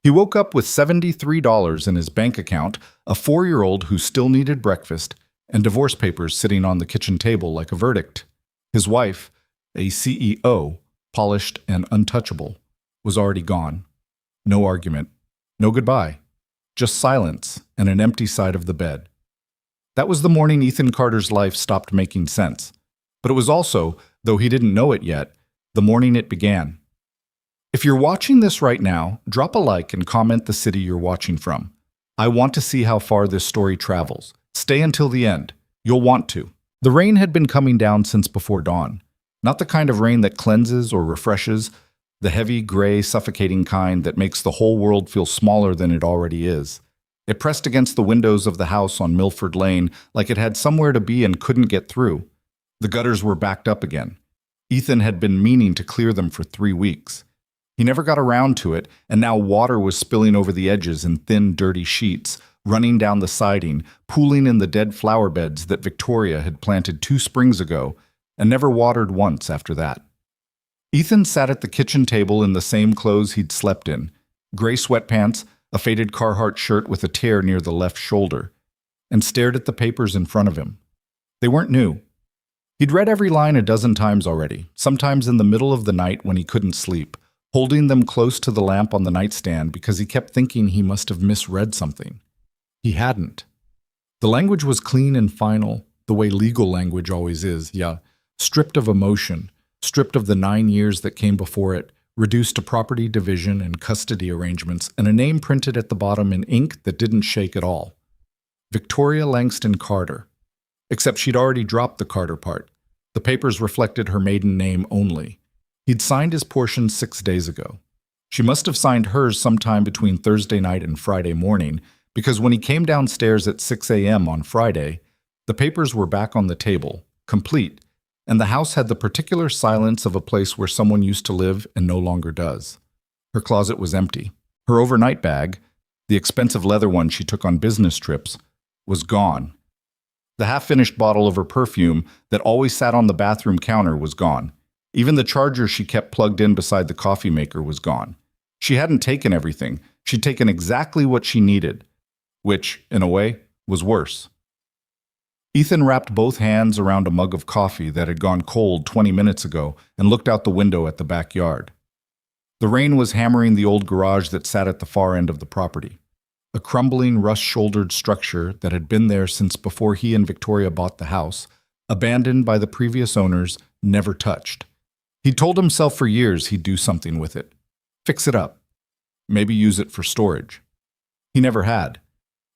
He woke up with $73 in his bank account, a 4-year-old who still needed breakfast, and divorce papers sitting on the kitchen table like a verdict. His wife, a CEO, polished and untouchable, was already gone. No argument, no goodbye, just silence and an empty side of the bed. That was the morning Ethan Carter's life stopped making sense. But it was also, though he didn't know it yet, the morning it began. If you're watching this right now, drop a like and comment the city you're watching from. I want to see how far this story travels. Stay until the end. You'll want to. The rain had been coming down since before dawn. Not the kind of rain that cleanses or refreshes, the heavy, gray, suffocating kind that makes the whole world feel smaller than it already is. It pressed against the windows of the house on Milford Lane like it had somewhere to be and couldn't get through. The gutters were backed up again. Ethan had been meaning to clear them for 3 weeks. He never got around to it, and now water was spilling over the edges in thin, dirty sheets, running down the siding, pooling in the dead flower beds that Victoria had planted 2 springs ago and never watered once after that. Ethan sat at the kitchen table in the same clothes he'd slept in, gray sweatpants, a faded Carhartt shirt with a tear near the left shoulder, and stared at the papers in front of him. They weren't new. He'd read every line a dozen times already, sometimes in the middle of the night when he couldn't sleep, holding them close to the lamp on the nightstand because he kept thinking he must have misread something. He hadn't. The language was clean and final, the way legal language always is, stripped of emotion, stripped of the 9 years that came before it, reduced to property division and custody arrangements, and a name printed at the bottom in ink that didn't shake at all. Victoria Langston Carter. Except she'd already dropped the Carter part. The papers reflected her maiden name only. He'd signed his portion 6 days ago. She must have signed hers sometime between Thursday night and Friday morning, because when he came downstairs at 6 a.m. on Friday, the papers were back on the table, complete, and the house had the particular silence of a place where someone used to live and no longer does. Her closet was empty. Her overnight bag, the expensive leather one she took on business trips, was gone. The half-finished bottle of her perfume that always sat on the bathroom counter was gone. Even the charger she kept plugged in beside the coffee maker was gone. She hadn't taken everything. She'd taken exactly what she needed, which, in a way, was worse. Ethan wrapped both hands around a mug of coffee that had gone cold 20 minutes ago and looked out the window at the backyard. The rain was hammering the old garage that sat at the far end of the property, a crumbling, rust-shouldered structure that had been there since before he and Victoria bought the house, abandoned by the previous owners, never touched. He'd told himself for years he'd do something with it. Fix it up. Maybe use it for storage. He never had.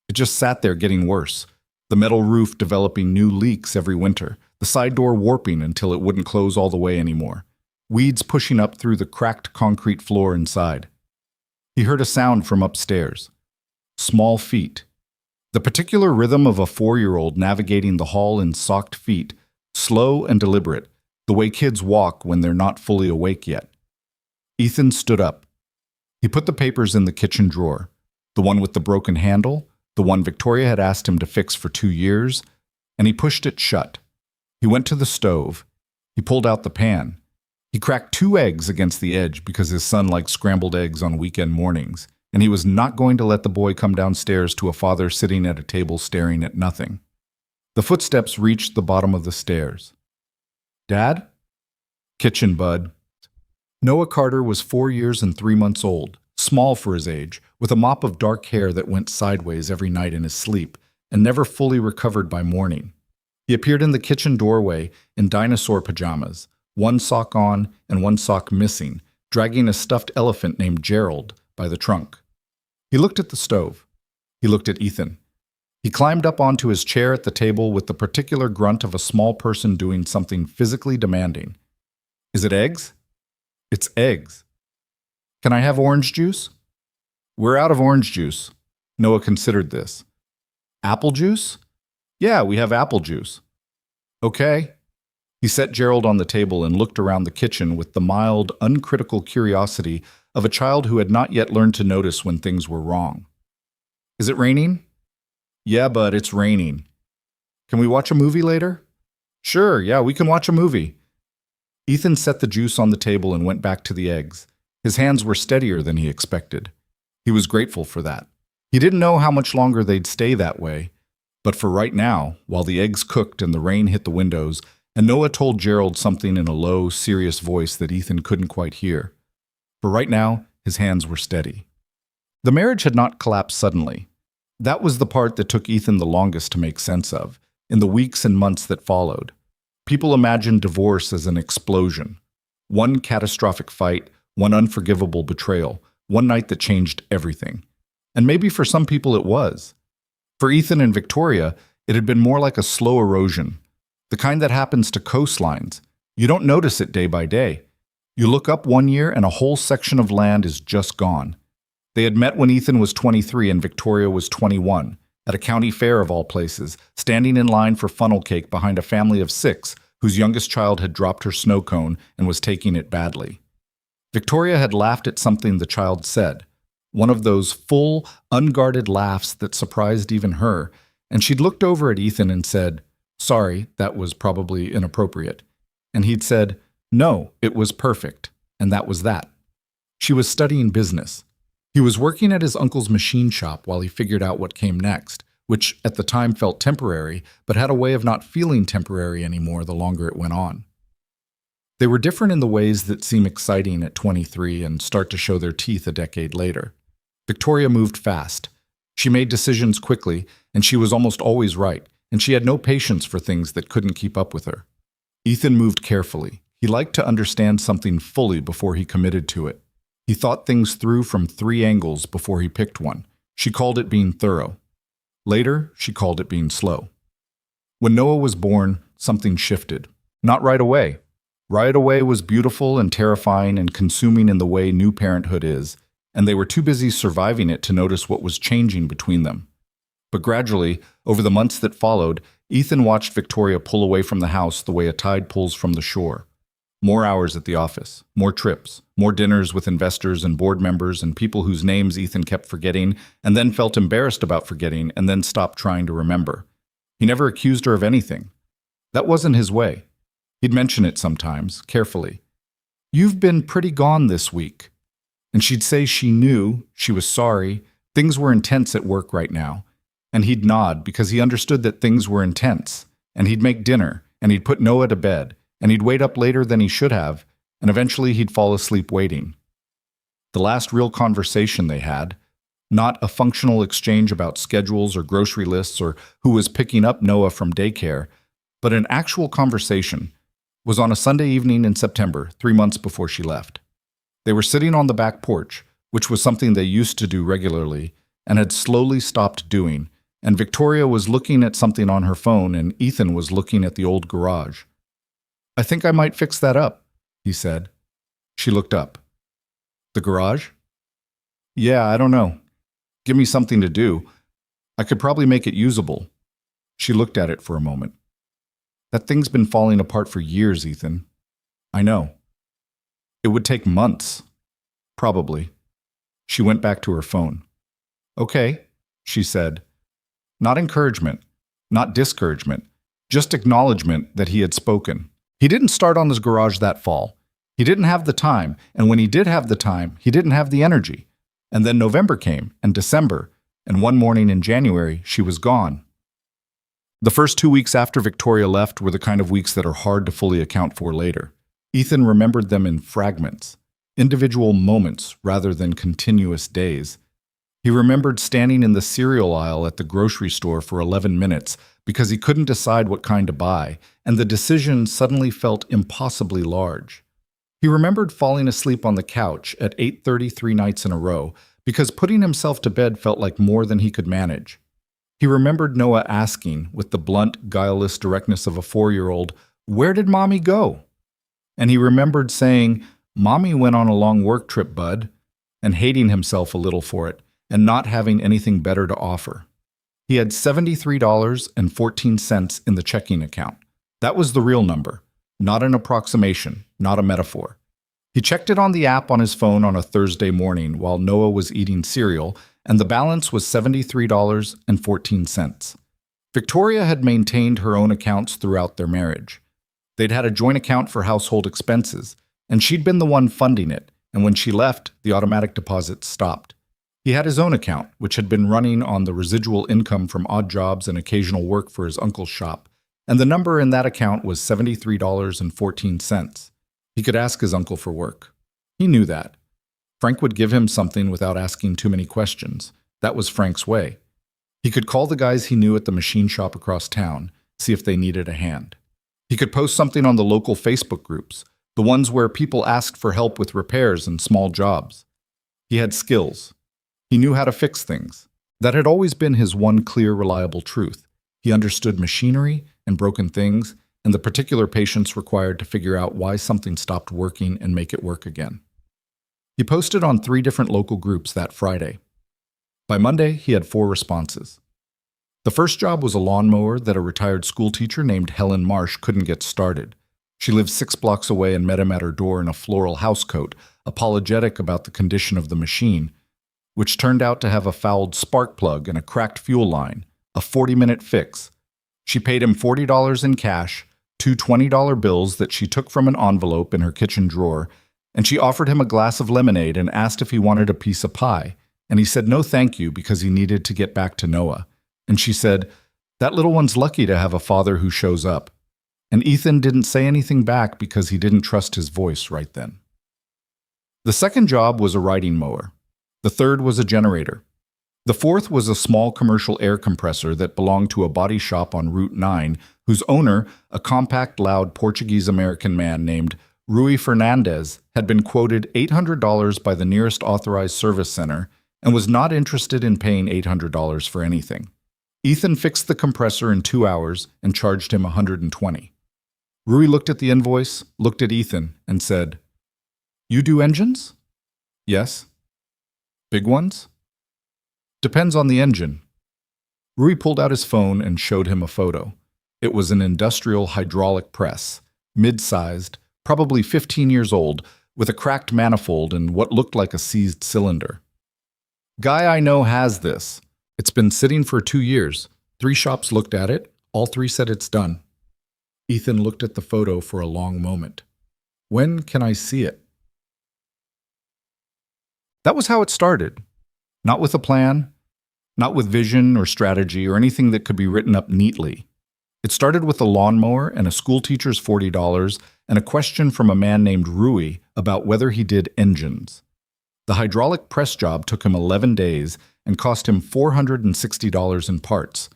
It just sat there getting worse. The metal roof developing new leaks every winter, the side door warping until it wouldn't close all the way anymore, weeds pushing up through the cracked concrete floor inside. He heard a sound from upstairs. Small feet. The particular rhythm of a 4-year-old navigating the hall in socked feet, slow and deliberate, the way kids walk when they're not fully awake yet. Ethan stood up. He put the papers in the kitchen drawer, the one with the broken handle, the one Victoria had asked him to fix for 2 years, and he pushed it shut. He went to the stove. He pulled out the pan. He cracked 2 eggs against the edge because his son liked scrambled eggs on weekend mornings, and he was not going to let the boy come downstairs to a father sitting at a table staring at nothing. The footsteps reached the bottom of the stairs. Dad? Kitchen, bud. Noah Carter was 4 years and 3 months old, small for his age, with a mop of dark hair that went sideways every night in his sleep and never fully recovered by morning. He appeared in the kitchen doorway in dinosaur pajamas, 1 sock on and 1 sock missing, dragging a stuffed elephant named Gerald by the trunk. He looked at the stove. He looked at Ethan. He climbed up onto his chair at the table with the particular grunt of a small person doing something physically demanding. Is it eggs? It's eggs. Can I have orange juice? We're out of orange juice. Noah considered this. Apple juice? Yeah, we have apple juice. Okay. He set Gerald on the table and looked around the kitchen with the mild, uncritical curiosity of a child who had not yet learned to notice when things were wrong. Is it raining? Yeah, bud, it's raining. Can we watch a movie later? Sure, yeah, we can watch a movie. Ethan set the juice on the table and went back to the eggs. His hands were steadier than he expected. He was grateful for that. He didn't know how much longer they'd stay that way, but for right now, while the eggs cooked and the rain hit the windows, and Noah told Gerald something in a low, serious voice that Ethan couldn't quite hear. For right now, his hands were steady. The marriage had not collapsed suddenly. That was the part that took Ethan the longest to make sense of, in the weeks and months that followed. People imagined divorce as an explosion. One catastrophic fight, one unforgivable betrayal, one night that changed everything. And maybe for some people it was. For Ethan and Victoria, it had been more like a slow erosion, the kind that happens to coastlines. You don't notice it day by day. You look up one year and a whole section of land is just gone. They had met when Ethan was 23 and Victoria was 21, at a county fair of all places, standing in line for funnel cake behind a family of 6 whose youngest child had dropped her snow cone and was taking it badly. Victoria had laughed at something the child said, one of those full, unguarded laughs that surprised even her, and she'd looked over at Ethan and said, "Sorry, that was probably inappropriate." And he'd said, "No, it was perfect," and that was that. She was studying business. He was working at his uncle's machine shop while he figured out what came next, which at the time felt temporary, but had a way of not feeling temporary anymore the longer it went on. They were different in the ways that seem exciting at 23 and start to show their teeth a decade later. Victoria moved fast. She made decisions quickly, and she was almost always right, and she had no patience for things that couldn't keep up with her. Ethan moved carefully. He liked to understand something fully before he committed to it. He thought things through from 3 angles before he picked one. She called it being thorough. Later, she called it being slow. When Noah was born, something shifted. Not right away. Right away was beautiful and terrifying and consuming in the way new parenthood is, and they were too busy surviving it to notice what was changing between them. But gradually, over the months that followed, Ethan watched Victoria pull away from the house the way a tide pulls from the shore. More hours at the office, more trips, more dinners with investors and board members and people whose names Ethan kept forgetting and then felt embarrassed about forgetting and then stopped trying to remember. He never accused her of anything. That wasn't his way. He'd mention it sometimes, carefully. "You've been pretty gone this week." And she'd say she knew, she was sorry, things were intense at work right now. And he'd nod because he understood that things were intense. And he'd make dinner, and he'd put Noah to bed, and he'd wait up later than he should have, and eventually he'd fall asleep waiting. The last real conversation they had, not a functional exchange about schedules or grocery lists or who was picking up Noah from daycare, but an actual conversation, was on a Sunday evening in September, 3 months before she left. They were sitting on the back porch, which was something they used to do regularly, and had slowly stopped doing, and Victoria was looking at something on her phone and Ethan was looking at the old garage. "I think I might fix that up," he said. She looked up. "The garage?" "Yeah, I don't know. Give me something to do. I could probably make it usable." She looked at it for a moment. "That thing's been falling apart for years, Ethan." "I know." "It would take months." "Probably." She went back to her phone. "Okay," she said. Not encouragement, not discouragement, just acknowledgement that he had spoken. He didn't start on his garage that fall. He didn't have the time, and when he did have the time, he didn't have the energy. And then November came, and December, and one morning in January, she was gone. The first 2 weeks after Victoria left were the kind of weeks that are hard to fully account for later. Ethan remembered them in fragments, individual moments rather than continuous days. He remembered standing in the cereal aisle at the grocery store for 11 minutes because he couldn't decide what kind to buy, and the decision suddenly felt impossibly large. He remembered falling asleep on the couch at 8:30 3 nights in a row because putting himself to bed felt like more than he could manage. He remembered Noah asking, with the blunt, guileless directness of a 4-year-old, "Where did Mommy go?" And he remembered saying, "Mommy went on a long work trip, bud," and hating himself a little for it, and not having anything better to offer. He had $73.14 in the checking account. That was the real number, not an approximation, not a metaphor. He checked it on the app on his phone on a Thursday morning while Noah was eating cereal, and the balance was $73.14. Victoria had maintained her own accounts throughout their marriage. They'd had a joint account for household expenses, and she'd been the one funding it, and when she left, the automatic deposits stopped. He had his own account, which had been running on the residual income from odd jobs and occasional work for his uncle's shop, and the number in that account was $73.14. He could ask his uncle for work. He knew that. Frank would give him something without asking too many questions. That was Frank's way. He could call the guys he knew at the machine shop across town, see if they needed a hand. He could post something on the local Facebook groups, the ones where people asked for help with repairs and small jobs. He had skills. He knew how to fix things. That had always been his one clear, reliable truth. He understood machinery and broken things and the particular patience required to figure out why something stopped working and make it work again. He posted on 3 different local groups that Friday. By Monday, he had 4 responses. The first job was a lawnmower that a retired school teacher named Helen Marsh couldn't get started. She lived 6 blocks away and met him at her door in a floral housecoat, apologetic about the condition of the machine, which turned out to have a fouled spark plug and a cracked fuel line, a 40-minute fix. She paid him $40 in cash, 2 $20 bills that she took from an envelope in her kitchen drawer, and she offered him a glass of lemonade and asked if he wanted a piece of pie, and he said no thank you because he needed to get back to Noah. And she said, "That little one's lucky to have a father who shows up." And Ethan didn't say anything back because he didn't trust his voice right then. The second job was a riding mower. The third was a generator. The fourth was a small commercial air compressor that belonged to a body shop on Route 9, whose owner, a compact, loud Portuguese-American man named Rui Fernandez, had been quoted $800 by the nearest authorized service center and was not interested in paying $800 for anything. Ethan fixed the compressor in 2 hours and charged him $120. Rui looked at the invoice, looked at Ethan, and said, "You do engines?" "Yes." "Big ones?" "Depends on the engine." Rui pulled out his phone and showed him a photo. It was an industrial hydraulic press, mid-sized, probably 15 years old, with a cracked manifold and what looked like a seized cylinder. "Guy I know has this. It's been sitting for 2 years. 3 shops looked at it. All 3 said it's done." Ethan looked at the photo for a long moment. "When can I see it?" That was how it started. Not with a plan, not with vision or strategy or anything that could be written up neatly. It started with a lawnmower and a school teacher's $40 and a question from a man named Rui about whether he did engines. The hydraulic press job took him 11 days and cost him $460 in parts,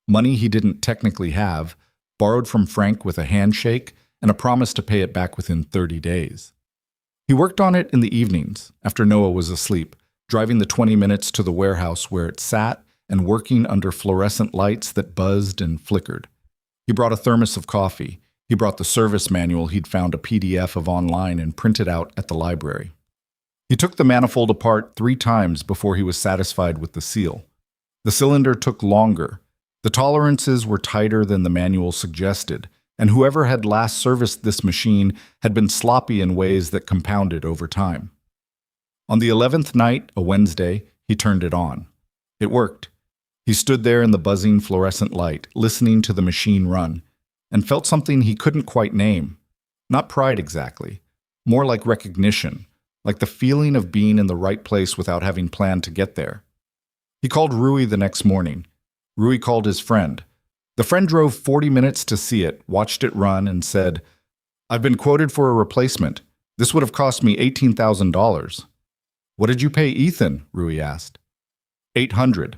money he didn't technically have, borrowed from Frank with a handshake and a promise to pay it back within 30 days. He worked on it in the evenings, after Noah was asleep, driving the 20 minutes to the warehouse where it sat and working under fluorescent lights that buzzed and flickered. He brought a thermos of coffee. He brought the service manual he'd found a PDF of online and printed out at the library. He took the manifold apart 3 times before he was satisfied with the seal. The cylinder took longer. The tolerances were tighter than the manual suggested, and whoever had last serviced this machine had been sloppy in ways that compounded over time. On the 11th night, a Wednesday, he turned it on. It worked. He stood there in the buzzing fluorescent light, listening to the machine run, and felt something he couldn't quite name. Not pride exactly, more like recognition, like the feeling of being in the right place without having planned to get there. He called Rui the next morning. Rui called his friend. The friend drove 40 minutes to see it, watched it run, and said, "I've been quoted for a replacement. This would have cost me $18,000. "What did you pay Ethan?" Rui asked. $800.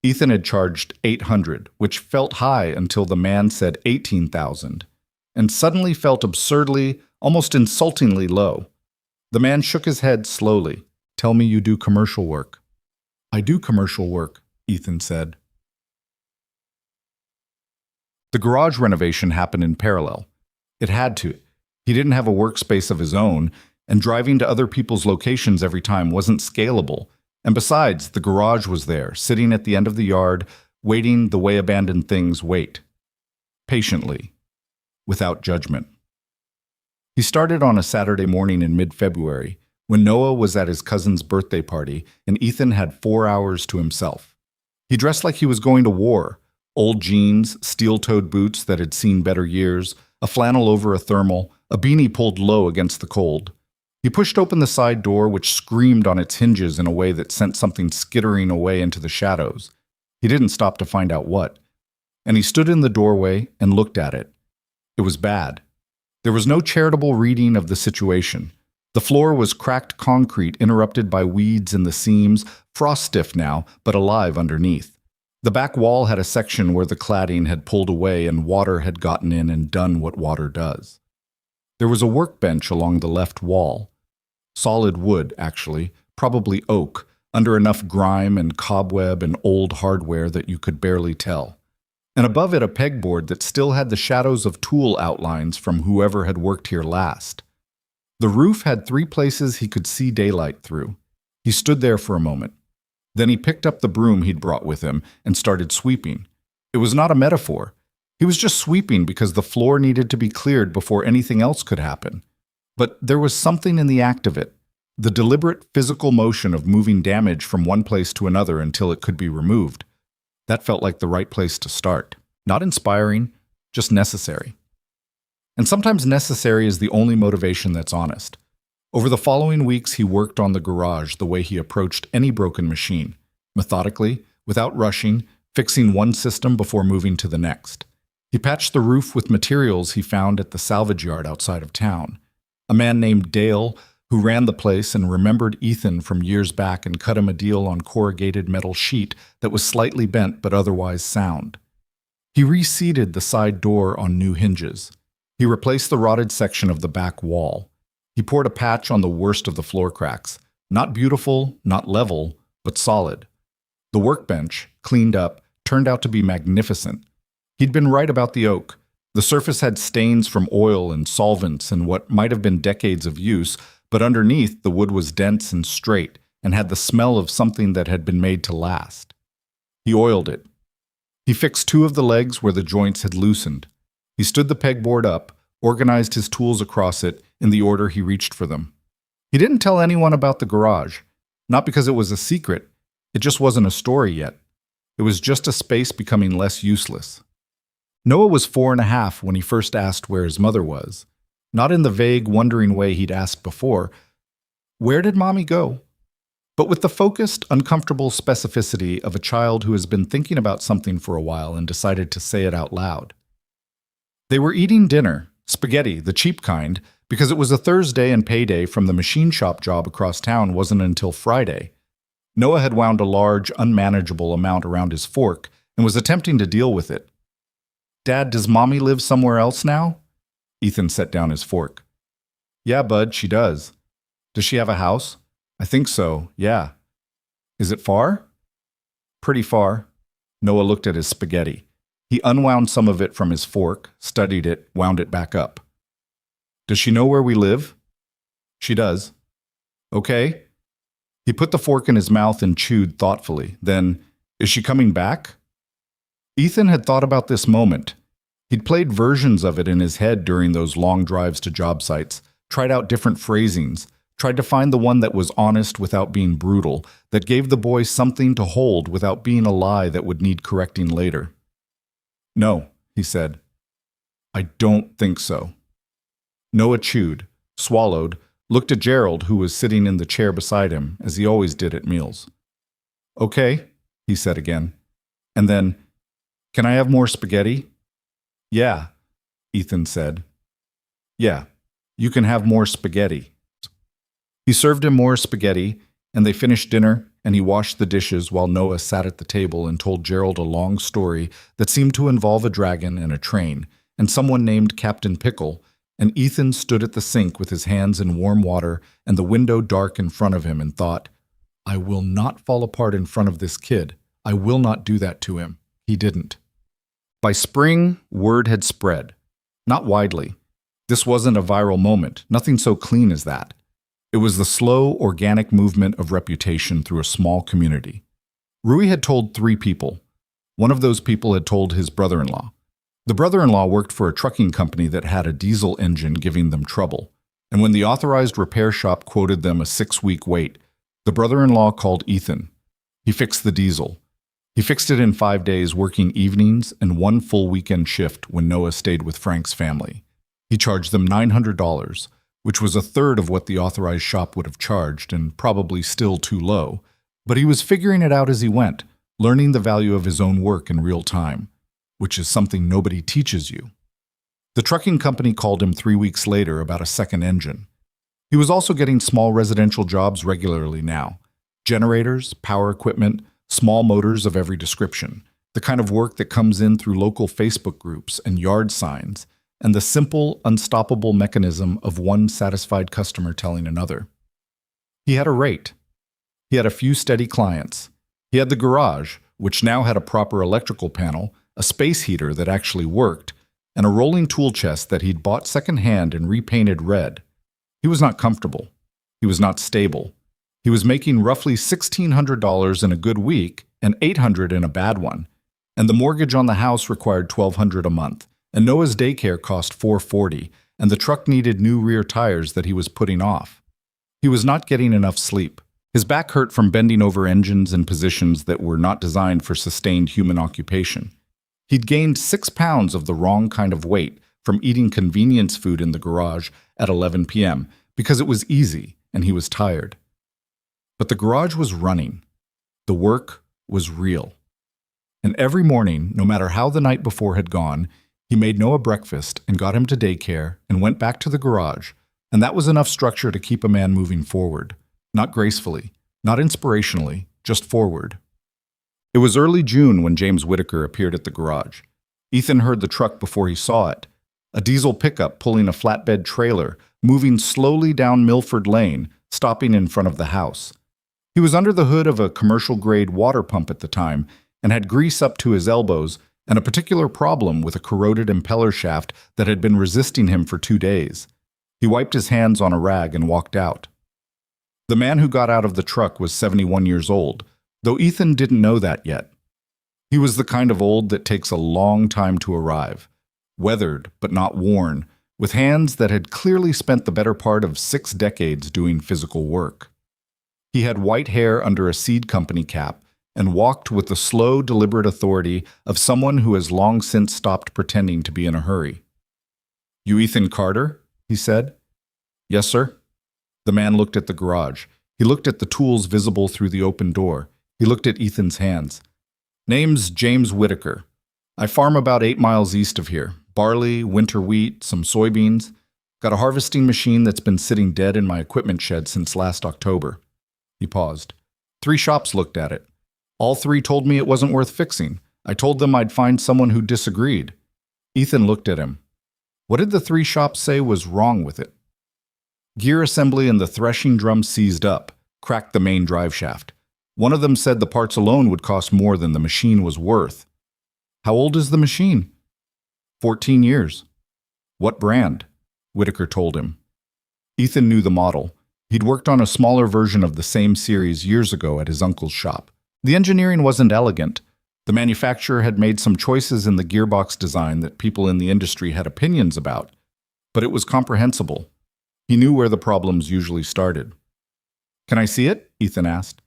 Ethan had charged $800, which felt high until the man said $18,000, and suddenly felt absurdly, almost insultingly low. The man shook his head slowly. "Tell me you do commercial work." "I do commercial work," Ethan said. The garage renovation happened in parallel. It had to. He didn't have a workspace of his own, and driving to other people's locations every time wasn't scalable. And besides, the garage was there, sitting at the end of the yard, waiting the way abandoned things wait. Patiently, without judgment. He started on a Saturday morning in mid-February, when Noah was at his cousin's birthday party and Ethan had 4 hours to himself. He dressed like he was going to war. Old jeans, steel-toed boots that had seen better years, a flannel over a thermal, a beanie pulled low against the cold. He pushed open the side door, which screamed on its hinges in a way that sent something skittering away into the shadows. He didn't stop to find out what. And he stood in the doorway and looked at it. It was bad. There was no charitable reading of the situation. The floor was cracked concrete interrupted by weeds in the seams, frost-stiff now, but alive underneath. The back wall had a section where the cladding had pulled away and water had gotten in and done what water does. There was a workbench along the left wall. Solid wood, actually, probably oak, under enough grime and cobweb and old hardware that you could barely tell. And above it a pegboard that still had the shadows of tool outlines from whoever had worked here last. The roof had 3 places he could see daylight through. He stood there for a moment. Then he picked up the broom he'd brought with him and started sweeping. It was not a metaphor. He was just sweeping because the floor needed to be cleared before anything else could happen. But there was something in the act of it, the deliberate physical motion of moving damage from one place to another until it could be removed. That felt like the right place to start. Not inspiring, just necessary. And sometimes necessary is the only motivation that's honest. Over the following weeks, he worked on the garage the way he approached any broken machine, methodically, without rushing, fixing one system before moving to the next. He patched the roof with materials he found at the salvage yard outside of town. A man named Dale, who ran the place and remembered Ethan from years back and cut him a deal on corrugated metal sheet that was slightly bent but otherwise sound. He reseated the side door on new hinges. He replaced the rotted section of the back wall. He poured a patch on the worst of the floor cracks. Not beautiful, not level, but solid. The workbench, cleaned up, turned out to be magnificent. He'd been right about the oak. The surface had stains from oil and solvents and what might have been decades of use, but underneath the wood was dense and straight and had the smell of something that had been made to last. He oiled it. He fixed 2 of the legs where the joints had loosened. He stood the pegboard up, organized his tools across it in the order he reached for them. He didn't tell anyone about the garage, not because it was a secret. It just wasn't a story yet. It was just a space becoming less useless. Noah was 4.5 when he first asked where his mother was. Not in the vague, wondering way he'd asked before. Where did Mommy go? But with the focused, uncomfortable specificity of a child who has been thinking about something for a while and decided to say it out loud. They were eating dinner, spaghetti, the cheap kind, because it was a Thursday and payday from the machine shop job across town wasn't until Friday. Noah had wound a large, unmanageable amount around his fork and was attempting to deal with it. Dad, does Mommy live somewhere else now? Ethan set down his fork. Yeah, bud, she does. Does she have a house? I think so, yeah. Is it far? Pretty far. Noah looked at his spaghetti. He unwound some of it from his fork, studied it, wound it back up. Does she know where we live? She does. Okay. He put the fork in his mouth and chewed thoughtfully. Then, is she coming back? Ethan had thought about this moment. He'd played versions of it in his head during those long drives to job sites, tried out different phrasings, tried to find the one that was honest without being brutal, that gave the boy something to hold without being a lie that would need correcting later. No, he said. I don't think so. Noah chewed, swallowed, looked at Gerald, who was sitting in the chair beside him, as he always did at meals. Okay, he said again. And then, can I have more spaghetti? Yeah, Ethan said. Yeah, you can have more spaghetti. He served him more spaghetti, and they finished dinner, and he washed the dishes while Noah sat at the table and told Gerald a long story that seemed to involve a dragon and a train, and someone named Captain Pickle, and Ethan stood at the sink with his hands in warm water and the window dark in front of him and thought, I will not fall apart in front of this kid. I will not do that to him. He didn't. By spring, word had spread. Not widely. This wasn't a viral moment, nothing so clean as that. It was the slow, organic movement of reputation through a small community. Rui had told 3 people. One of those people had told his brother-in-law. The brother-in-law worked for a trucking company that had a diesel engine giving them trouble, and when the authorized repair shop quoted them a 6-week wait, the brother-in-law called Ethan. He fixed the diesel. He fixed it in 5 days, working evenings and 1 full weekend shift when Noah stayed with Frank's family. He charged them $900, which was a third of what the authorized shop would have charged and probably still too low. But he was figuring it out as he went, learning the value of his own work in real time, which is something nobody teaches you. The trucking company called him 3 weeks later about a second engine. He was also getting small residential jobs regularly now. Generators, power equipment, small motors of every description. The kind of work that comes in through local Facebook groups and yard signs, and the simple, unstoppable mechanism of one satisfied customer telling another. He had a rate. He had a few steady clients. He had the garage, which now had a proper electrical panel, a space heater that actually worked, and a rolling tool chest that he'd bought secondhand and repainted red. He was not comfortable. He was not stable. He was making roughly $1,600 in a good week and $800 in a bad one. And the mortgage on the house required $1,200 a month, and Noah's daycare cost $440, and the truck needed new rear tires that he was putting off. He was not getting enough sleep. His back hurt from bending over engines in positions that were not designed for sustained human occupation. He'd gained 6 pounds of the wrong kind of weight from eating convenience food in the garage at 11 p.m. because it was easy and he was tired. But the garage was running. The work was real. And every morning, no matter how the night before had gone, he made Noah breakfast and got him to daycare and went back to the garage, and that was enough structure to keep a man moving forward. Not gracefully, not inspirationally, just forward. It was early June when James Whitaker appeared at the garage. Ethan heard the truck before he saw it. A diesel pickup pulling a flatbed trailer, moving slowly down Milford Lane, stopping in front of the house. He was under the hood of a commercial-grade water pump at the time and had grease up to his elbows and a particular problem with a corroded impeller shaft that had been resisting him for 2 days. He wiped his hands on a rag and walked out. The man who got out of the truck was 71 years old, though Ethan didn't know that yet. He was the kind of old that takes a long time to arrive, weathered but not worn, with hands that had clearly spent the better part of 6 decades doing physical work. He had white hair under a seed company cap and walked with the slow, deliberate authority of someone who has long since stopped pretending to be in a hurry. "You Ethan Carter?" he said. "Yes, sir." The man looked at the garage. He looked at the tools visible through the open door. He looked at Ethan's hands. "Name's James Whitaker. I farm about 8 miles east of here. Barley, winter wheat, some soybeans. Got a harvesting machine that's been sitting dead in my equipment shed since last October." He paused. 3 shops looked at it. All 3 told me it wasn't worth fixing. I told them I'd find someone who disagreed. Ethan looked at him. What did the 3 shops say was wrong with it? Gear assembly and the threshing drum seized up, cracked the main drive shaft. One of them said the parts alone would cost more than the machine was worth. "How old is the machine?" 14 years. "What brand?" Whitaker told him. Ethan knew the model. He'd worked on a smaller version of the same series years ago at his uncle's shop. The engineering wasn't elegant. The manufacturer had made some choices in the gearbox design that people in the industry had opinions about, but it was comprehensible. He knew where the problems usually started. "Can I see it?" Ethan asked.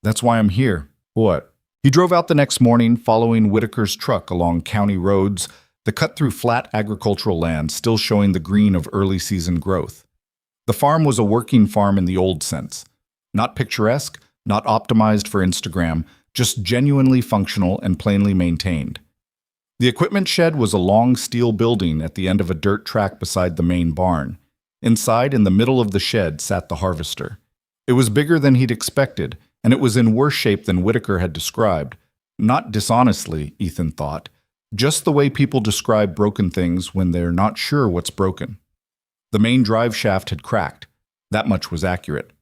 "That's why I'm here." "What?" He drove out the next morning, following Whitaker's truck along county roads that cut through flat agricultural land, still showing the green of early season growth. The farm was a working farm in the old sense. Not picturesque, not optimized for Instagram, just genuinely functional and plainly maintained. The equipment shed was a long steel building at the end of a dirt track beside the main barn. Inside, in the middle of the shed, sat the harvester. It was bigger than he'd expected, and it was in worse shape than Whitaker had described. Not dishonestly, Ethan thought, just the way people describe broken things when they're not sure what's broken. The main drive shaft had cracked. That much was accurate.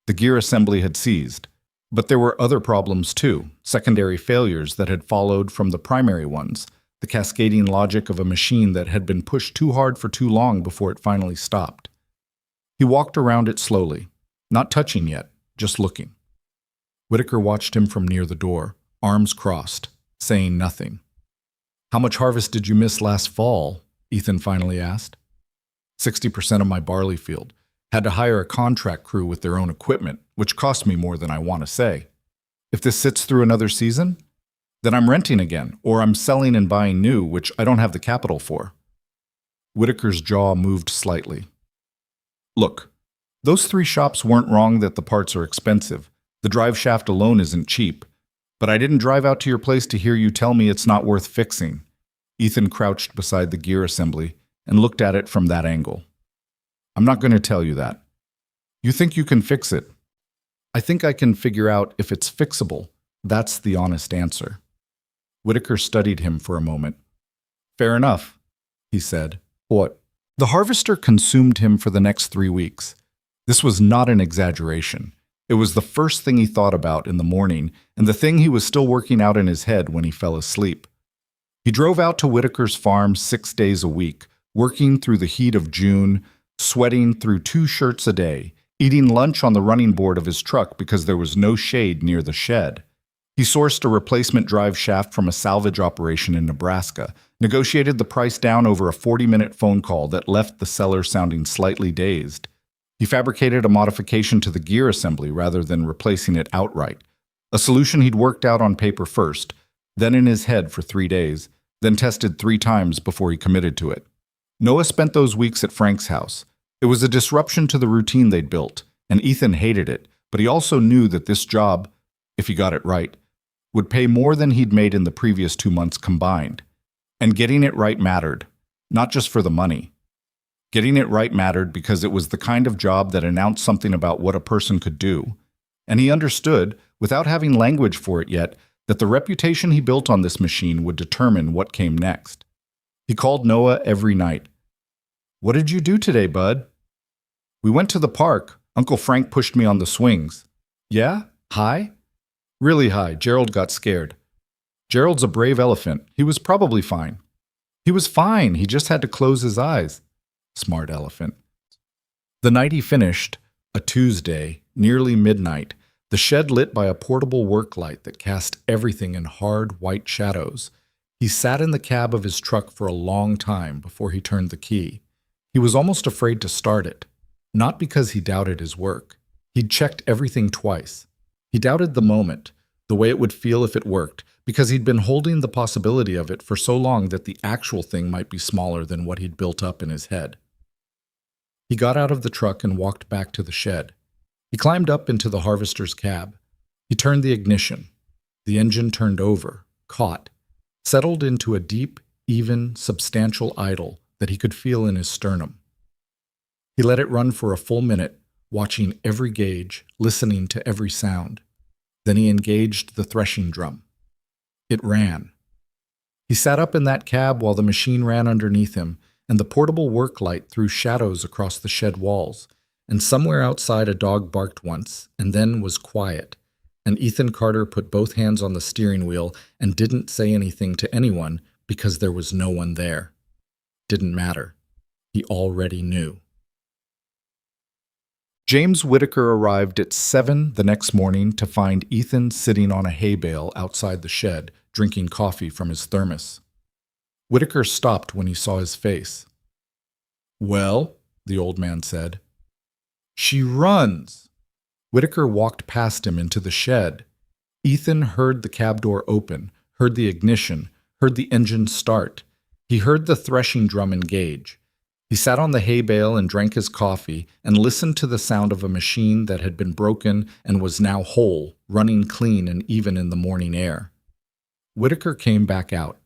The gear assembly had seized. But there were other problems too, secondary failures that had followed from the primary ones, the cascading logic of a machine that had been pushed too hard for too long before it finally stopped. He walked around it slowly, not touching yet, just looking. Whitaker watched him from near the door, arms crossed, saying nothing. "How much harvest did you miss last fall?" Ethan finally asked. 60% of my barley field. Had to hire a contract crew with their own equipment, which cost me more than I want to say. If this sits through another season, then I'm renting again, or I'm selling and buying new, which I don't have the capital for. Whitaker's jaw moved slightly. Look, those three shops weren't wrong that the parts are expensive. The drive shaft alone isn't cheap. But I didn't drive out to your place to hear you tell me it's not worth fixing. Ethan crouched beside the gear assembly and looked at it from that angle. I'm not going to tell you that. You think you can fix it. I think I can figure out if it's fixable. That's the honest answer. Whitaker studied him for a moment. Fair enough, he said. What? The harvester consumed him for the next 3 weeks. This was not an exaggeration. It was the first thing he thought about in the morning and the thing he was still working out in his head when he fell asleep. He drove out to Whitaker's farm 6 days a week, working through the heat of June, sweating through 2 shirts a day, eating lunch on the running board of his truck because there was no shade near the shed. He sourced a replacement drive shaft from a salvage operation in Nebraska, negotiated the price down over a 40-minute phone call that left the seller sounding slightly dazed. He fabricated a modification to the gear assembly rather than replacing it outright, a solution he'd worked out on paper first, then in his head for 3 days, then tested 3 times before he committed to it. Noah spent those weeks at Frank's house. It was a disruption to the routine they'd built, and Ethan hated it, but he also knew that this job, if he got it right, would pay more than he'd made in the previous 2 months combined. And getting it right mattered, not just for the money. Getting it right mattered because it was the kind of job that announced something about what a person could do. And he understood, without having language for it yet, that the reputation he built on this machine would determine what came next. He called Noah every night. What did you do today, bud? We went to the park. Uncle Frank pushed me on the swings. Yeah? High? Really high. Gerald got scared. Gerald's a brave elephant. He was probably fine. He was fine. He just had to close his eyes. Smart elephant. The night he finished, a Tuesday, nearly midnight, the shed lit by a portable work light that cast everything in hard white shadows. He sat in the cab of his truck for a long time before he turned the key. He was almost afraid to start it, not because he doubted his work. He'd checked everything twice. He doubted the moment, the way it would feel if it worked, because he'd been holding the possibility of it for so long that the actual thing might be smaller than what he'd built up in his head. He got out of the truck and walked back to the shed. He climbed up into the harvester's cab. He turned the ignition. The engine turned over, caught, settled into a deep, even, substantial idle that he could feel in his sternum. He let it run for a full minute, watching every gauge, listening to every sound. Then he engaged the threshing drum. It ran. He sat up in that cab while the machine ran underneath him, and the portable work light threw shadows across the shed walls, and somewhere outside a dog barked once, and then was quiet, and Ethan Carter put both hands on the steering wheel and didn't say anything to anyone because there was no one there. Didn't matter. He already knew. James Whitaker arrived at 7 the next morning to find Ethan sitting on a hay bale outside the shed, drinking coffee from his thermos. Whitaker stopped when he saw his face. Well, the old man said. She runs. Whitaker walked past him into the shed. Ethan heard the cab door open, heard the ignition, heard the engine start. He heard the threshing drum engage. He sat on the hay bale and drank his coffee and listened to the sound of a machine that had been broken and was now whole, running clean and even in the morning air. Whitaker came back out.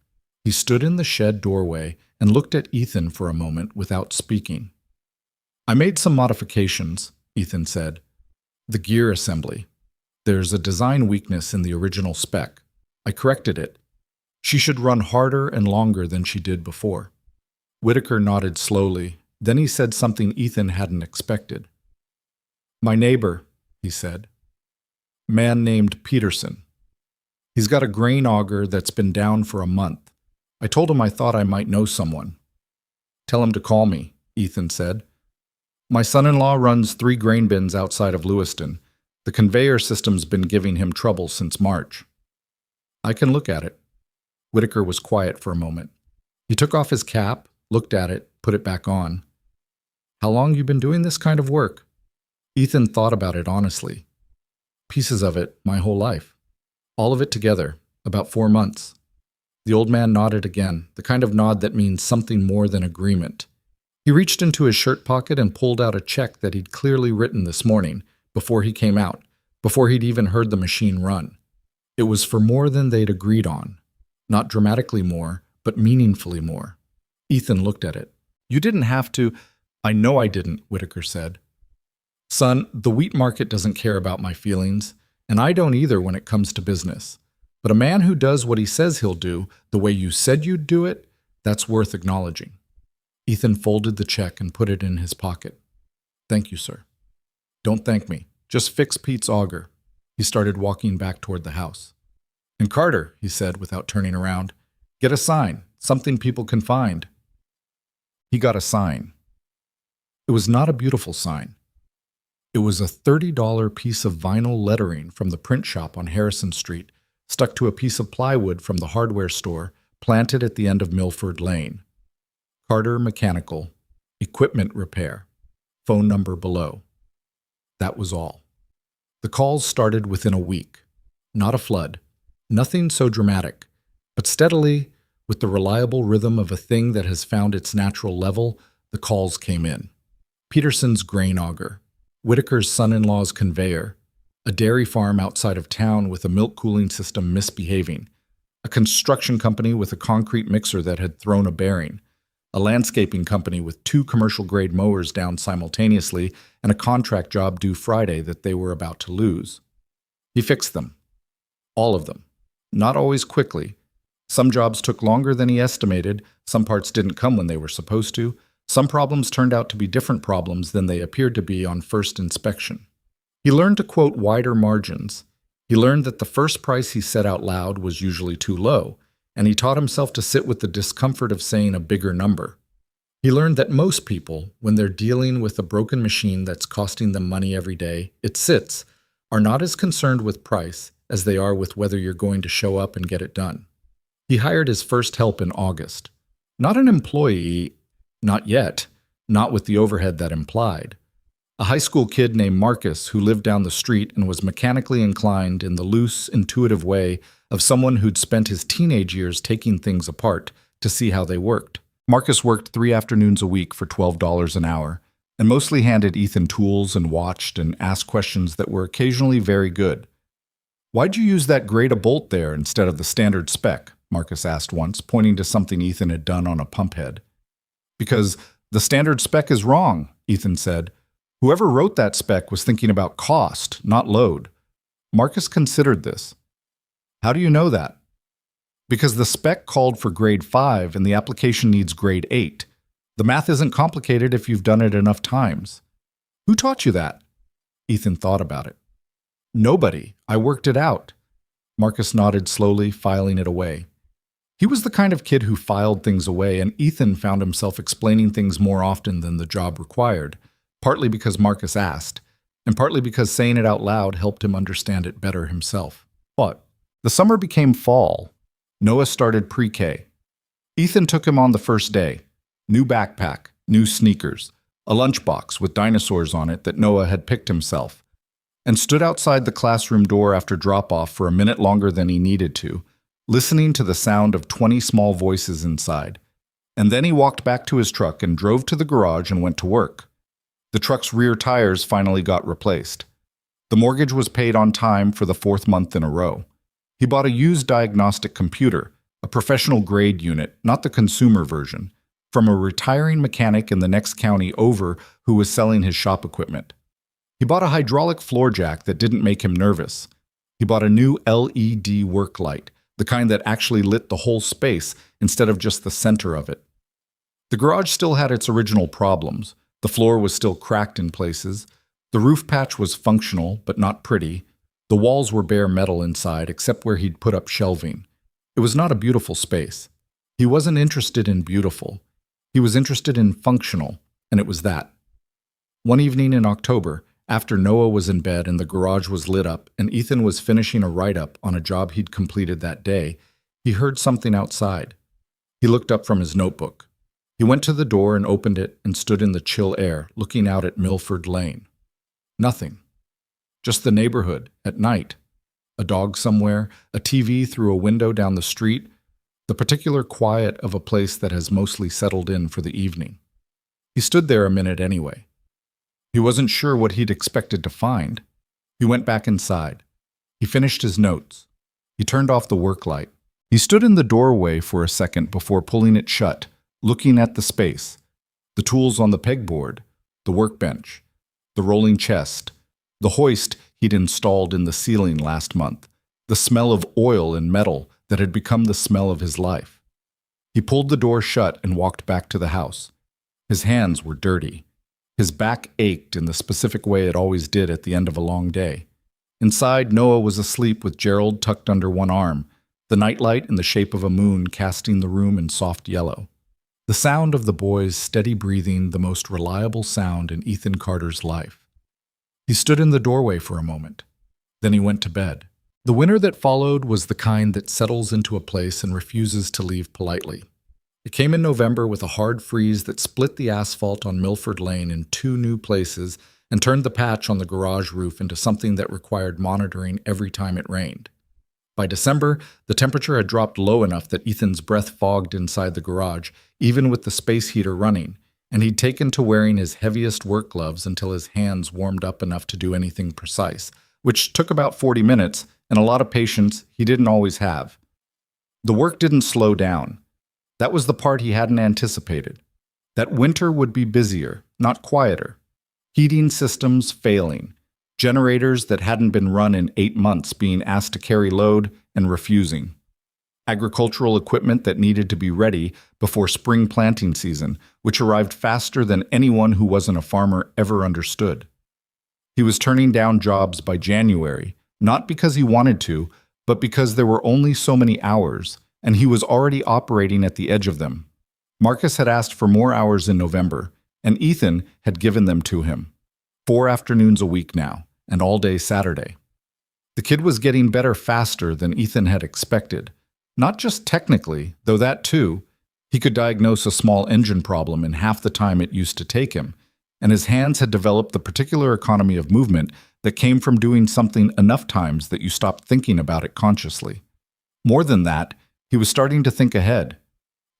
He stood in the shed doorway and looked at Ethan for a moment without speaking. I made some modifications, Ethan said. The gear assembly. There's a design weakness in the original spec. I corrected it. She should run harder and longer than she did before. Whitaker nodded slowly. Then he said something Ethan hadn't expected. My neighbor, he said. Man named Peterson. He's got a grain auger that's been down for a month. I told him I thought I might know someone. Tell him to call me, Ethan said. My son-in-law runs 3 grain bins outside of Lewiston. The conveyor system's been giving him trouble since March. I can look at it. Whitaker was quiet for a moment. He took off his cap, looked at it, put it back on. How long you been doing this kind of work? Ethan thought about it honestly. Pieces of it my whole life. All of it together, about 4 months. The old man nodded again, the kind of nod that means something more than agreement. He reached into his shirt pocket and pulled out a check that he'd clearly written this morning, before he came out, before he'd even heard the machine run. It was for more than they'd agreed on. Not dramatically more, but meaningfully more. Ethan looked at it. "You didn't have to." "I know I didn't," Whitaker said. "Son, the wheat market doesn't care about my feelings, and I don't either when it comes to business. But a man who does what he says he'll do, the way you said you'd do it, that's worth acknowledging." Ethan folded the check and put it in his pocket. "Thank you, sir." "Don't thank me. Just fix Pete's auger." He started walking back toward the house. "And Carter," he said without turning around, "get a sign, something people can find." He got a sign. It was not a beautiful sign. It was a $30 piece of vinyl lettering from the print shop on Harrison Street, stuck to a piece of plywood from the hardware store, planted at the end of Milford Lane. Carter Mechanical, equipment repair, phone number below. That was all. The calls started within a week. Not a flood. Nothing so dramatic. But steadily, with the reliable rhythm of a thing that has found its natural level, the calls came in. Peterson's grain auger. Whitaker's son-in-law's conveyor. A dairy farm outside of town with a milk cooling system misbehaving. A construction company with a concrete mixer that had thrown a bearing. A landscaping company with 2 commercial-grade mowers down simultaneously, and a contract job due Friday that they were about to lose. He fixed them. All of them. Not always quickly. Some jobs took longer than he estimated, some parts didn't come when they were supposed to, some problems turned out to be different problems than they appeared to be on first inspection. He learned to quote wider margins. He learned that the first price he said out loud was usually too low, and he taught himself to sit with the discomfort of saying a bigger number. He learned that most people, when they're dealing with a broken machine that's costing them money every day, are not as concerned with price as they are with whether you're going to show up and get it done. He hired his first help in August. Not an employee, not yet, not with the overhead that implied. A high school kid named Marcus who lived down the street and was mechanically inclined in the loose, intuitive way of someone who'd spent his teenage years taking things apart to see how they worked. Marcus worked 3 afternoons a week for $12 an hour, and mostly handed Ethan tools and watched and asked questions that were occasionally very good. "Why'd you use that grade-a bolt there instead of the standard spec?" Marcus asked once, pointing to something Ethan had done on a pump head. "Because the standard spec is wrong," Ethan said. "Whoever wrote that spec was thinking about cost, not load." Marcus considered this. "How do you know that?" "Because the spec called for grade 5 and the application needs grade 8. The math isn't complicated if you've done it enough times." "Who taught you that?" Ethan thought about it. "Nobody. I worked it out." Marcus nodded slowly, filing it away. He was the kind of kid who filed things away, and Ethan found himself explaining things more often than the job required, partly because Marcus asked, and partly because saying it out loud helped him understand it better himself. But the summer became fall. Noah started pre-K. Ethan took him on the first day. New backpack, new sneakers, a lunchbox with dinosaurs on it that Noah had picked himself, and stood outside the classroom door after drop-off for a minute longer than he needed to, listening to the sound of 20 small voices inside. And then he walked back to his truck and drove to the garage and went to work. The truck's rear tires finally got replaced. The mortgage was paid on time for the 4th month in a row. He bought a used diagnostic computer, a professional-grade unit, not the consumer version, from a retiring mechanic in the next county over who was selling his shop equipment. He bought a hydraulic floor jack that didn't make him nervous. He bought a new LED work light, the kind that actually lit the whole space instead of just the center of it. The garage still had its original problems. The floor was still cracked in places. The roof patch was functional, but not pretty. The walls were bare metal inside, except where he'd put up shelving. It was not a beautiful space. He wasn't interested in beautiful. He was interested in functional, and it was that. One evening in October, after Noah was in bed and the garage was lit up and Ethan was finishing a write-up on a job he'd completed that day, he heard something outside. He looked up from his notebook. He went to the door and opened it and stood in the chill air, looking out at Milford Lane. Nothing. Just the neighborhood, at night. A dog somewhere, a TV through a window down the street, the particular quiet of a place that has mostly settled in for the evening. He stood there a minute anyway. He wasn't sure what he'd expected to find. He went back inside. He finished his notes. He turned off the work light. He stood in the doorway for a second before pulling it shut, looking at the space, the tools on the pegboard, the workbench, the rolling chest, the hoist he'd installed in the ceiling last month, the smell of oil and metal that had become the smell of his life. He pulled the door shut and walked back to the house. His hands were dirty. His back ached in the specific way it always did at the end of a long day. Inside, Noah was asleep with Gerald tucked under one arm, the nightlight in the shape of a moon casting the room in soft yellow. The sound of the boy's steady breathing, the most reliable sound in Ethan Carter's life. He stood in the doorway for a moment. Then he went to bed. The winter that followed was the kind that settles into a place and refuses to leave politely. It came in November with a hard freeze that split the asphalt on Milford Lane in 2 new places and turned the patch on the garage roof into something that required monitoring every time it rained. By December, the temperature had dropped low enough that Ethan's breath fogged inside the garage, even with the space heater running, and he'd taken to wearing his heaviest work gloves until his hands warmed up enough to do anything precise, which took about 40 minutes and a lot of patience he didn't always have. The work didn't slow down. That was the part he hadn't anticipated. That winter would be busier, not quieter. Heating systems failing. Generators that hadn't been run in 8 months being asked to carry load and refusing. Agricultural equipment that needed to be ready before spring planting season, which arrived faster than anyone who wasn't a farmer ever understood. He was turning down jobs by January, not because he wanted to, but because there were only so many hours, and he was already operating at the edge of them. Marcus had asked for more hours in November, and Ethan had given them to him. 4 afternoons a week now, and all day Saturday. The kid was getting better faster than Ethan had expected. Not just technically, though that too. He could diagnose a small engine problem in half the time it used to take him, and his hands had developed the particular economy of movement that came from doing something enough times that you stopped thinking about it consciously. More than that, he was starting to think ahead,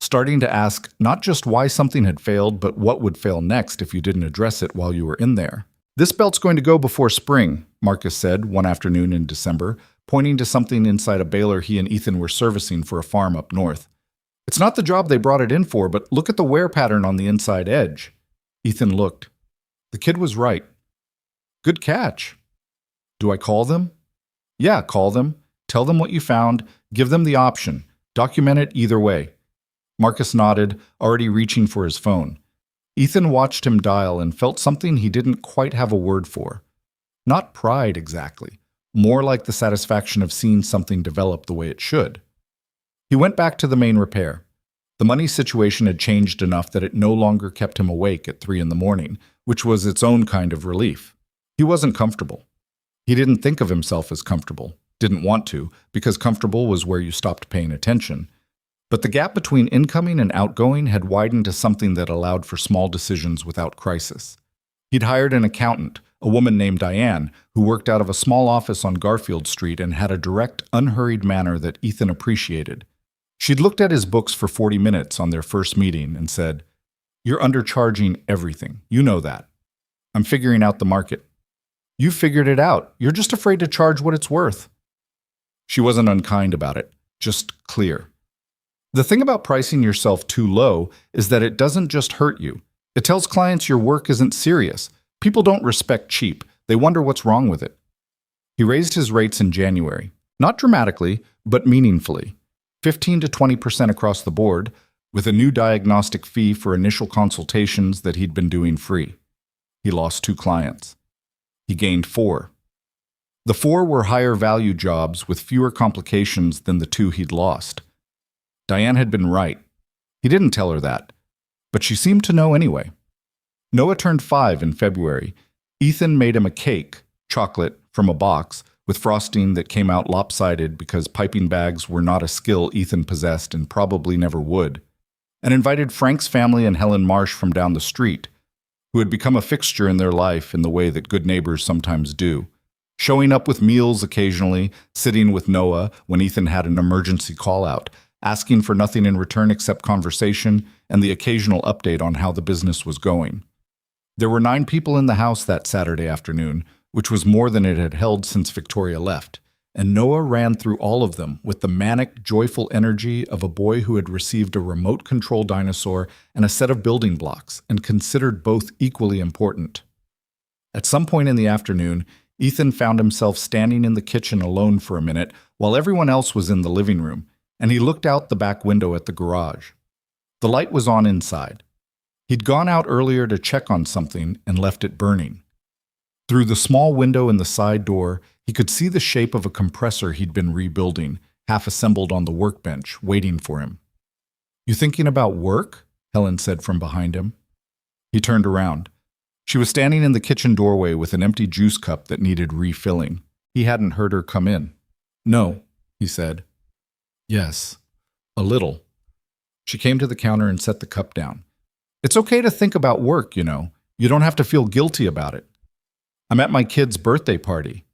starting to ask not just why something had failed, but what would fail next if you didn't address it while you were in there. "This belt's going to go before spring," Marcus said one afternoon in December, pointing to something inside a baler he and Ethan were servicing for a farm up north. "It's not the job they brought it in for, but look at the wear pattern on the inside edge." Ethan looked. The kid was right. "Good catch." "Do I call them?" "Yeah, call them. Tell them what you found. Give them the option. Document it either way." Marcus nodded, already reaching for his phone. Ethan watched him dial and felt something he didn't quite have a word for. Not pride exactly, more like the satisfaction of seeing something develop the way it should. He went back to the main repair. The money situation had changed enough that it no longer kept him awake at 3 a.m, which was its own kind of relief. He wasn't comfortable. He didn't think of himself as comfortable, didn't want to, because comfortable was where you stopped paying attention. But the gap between incoming and outgoing had widened to something that allowed for small decisions without crisis. He'd hired an accountant, a woman named Diane, who worked out of a small office on Garfield Street and had a direct, unhurried manner that Ethan appreciated. She'd looked at his books for 40 minutes on their first meeting and said, "You're undercharging everything. You know that. I'm figuring out the market." "You figured it out. You're just afraid to charge what it's worth." She wasn't unkind about it, just clear. The thing about pricing yourself too low is that it doesn't just hurt you. It tells clients your work isn't serious. People don't respect cheap. They wonder what's wrong with it. He raised his rates in January. Not dramatically, but meaningfully. 15 to 20% across the board, with a new diagnostic fee for initial consultations that he'd been doing free. He lost 2 clients. He gained 4. The 4 were higher value jobs with fewer complications than the 2 he'd lost. Diane had been right. He didn't tell her that, but she seemed to know anyway. Noah turned 5 in February. Ethan made him a cake, chocolate, from a box, with frosting that came out lopsided because piping bags were not a skill Ethan possessed and probably never would, and invited Frank's family and Helen Marsh from down the street, who had become a fixture in their life in the way that good neighbors sometimes do, showing up with meals occasionally, sitting with Noah when Ethan had an emergency call-out, asking for nothing in return except conversation and the occasional update on how the business was going. There were 9 people in the house that Saturday afternoon, which was more than it had held since Victoria left, and Noah ran through all of them with the manic, joyful energy of a boy who had received a remote-control dinosaur and a set of building blocks, and considered both equally important. At some point in the afternoon, Ethan found himself standing in the kitchen alone for a minute while everyone else was in the living room, and he looked out the back window at the garage. The light was on inside. He'd gone out earlier to check on something and left it burning. Through the small window in the side door, he could see the shape of a compressor he'd been rebuilding, half assembled on the workbench, waiting for him. "You thinking about work?" Helen said from behind him. He turned around. She was standing in the kitchen doorway with an empty juice cup that needed refilling. He hadn't heard her come in. "No," he said. "Yes, a little." She came to the counter and set the cup down. "It's okay to think about work, you know. You don't have to feel guilty about it. I'm at my kid's birthday party.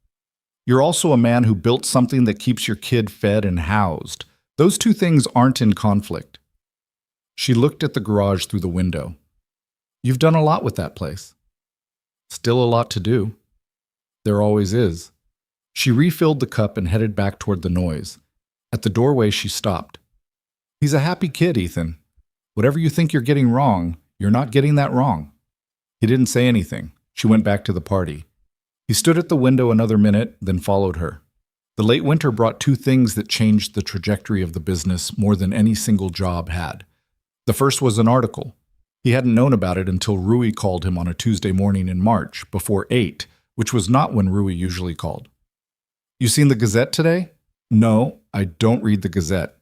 You're also a man who built something that keeps your kid fed and housed. Those two things aren't in conflict." She looked at the garage through the window. "You've done a lot with that place." "Still a lot to do." "There always is." She refilled the cup and headed back toward the noise. At the doorway, she stopped. "He's a happy kid, Ethan. Whatever you think you're getting wrong, you're not getting that wrong." He didn't say anything. She went back to the party. He stood at the window another minute, then followed her. The late winter brought 2 things that changed the trajectory of the business more than any single job had. The first was an article. He hadn't known about it until Rui called him on a Tuesday morning in March, before 8, which was not when Rui usually called. "You seen the Gazette today?" "No, I don't read the Gazette."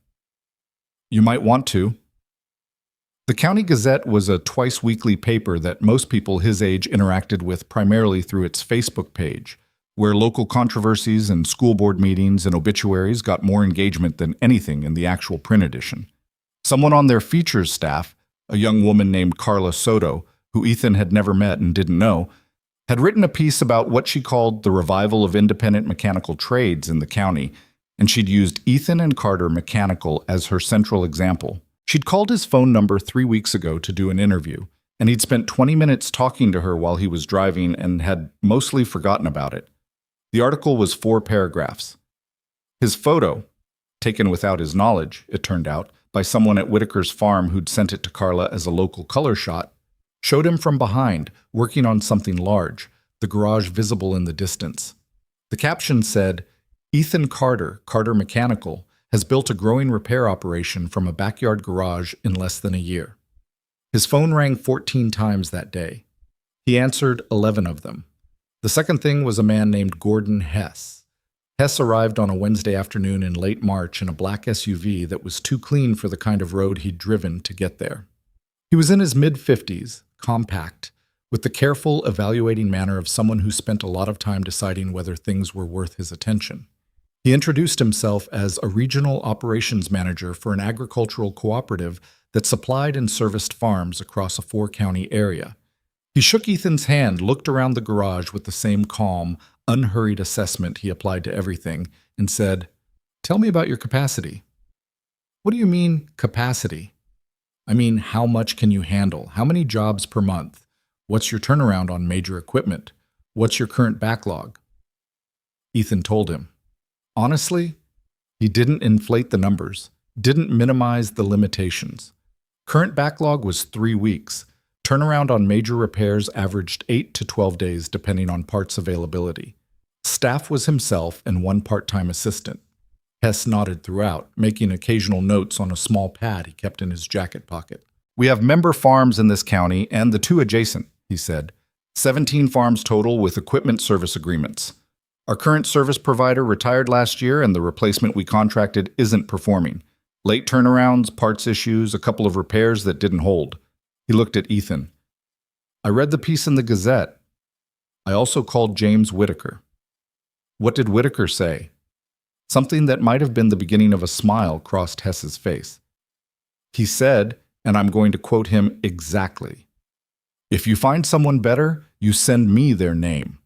"You might want to." The County Gazette was a twice-weekly paper that most people his age interacted with primarily through its Facebook page, where local controversies and school board meetings and obituaries got more engagement than anything in the actual print edition. Someone on their features staff, a young woman named Carla Soto, who Ethan had never met and didn't know, had written a piece about what she called the revival of independent mechanical trades in the county, and she'd used Ethan and Carter Mechanical as her central example. She'd called his phone number 3 weeks ago to do an interview, and he'd spent 20 minutes talking to her while he was driving and had mostly forgotten about it. The article was 4 paragraphs. His photo, taken without his knowledge, it turned out, by someone at Whitaker's farm who'd sent it to Carla as a local color shot, showed him from behind, working on something large, the garage visible in the distance. The caption said, "Ethan Carter, Carter Mechanical, has built a growing repair operation from a backyard garage in less than a year." His phone rang 14 times that day. He answered 11 of them. The second thing was a man named Gordon Hess. Hess arrived on a Wednesday afternoon in late March in a black SUV that was too clean for the kind of road he'd driven to get there. He was in his mid-50s, compact, with the careful, evaluating manner of someone who spent a lot of time deciding whether things were worth his attention. He introduced himself as a regional operations manager for an agricultural cooperative that supplied and serviced farms across a 4-county area. He shook Ethan's hand, looked around the garage with the same calm, unhurried assessment he applied to everything, and said, "Tell me about your capacity." "What do you mean, capacity?" "I mean, how much can you handle? How many jobs per month? What's your turnaround on major equipment? What's your current backlog?" Ethan told him. Honestly, he didn't inflate the numbers, didn't minimize the limitations. Current backlog was 3 weeks. Turnaround on major repairs averaged 8 to 12 days depending on parts availability. Staff was himself and 1 part-time assistant. Hess nodded throughout, making occasional notes on a small pad he kept in his jacket pocket. "We have member farms in this county and the 2 adjacent," he said. 17 farms total with equipment service agreements. Our current service provider retired last year and the replacement we contracted isn't performing. Late turnarounds, parts issues, a couple of repairs that didn't hold. He looked at Ethan. "I read the piece in the Gazette. I also called James Whitaker." "What did Whitaker say?" Something that might have been the beginning of a smile crossed Hess's face. He said, and I'm going to quote him exactly, "If you find someone better, you send me their name."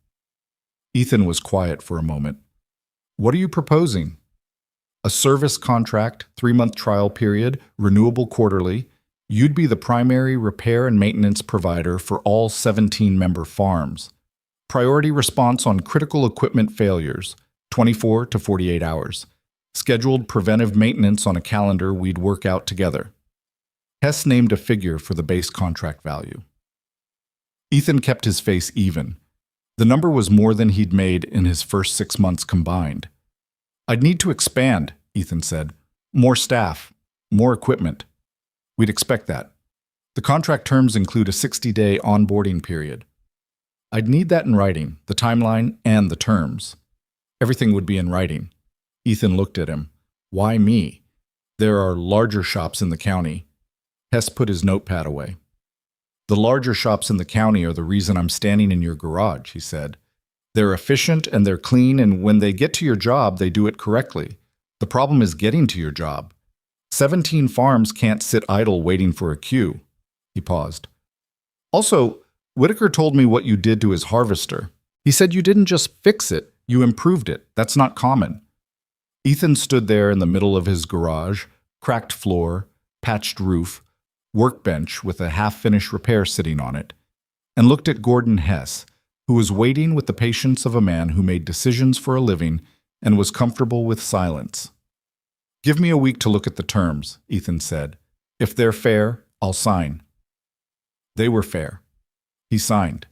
Ethan was quiet for a moment. "What are you proposing?" A service contract, 3-month trial period, renewable quarterly. You'd be the primary repair and maintenance provider for all 17-member farms. Priority response on critical equipment failures, 24 to 48 hours. Scheduled preventive maintenance on a calendar we'd work out together. Hess named a figure for the base contract value. Ethan kept his face even. The number was more than he'd made in his first 6 months combined. "I'd need to expand," Ethan said. "More staff, more equipment." "We'd expect that. The contract terms include a 60-day onboarding period." "I'd need that in writing, the timeline and the terms." Everything would be in writing. Ethan looked at him. "Why me? There are larger shops in the county." Hess put his notepad away. "The larger shops in the county are the reason I'm standing in your garage," he said. "They're efficient and they're clean, and when they get to your job, they do it correctly. The problem is getting to your job. 17 farms can't sit idle waiting for a queue." He paused. "Also, Whitaker told me what you did to his harvester. He said you didn't just fix it, you improved it. That's not common." Ethan stood there in the middle of his garage, cracked floor, patched roof, workbench with a half-finished repair sitting on it, and looked at Gordon Hess, who was waiting with the patience of a man who made decisions for a living and was comfortable with silence. "Give me a week to look at the terms," Ethan said. "If they're fair, I'll sign." They were fair. He signed.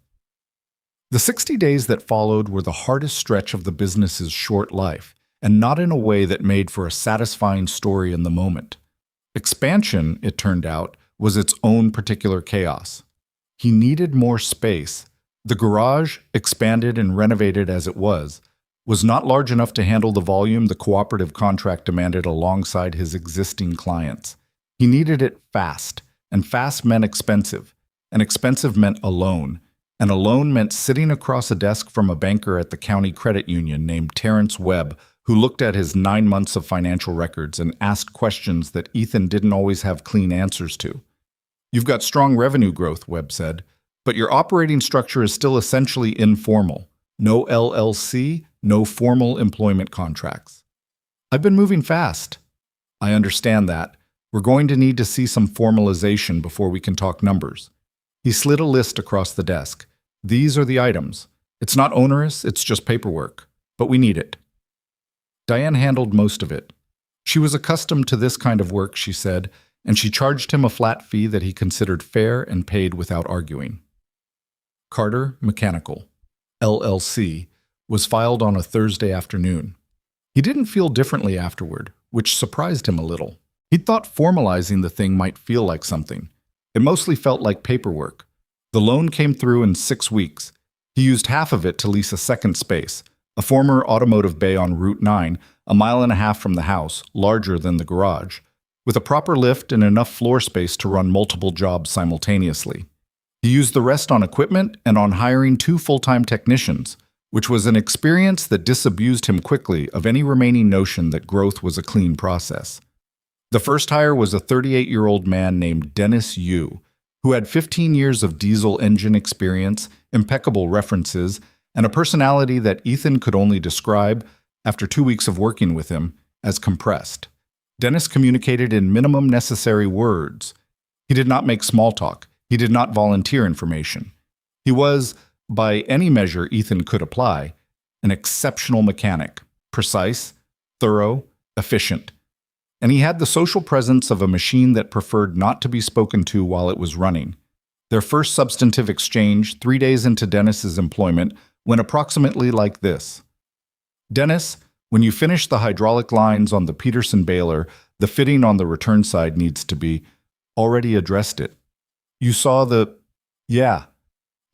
The 60 days that followed were the hardest stretch of the business's short life, and not in a way that made for a satisfying story in the moment. Expansion, it turned out, was its own particular chaos. He needed more space. The garage, expanded and renovated as it was not large enough to handle the volume the cooperative contract demanded alongside his existing clients. He needed it fast, and fast meant expensive, and expensive meant alone, and alone meant sitting across a desk from a banker at the county credit union named Terrence Webb, who looked at his 9 months of financial records and asked questions that Ethan didn't always have clean answers to. "You've got strong revenue growth," Webb said, "but your operating structure is still essentially informal. No LLC, no formal employment contracts." "I've been moving fast." "I understand that. We're going to need to see some formalization before we can talk numbers." He slid a list across the desk. "These are the items. It's not onerous, it's just paperwork. But we need it." Diane handled most of it. She was accustomed to this kind of work, she said, and she charged him a flat fee that he considered fair and paid without arguing. Carter Mechanical, LLC, was filed on a Thursday afternoon. He didn't feel differently afterward, which surprised him a little. He'd thought formalizing the thing might feel like something. It mostly felt like paperwork. The loan came through in 6 weeks. He used half of it to lease a second space, a former automotive bay on Route 9, a mile and a half from the house, larger than the garage, with a proper lift and enough floor space to run multiple jobs simultaneously. He used the rest on equipment and on hiring 2 full-time technicians, which was an experience that disabused him quickly of any remaining notion that growth was a clean process. The first hire was a 38-year-old man named Dennis Yu, who had 15 years of diesel engine experience, impeccable references, and a personality that Ethan could only describe, after 2 weeks of working with him, as compressed. Dennis communicated in minimum necessary words. He did not make small talk. He did not volunteer information. He was, by any measure Ethan could apply, an exceptional mechanic, precise, thorough, efficient. And he had the social presence of a machine that preferred not to be spoken to while it was running. Their first substantive exchange, 3 days into Dennis's employment, went approximately like this. "Dennis, when you finish the hydraulic lines on the Peterson baler, the fitting on the return side needs to be already addressed it. You saw the..." "Yeah."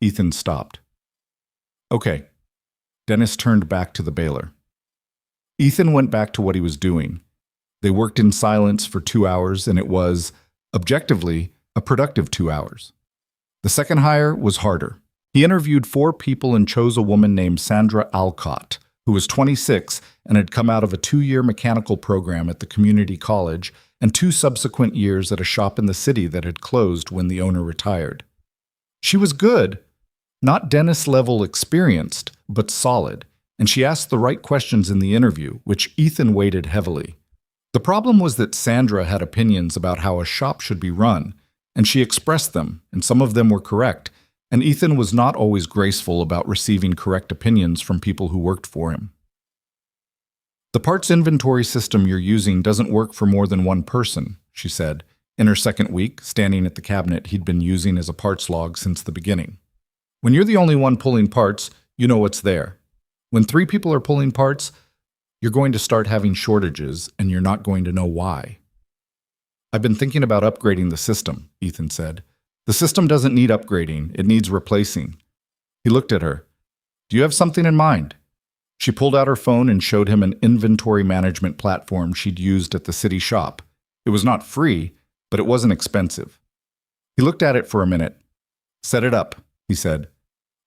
Ethan stopped. "Okay." Dennis turned back to the baler. Ethan went back to what he was doing. They worked in silence for 2 hours, and it was, objectively, a productive 2 hours. The second hire was harder. He interviewed 4 people and chose a woman named Sandra Alcott, who was 26 and had come out of a 2-year mechanical program at the community college and 2 subsequent years at a shop in the city that had closed when the owner retired. She was good, not Dennis-level experienced, but solid, and she asked the right questions in the interview, which Ethan weighted heavily. The problem was that Sandra had opinions about how a shop should be run, and she expressed them, and some of them were correct, and Ethan was not always graceful about receiving correct opinions from people who worked for him. The parts inventory system you're using doesn't work for more than one person, she said, in her second week, standing at the cabinet he'd been using as a parts log since the beginning. When you're the only one pulling parts, you know what's there. When 3 people are pulling parts, you're going to start having shortages, and you're not going to know why. I've been thinking about upgrading the system, Ethan said. The system doesn't need upgrading, it needs replacing. He looked at her. Do you have something in mind? She pulled out her phone and showed him an inventory management platform she'd used at the city shop. It was not free, but it wasn't expensive. He looked at it for a minute. Set it up, he said.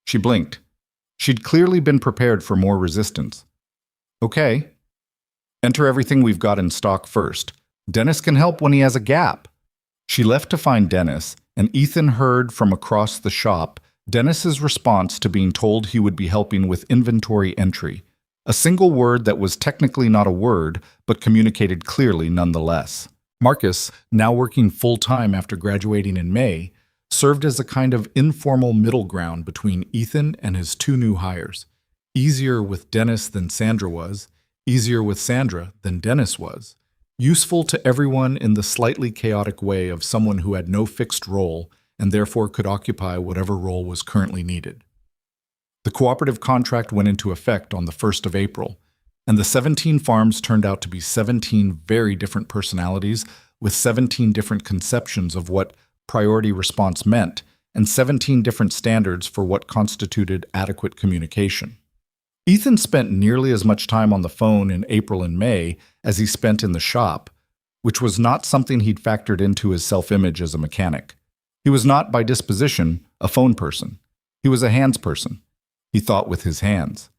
She blinked. She'd clearly been prepared for more resistance. Okay. Enter everything we've got in stock first. Dennis can help when he has a gap. She left to find Dennis, and Ethan heard from across the shop Dennis's response to being told he would be helping with inventory entry, a single word that was technically not a word, but communicated clearly nonetheless. Marcus, now working full-time after graduating in May, served as a kind of informal middle ground between Ethan and his 2 new hires. Easier with Dennis than Sandra was, easier with Sandra than Dennis was. Useful to everyone in the slightly chaotic way of someone who had no fixed role and therefore could occupy whatever role was currently needed. The cooperative contract went into effect on the 1st of April, and the 17 farms turned out to be 17 very different personalities with 17 different conceptions of what priority response meant and 17 different standards for what constituted adequate communication. Ethan spent nearly as much time on the phone in April and May as he spent in the shop, which was not something he'd factored into his self-image as a mechanic. He was not, by disposition, a phone person. He was a hands person. He thought with his hands.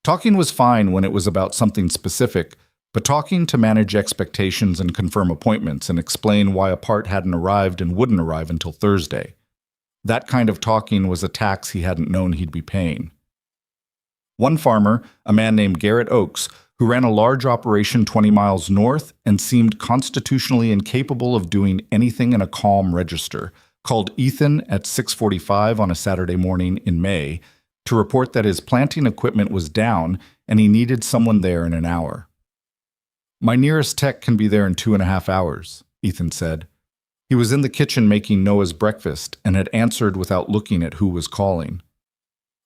Talking was fine when it was about something specific, but talking to manage expectations and confirm appointments and explain why a part hadn't arrived and wouldn't arrive until Thursday. That kind of talking was a tax he hadn't known he'd be paying. One farmer, a man named Garrett Oakes, who ran a large operation 20 miles north and seemed constitutionally incapable of doing anything in a calm register, called Ethan at 6:45 on a Saturday morning in May to report that his planting equipment was down and he needed someone there in an hour. My nearest tech can be there in 2.5 hours, Ethan said. He was in the kitchen making Noah's breakfast and had answered without looking at who was calling.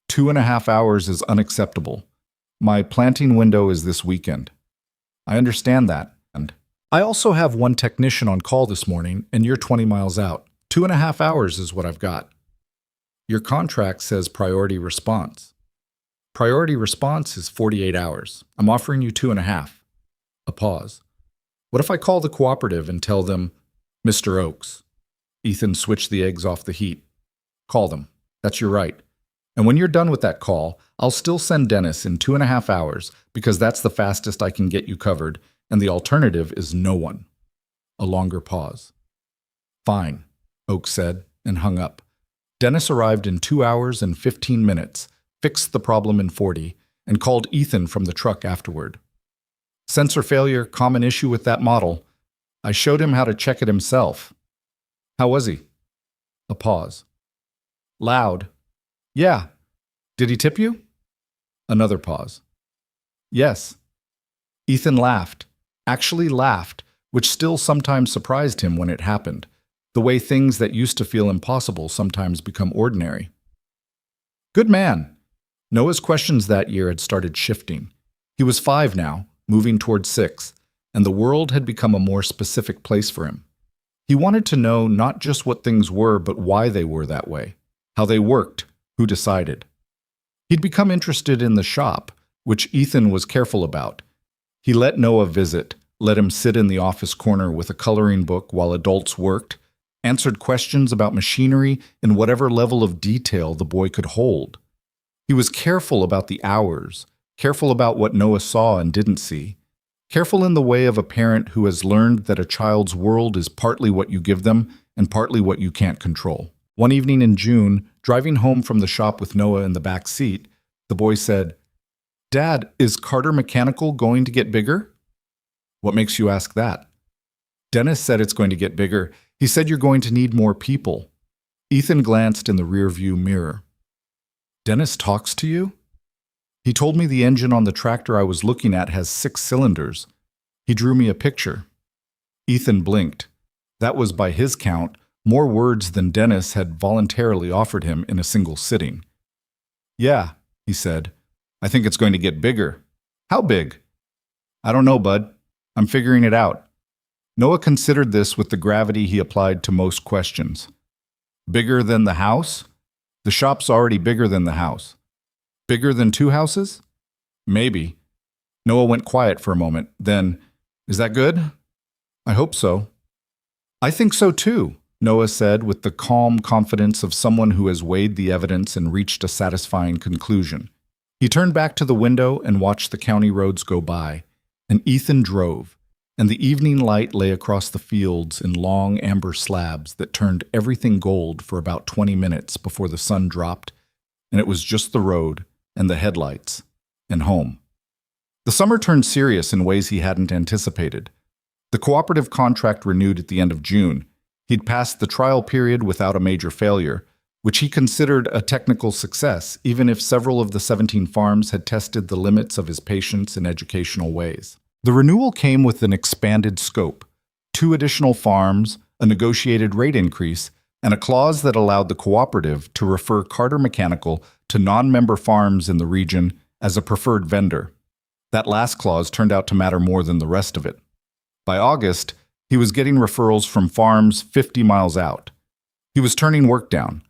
2.5 hours is unacceptable. My planting window is this weekend. I understand that. And I also have one technician on call this morning, and you're 20 miles out. 2.5 hours is what I've got. Your contract says priority response. Priority response is 48 hours. I'm offering you 2.5. A pause. What if I call the cooperative and tell them, Mr. Oakes? Ethan switched the eggs off the heat. Call them. That's your right. And when you're done with that call, I'll still send Dennis in 2.5 hours because that's the fastest I can get you covered, and the alternative is no one. A longer pause. Fine, Oakes said, and hung up. Dennis arrived in 2 hours and 15 minutes, fixed the problem in 40, and called Ethan from the truck afterward. Sensor failure, common issue with that model. I showed him how to check it himself. How was he? A pause. Loud. Yeah. Did he tip you? Another pause. Yes. Ethan laughed, actually laughed, which still sometimes surprised him when it happened, the way things that used to feel impossible sometimes become ordinary. Good man. Noah's questions that year had started shifting. He was 5 now, moving toward 6, and the world had become a more specific place for him. He wanted to know not just what things were, but why they were that way, how they worked, who decided. He'd become interested in the shop, which Ethan was careful about. He let Noah visit, let him sit in the office corner with a coloring book while adults worked, answered questions about machinery in whatever level of detail the boy could hold. He was careful about the hours, careful about what Noah saw and didn't see, careful in the way of a parent who has learned that a child's world is partly what you give them and partly what you can't control. One evening in June, driving home from the shop with Noah in the back seat, the boy said, "Dad, is Carter Mechanical going to get bigger?" What makes you ask that? Dennis said it's going to get bigger. He said you're going to need more people. Ethan glanced in the rearview mirror. Dennis talks to you? He told me the engine on the tractor I was looking at has 6 cylinders. He drew me a picture. Ethan blinked. That was, by his count, more words than Dennis had voluntarily offered him in a single sitting. Yeah, he said. I think it's going to get bigger. How big? I don't know, bud. I'm figuring it out. Noah considered this with the gravity he applied to most questions. Bigger than the house? The shop's already bigger than the house. Bigger than 2 houses? Maybe. Noah went quiet for a moment. Then, is that good? I hope so. I think so too, Noah said with the calm confidence of someone who has weighed the evidence and reached a satisfying conclusion. He turned back to the window and watched the county roads go by, and Ethan drove, and the evening light lay across the fields in long amber slabs that turned everything gold for about 20 minutes before the sun dropped, and it was just the road and the headlights and home. The summer turned serious in ways he hadn't anticipated. The cooperative contract renewed at the end of June. He'd passed the trial period without a major failure, which he considered a technical success, even if several of the 17 farms had tested the limits of his patience in educational ways. The renewal came with an expanded scope, 2 additional farms, a negotiated rate increase, and a clause that allowed the cooperative to refer Carter Mechanical to non-member farms in the region as a preferred vendor. That last clause turned out to matter more than the rest of it. By August, he was getting referrals from farms 50 miles out. He was turning work down.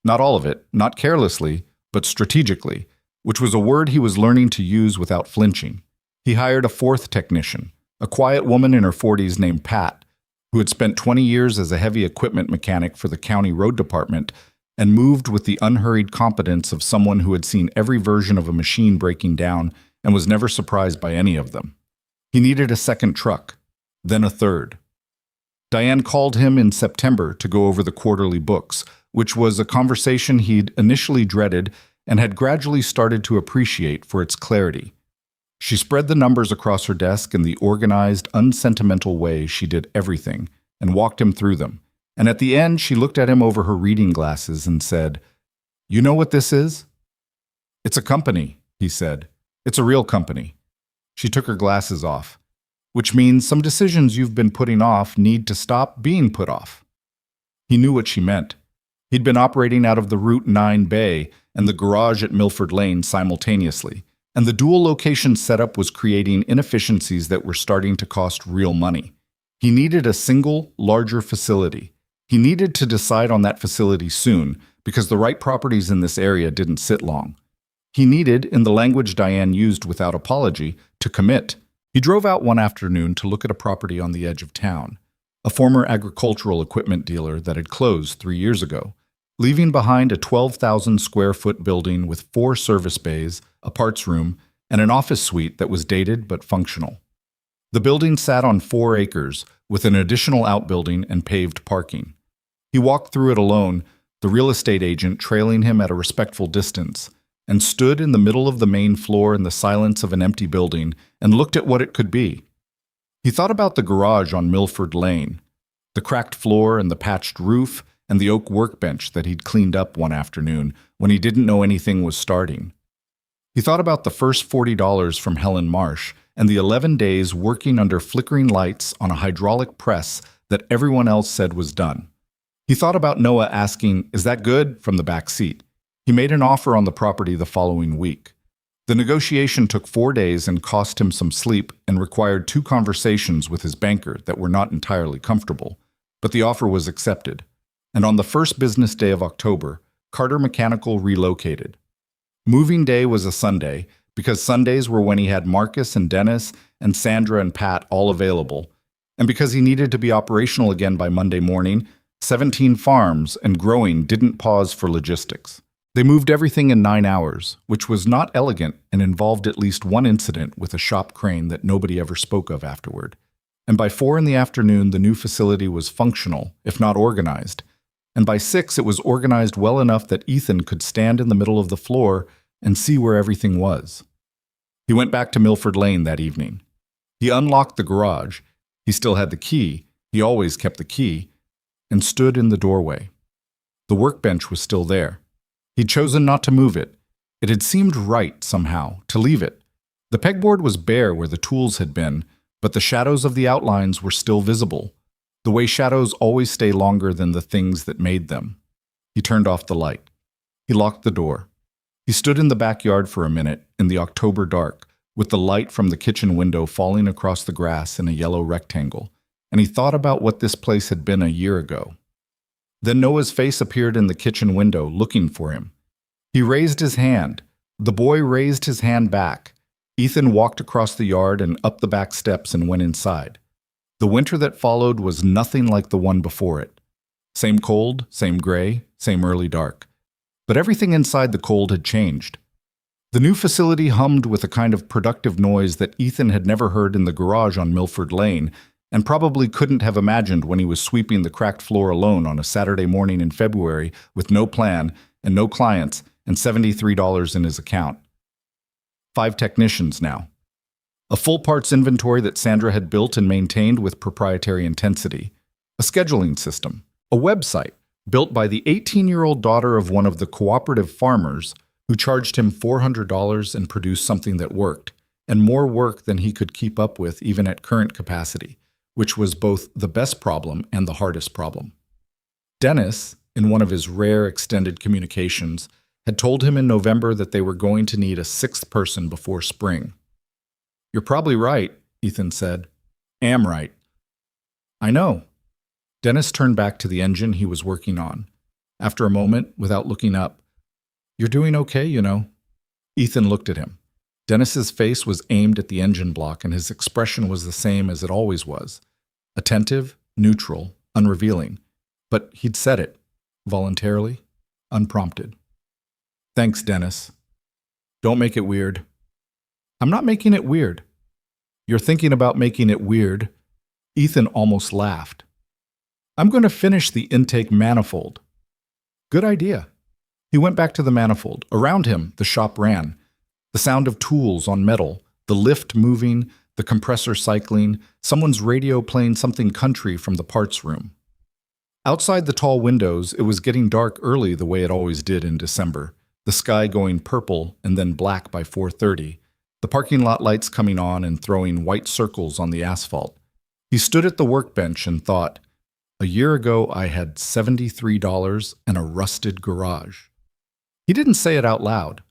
Not all of it, not carelessly, but strategically, which was a word he was learning to use without flinching. He hired a 4th technician, a quiet woman in her 40s named Pat, who had spent 20 years as a heavy equipment mechanic for the county road department and moved with the unhurried competence of someone who had seen every version of a machine breaking down and was never surprised by any of them. He needed a 2nd truck, then a 3rd. Diane called him in September to go over the quarterly books, which was a conversation he'd initially dreaded and had gradually started to appreciate for its clarity. She spread the numbers across her desk in the organized, unsentimental way she did everything, and walked him through them. And at the end, she looked at him over her reading glasses and said, "You know what this is?" "It's a company," he said. "It's a real company." She took her glasses off, which means some decisions you've been putting off need to stop being put off. He knew what she meant. He'd been operating out of the Route 9 Bay and the garage at Milford Lane simultaneously, and the dual location setup was creating inefficiencies that were starting to cost real money. He needed a single, larger facility. He needed to decide on that facility soon, because the right properties in this area didn't sit long. He needed, in the language Diane used without apology, to commit. He drove out one afternoon to look at a property on the edge of town, a former agricultural equipment dealer that had closed 3 years ago, leaving behind a 12,000-square-foot building with 4 service bays, a parts room, and an office suite that was dated but functional. The building sat on 4 acres, with an additional outbuilding and paved parking. He walked through it alone, the real estate agent trailing him at a respectful distance, and stood in the middle of the main floor in the silence of an empty building and looked at what it could be. He thought about the garage on Milford Lane, the cracked floor and the patched roof, and the oak workbench that he'd cleaned up one afternoon when he didn't know anything was starting. He thought about the first $40 from Helen Marsh and the 11 days working under flickering lights on a hydraulic press that everyone else said was done. He thought about Noah asking, "Is that good?" from the back seat. He made an offer on the property the following week. The negotiation took 4 days and cost him some sleep and required 2 conversations with his banker that were not entirely comfortable, but the offer was accepted. And on the first business day of October, Carter Mechanical relocated. Moving day was a Sunday, because Sundays were when he had Marcus and Dennis and Sandra and Pat all available, and because he needed to be operational again by Monday morning. 17 farms and growing didn't pause for logistics. They moved everything in 9 hours, which was not elegant and involved at least one incident with a shop crane that nobody ever spoke of afterward. And by 4 in the afternoon, the new facility was functional, if not organized. And by 6, it was organized well enough that Ethan could stand in the middle of the floor and see where everything was. He went back to Milford Lane that evening. He unlocked the garage. He still had the key. He always kept the key, and stood in the doorway. The workbench was still there. He'd chosen not to move it. It had seemed right, somehow, to leave it. The pegboard was bare where the tools had been, but the shadows of the outlines were still visible, the way shadows always stay longer than the things that made them. He turned off the light. He locked the door. He stood in the backyard for a minute, in the October dark, with the light from the kitchen window falling across the grass in a yellow rectangle, and he thought about what this place had been a year ago. Then Noah's face appeared in the kitchen window, looking for him. He raised his hand. The boy raised his hand back. Ethan walked across the yard and up the back steps and went inside. The winter that followed was nothing like the one before it. Same cold, same gray, same early dark. But everything inside the cold had changed. The new facility hummed with a kind of productive noise that Ethan had never heard in the garage on Milford Lane, and probably couldn't have imagined when he was sweeping the cracked floor alone on a Saturday morning in February with no plan and no clients and $73 in his account. 5 technicians now. A full parts inventory that Sandra had built and maintained with proprietary intensity. A scheduling system. A website built by the 18-year-old daughter of one of the cooperative farmers who charged him $400 and produced something that worked, and more work than he could keep up with even at current capacity, which was both the best problem and the hardest problem. Dennis, in one of his rare extended communications, had told him in November that they were going to need a 6th person before spring. "You're probably right," Ethan said. "Am right." "I know." Dennis turned back to the engine he was working on. After a moment, without looking up, "You're doing okay, you know." Ethan looked at him. Dennis's face was aimed at the engine block, and his expression was the same as it always was. Attentive, neutral, unrevealing. But he'd said it, voluntarily, unprompted. "Thanks, Dennis. Don't make it weird." "I'm not making it weird." "You're thinking about making it weird." Ethan almost laughed. "I'm going to finish the intake manifold." "Good idea." He went back to the manifold. Around him, the shop ran. The sound of tools on metal, the lift moving, the compressor cycling, someone's radio playing something country from the parts room. Outside the tall windows, it was getting dark early the way it always did in December, the sky going purple and then black by 4:30, the parking lot lights coming on and throwing white circles on the asphalt. He stood at the workbench and thought, a year ago I had $73 and a rusted garage. He didn't say it out loud.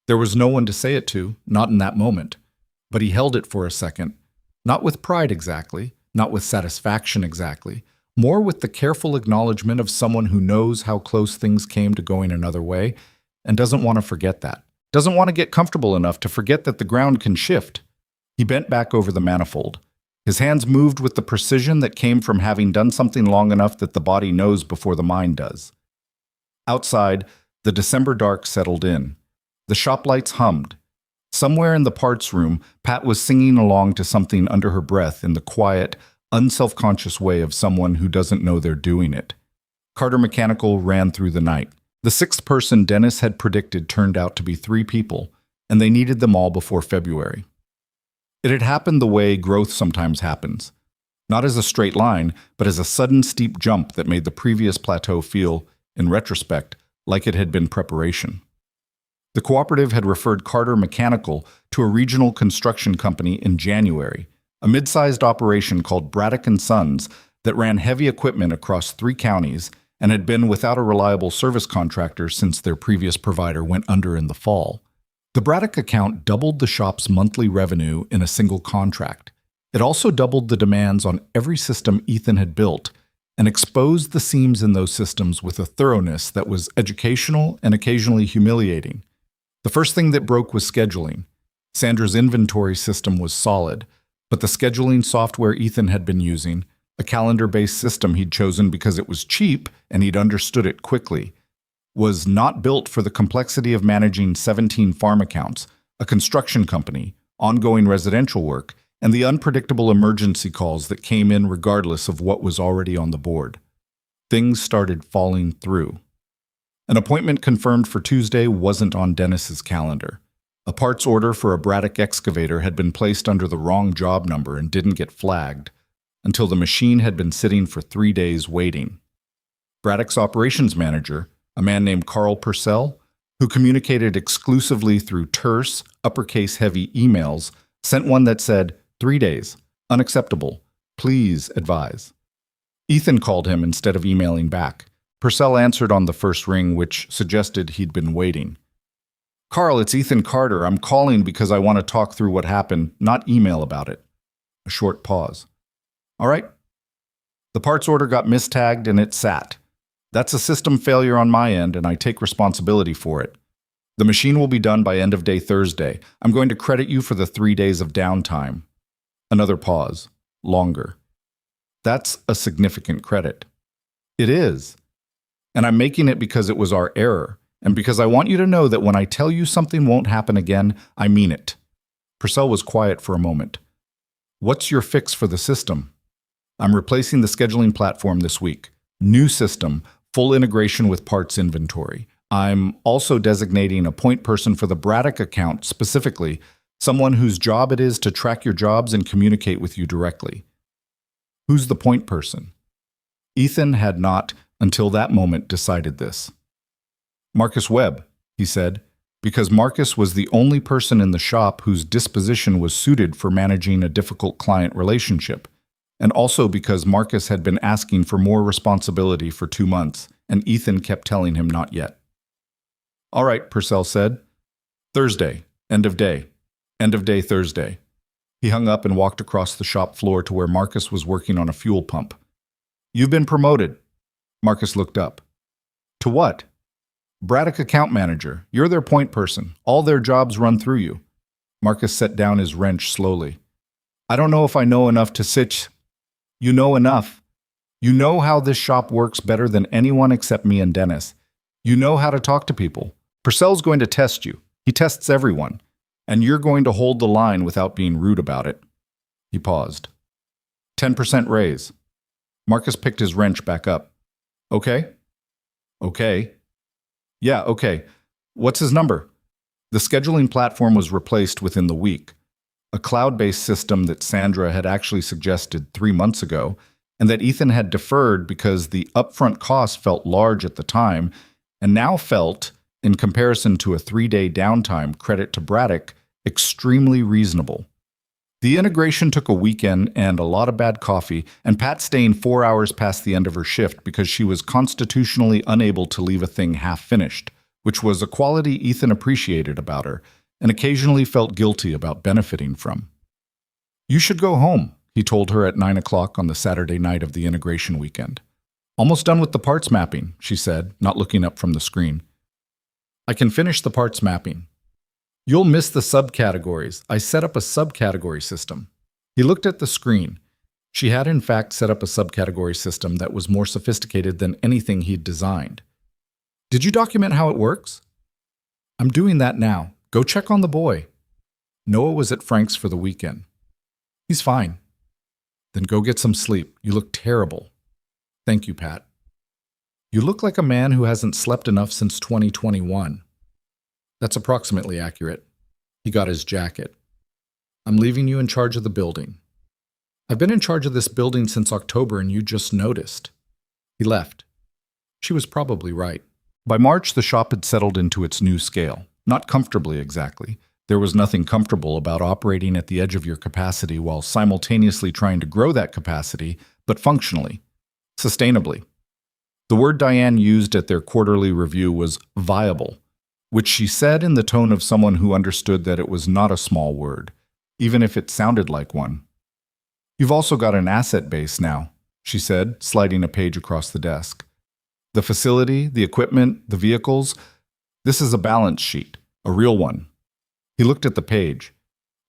There was no one to say it to, not in that moment. But he held it for a second, not with pride exactly, not with satisfaction exactly, more with the careful acknowledgement of someone who knows how close things came to going another way and doesn't want to forget that, doesn't want to get comfortable enough to forget that the ground can shift. He bent back over the manifold. His hands moved with the precision that came from having done something long enough that the body knows before the mind does. Outside, the December dark settled in. The shop lights hummed. Somewhere in the parts room, Pat was singing along to something under her breath in the quiet, unselfconscious way of someone who doesn't know they're doing it. Carter Mechanical ran through the night. The 6th person Dennis had predicted turned out to be 3 people, and they needed them all before February. It had happened the way growth sometimes happens. Not as a straight line, but as a sudden steep jump that made the previous plateau feel, in retrospect, like it had been preparation. The cooperative had referred Carter Mechanical to a regional construction company in January, a mid-sized operation called Braddock & Sons that ran heavy equipment across 3 counties and had been without a reliable service contractor since their previous provider went under in the fall. The Braddock account doubled the shop's monthly revenue in a single contract. It also doubled the demands on every system Ethan had built and exposed the seams in those systems with a thoroughness that was educational and occasionally humiliating. The first thing that broke was scheduling. Sandra's inventory system was solid, but the scheduling software Ethan had been using, a calendar-based system he'd chosen because it was cheap and he'd understood it quickly, was not built for the complexity of managing 17 farm accounts, a construction company, ongoing residential work, and the unpredictable emergency calls that came in regardless of what was already on the board. Things started falling through. An appointment confirmed for Tuesday wasn't on Dennis's calendar. A parts order for a Braddock excavator had been placed under the wrong job number and didn't get flagged until the machine had been sitting for 3 days waiting. Braddock's operations manager, a man named Carl Purcell, who communicated exclusively through terse, uppercase-heavy emails, sent one that said, 3 days, unacceptable, please advise. Ethan called him instead of emailing back. Purcell answered on the first ring, which suggested he'd been waiting. Carl, it's Ethan Carter. I'm calling because I want to talk through what happened, not email about it. A short pause. All right. The parts order got mistagged and it sat. That's a system failure on my end, and I take responsibility for it. The machine will be done by end of day Thursday. I'm going to credit you for the 3 days of downtime. Another pause. Longer. That's a significant credit. It is. And I'm making it because it was our error, and because I want you to know that when I tell you something won't happen again, I mean it. Purcell was quiet for a moment. What's your fix for the system? I'm replacing the scheduling platform this week. New system, full integration with parts inventory. I'm also designating a point person for the Braddock account specifically, someone whose job it is to track your jobs and communicate with you directly. Who's the point person? Ethan had not, until that moment, decided this. Marcus Webb, he said, because Marcus was the only person in the shop whose disposition was suited for managing a difficult client relationship, and also because Marcus had been asking for more responsibility for 2 months, and Ethan kept telling him not yet. All right, Purcell said. Thursday, end of day Thursday. He hung up and walked across the shop floor to where Marcus was working on a fuel pump. You've been promoted. Marcus looked up. To what? Braddock account manager. You're their point person. All their jobs run through you. Marcus set down his wrench slowly. I don't know if I know enough to sit. You know enough. You know how this shop works better than anyone except me and Dennis. You know how to talk to people. Purcell's going to test you. He tests everyone. And you're going to hold the line without being rude about it. He paused. 10% raise. Marcus picked his wrench back up. Okay? Okay. Yeah, okay. What's his number? The scheduling platform was replaced within the week. A cloud-based system that Sandra had actually suggested 3 months ago, and that Ethan had deferred because the upfront cost felt large at the time, and now felt, in comparison to a 3-day downtime credit to Braddock, extremely reasonable. The integration took a weekend and a lot of bad coffee, and Pat staying 4 hours past the end of her shift because she was constitutionally unable to leave a thing half-finished, which was a quality Ethan appreciated about her, and occasionally felt guilty about benefiting from. You should go home, he told her at 9 o'clock on the Saturday night of the integration weekend. Almost done with the parts mapping, she said, not looking up from the screen. I can finish the parts mapping. You'll miss the subcategories. I set up a subcategory system. He looked at the screen. She had in fact set up a subcategory system that was more sophisticated than anything he'd designed. Did you document how it works? I'm doing that now. Go check on the boy. Noah was at Frank's for the weekend. He's fine. Then go get some sleep. You look terrible. Thank you, Pat. You look like a man who hasn't slept enough since 2021. That's approximately accurate. He got his jacket. I'm leaving you in charge of the building. I've been in charge of this building since October and you just noticed. He left. She was probably right. By March, the shop had settled into its new scale. Not comfortably, exactly. There was nothing comfortable about operating at the edge of your capacity while simultaneously trying to grow that capacity, but functionally, sustainably. The word Diane used at their quarterly review was viable, which she said in the tone of someone who understood that it was not a small word, even if it sounded like one. You've also got an asset base now, she said, sliding a page across the desk. The facility, the equipment, the vehicles, this is a balance sheet, a real one. He looked at the page.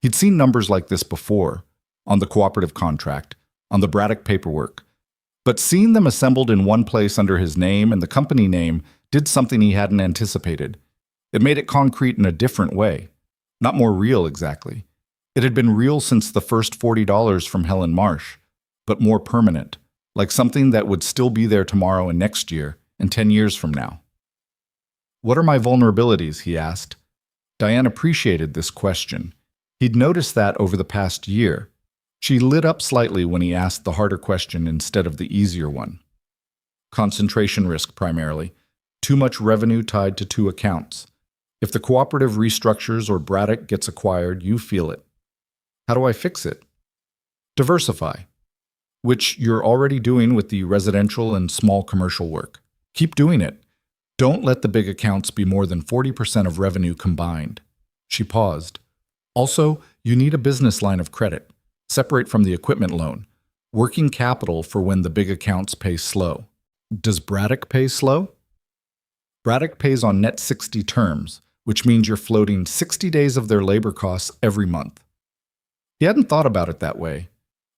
He'd seen numbers like this before, on the cooperative contract, on the Braddock paperwork, but seeing them assembled in one place under his name and the company name did something he hadn't anticipated. It made it concrete in a different way, not more real exactly. It had been real since the first $40 from Helen Marsh, but more permanent, like something that would still be there tomorrow and next year and 10 years from now. What are my vulnerabilities, he asked. Diane appreciated this question. He'd noticed that over the past year. She lit up slightly when he asked the harder question instead of the easier one. Concentration risk primarily. Too much revenue tied to two accounts. If the cooperative restructures or Braddock gets acquired, you feel it. How do I fix it? Diversify, which you're already doing with the residential and small commercial work. Keep doing it. Don't let the big accounts be more than 40% of revenue combined. She paused. Also, you need a business line of credit, separate from the equipment loan, working capital for when the big accounts pay slow. Does Braddock pay slow? Braddock pays on net 60 terms, which means you're floating 60 days of their labor costs every month. He hadn't thought about it that way.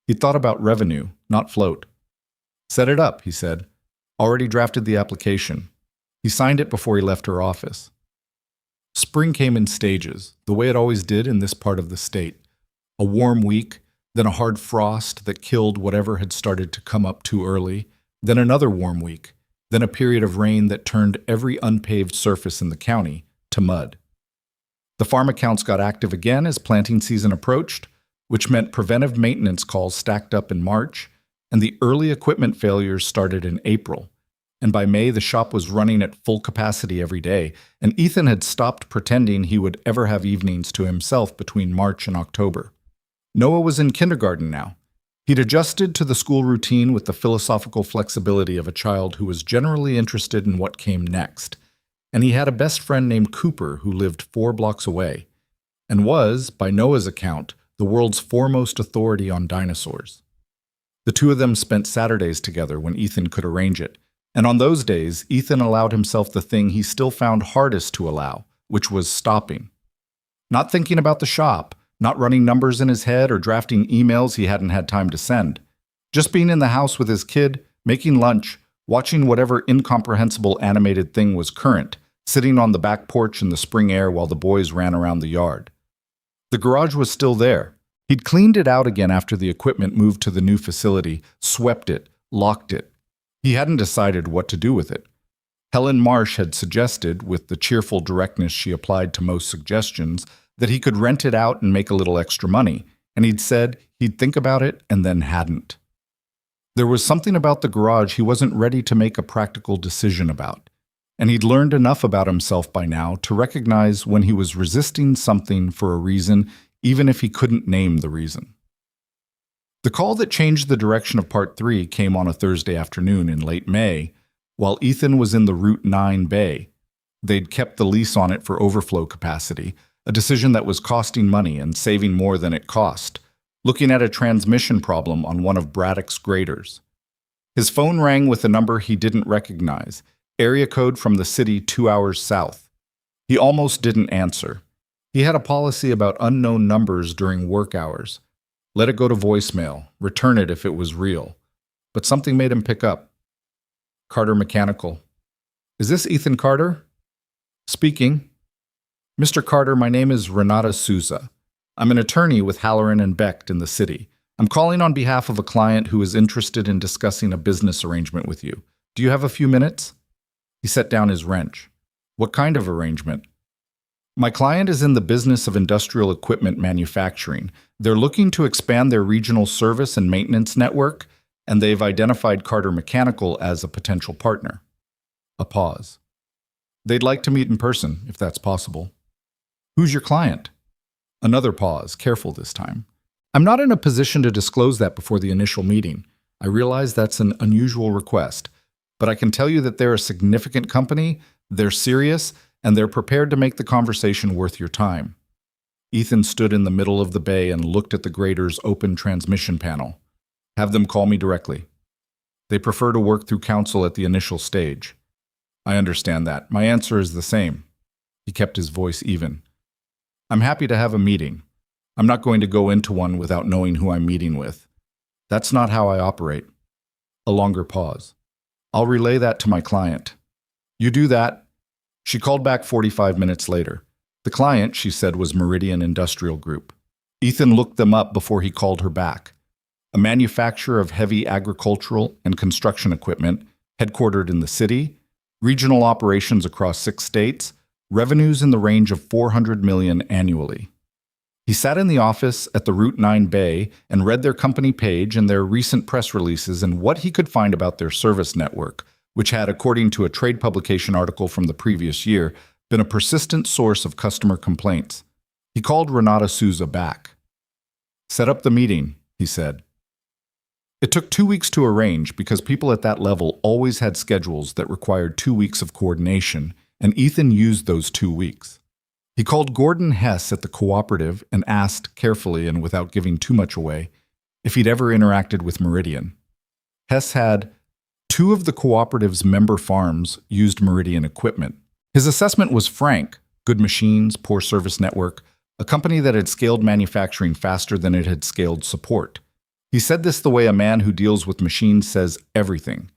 He'd thought about revenue, not float. Set it up, he said. Already drafted the application. He signed it before he left her office. Spring came in stages, the way it always did in this part of the state. A warm week, then a hard frost that killed whatever had started to come up too early, then another warm week, then a period of rain that turned every unpaved surface in the county to mud. The farm accounts got active again as planting season approached, which meant preventive maintenance calls stacked up in March, and the early equipment failures started in April. And by May, the shop was running at full capacity every day, and Ethan had stopped pretending he would ever have evenings to himself between March and October. Noah was in kindergarten now. He'd adjusted to the school routine with the philosophical flexibility of a child who was generally interested in what came next. And he had a best friend named Cooper who lived 4 blocks away, and was, by Noah's account, the world's foremost authority on dinosaurs. The two of them spent Saturdays together when Ethan could arrange it, and on those days, Ethan allowed himself the thing he still found hardest to allow, which was stopping. Not thinking about the shop, not running numbers in his head or drafting emails he hadn't had time to send. Just being in the house with his kid, making lunch, watching whatever incomprehensible animated thing was current, sitting on the back porch in the spring air while the boys ran around the yard. The garage was still there. He'd cleaned it out again after the equipment moved to the new facility, swept it, locked it. He hadn't decided what to do with it. Helen Marsh had suggested, with the cheerful directness she applied to most suggestions, that he could rent it out and make a little extra money, and he'd said he'd think about it and then hadn't. There was something about the garage he wasn't ready to make a practical decision about, and he'd learned enough about himself by now to recognize when he was resisting something for a reason, even if he couldn't name the reason. The call that changed the direction of Part 3 came on a Thursday afternoon in late May, while Ethan was in the Route 9 bay. They'd kept the lease on it for overflow capacity, a decision that was costing money and saving more than it cost, looking at a transmission problem on one of Braddock's graders. His phone rang with a number he didn't recognize, area code from the city 2 hours south. He almost didn't answer. He had a policy about unknown numbers during work hours. Let it go to voicemail, return it if it was real. But something made him pick up. Carter Mechanical. Is this Ethan Carter? Speaking. Mr. Carter, my name is Renata Souza. I'm an attorney with Halloran and Becht in the city. I'm calling on behalf of a client who is interested in discussing a business arrangement with you. Do you have a few minutes? He set down his wrench. What kind of arrangement? My client is in the business of industrial equipment manufacturing. They're looking to expand their regional service and maintenance network, and they've identified Carter Mechanical as a potential partner. A pause. They'd like to meet in person, if that's possible. Who's your client? Another pause, careful this time. I'm not in a position to disclose that before the initial meeting. I realize that's an unusual request, but I can tell you that they're a significant company, they're serious, and they're prepared to make the conversation worth your time. Ethan stood in the middle of the bay and looked at the grader's open transmission panel. Have them call me directly. They prefer to work through counsel at the initial stage. I understand that. My answer is the same. He kept his voice even. I'm happy to have a meeting. I'm not going to go into one without knowing who I'm meeting with. That's not how I operate. A longer pause. I'll relay that to my client. You do that. She called back 45 minutes later. The client, she said, was Meridian Industrial Group. Ethan looked them up before he called her back. A manufacturer of heavy agricultural and construction equipment, headquartered in the city, regional operations across 6 states, revenues in the range of 400 million annually. He sat in the office at the Route 9 Bay and read their company page and their recent press releases and what he could find about their service network, which had, according to a trade publication article from the previous year, been a persistent source of customer complaints. He called Renata Souza back. "Set up the meeting," he said. It took 2 weeks to arrange because people at that level always had schedules that required 2 weeks of coordination, and Ethan used those 2 weeks. He called Gordon Hess at the cooperative and asked, carefully and without giving too much away, if he'd ever interacted with Meridian. Hess had 2 of the cooperative's member farms used Meridian equipment. His assessment was frank: good machines, poor service network, a company that had scaled manufacturing faster than it had scaled support. He said this the way a man who deals with machines says everything,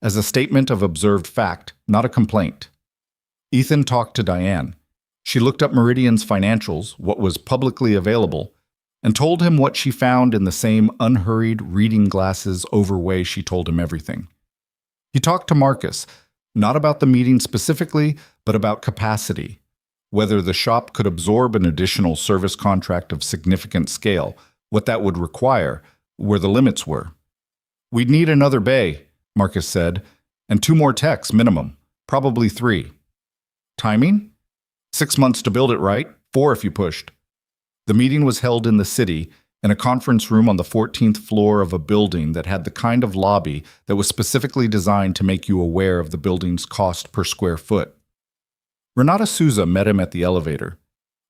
as a statement of observed fact, not a complaint. Ethan talked to Diane. She looked up Meridian's financials, what was publicly available, and told him what she found in the same unhurried, reading glasses over way she told him everything. He talked to Marcus, not about the meeting specifically, but about capacity, whether the shop could absorb an additional service contract of significant scale, what that would require, where the limits were. "We'd need another bay," Marcus said, "and 2 more techs minimum, probably 3. Timing? 6 months to build it, right? 4 if you pushed." The meeting was held in the city, in a conference room on the 14th floor of a building that had the kind of lobby that was specifically designed to make you aware of the building's cost per square foot. Renata Souza met him at the elevator.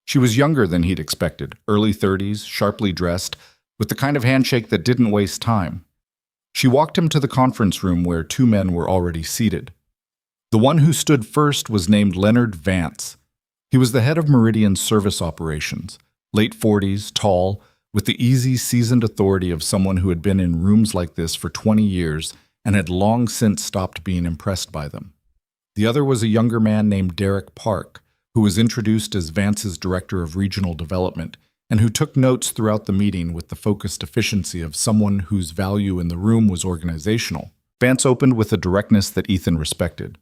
She was younger than he'd expected, early 30s, sharply dressed, with the kind of handshake that didn't waste time. She walked him to the conference room where 2 men were already seated. The one who stood first was named Leonard Vance. He was the head of Meridian's service operations, late 40s, tall, with the easy, seasoned authority of someone who had been in rooms like this for 20 years and had long since stopped being impressed by them. The other was a younger man named Derek Park, who was introduced as Vance's director of regional development and who took notes throughout the meeting with the focused efficiency of someone whose value in the room was organizational. Vance opened with a directness that Ethan respected.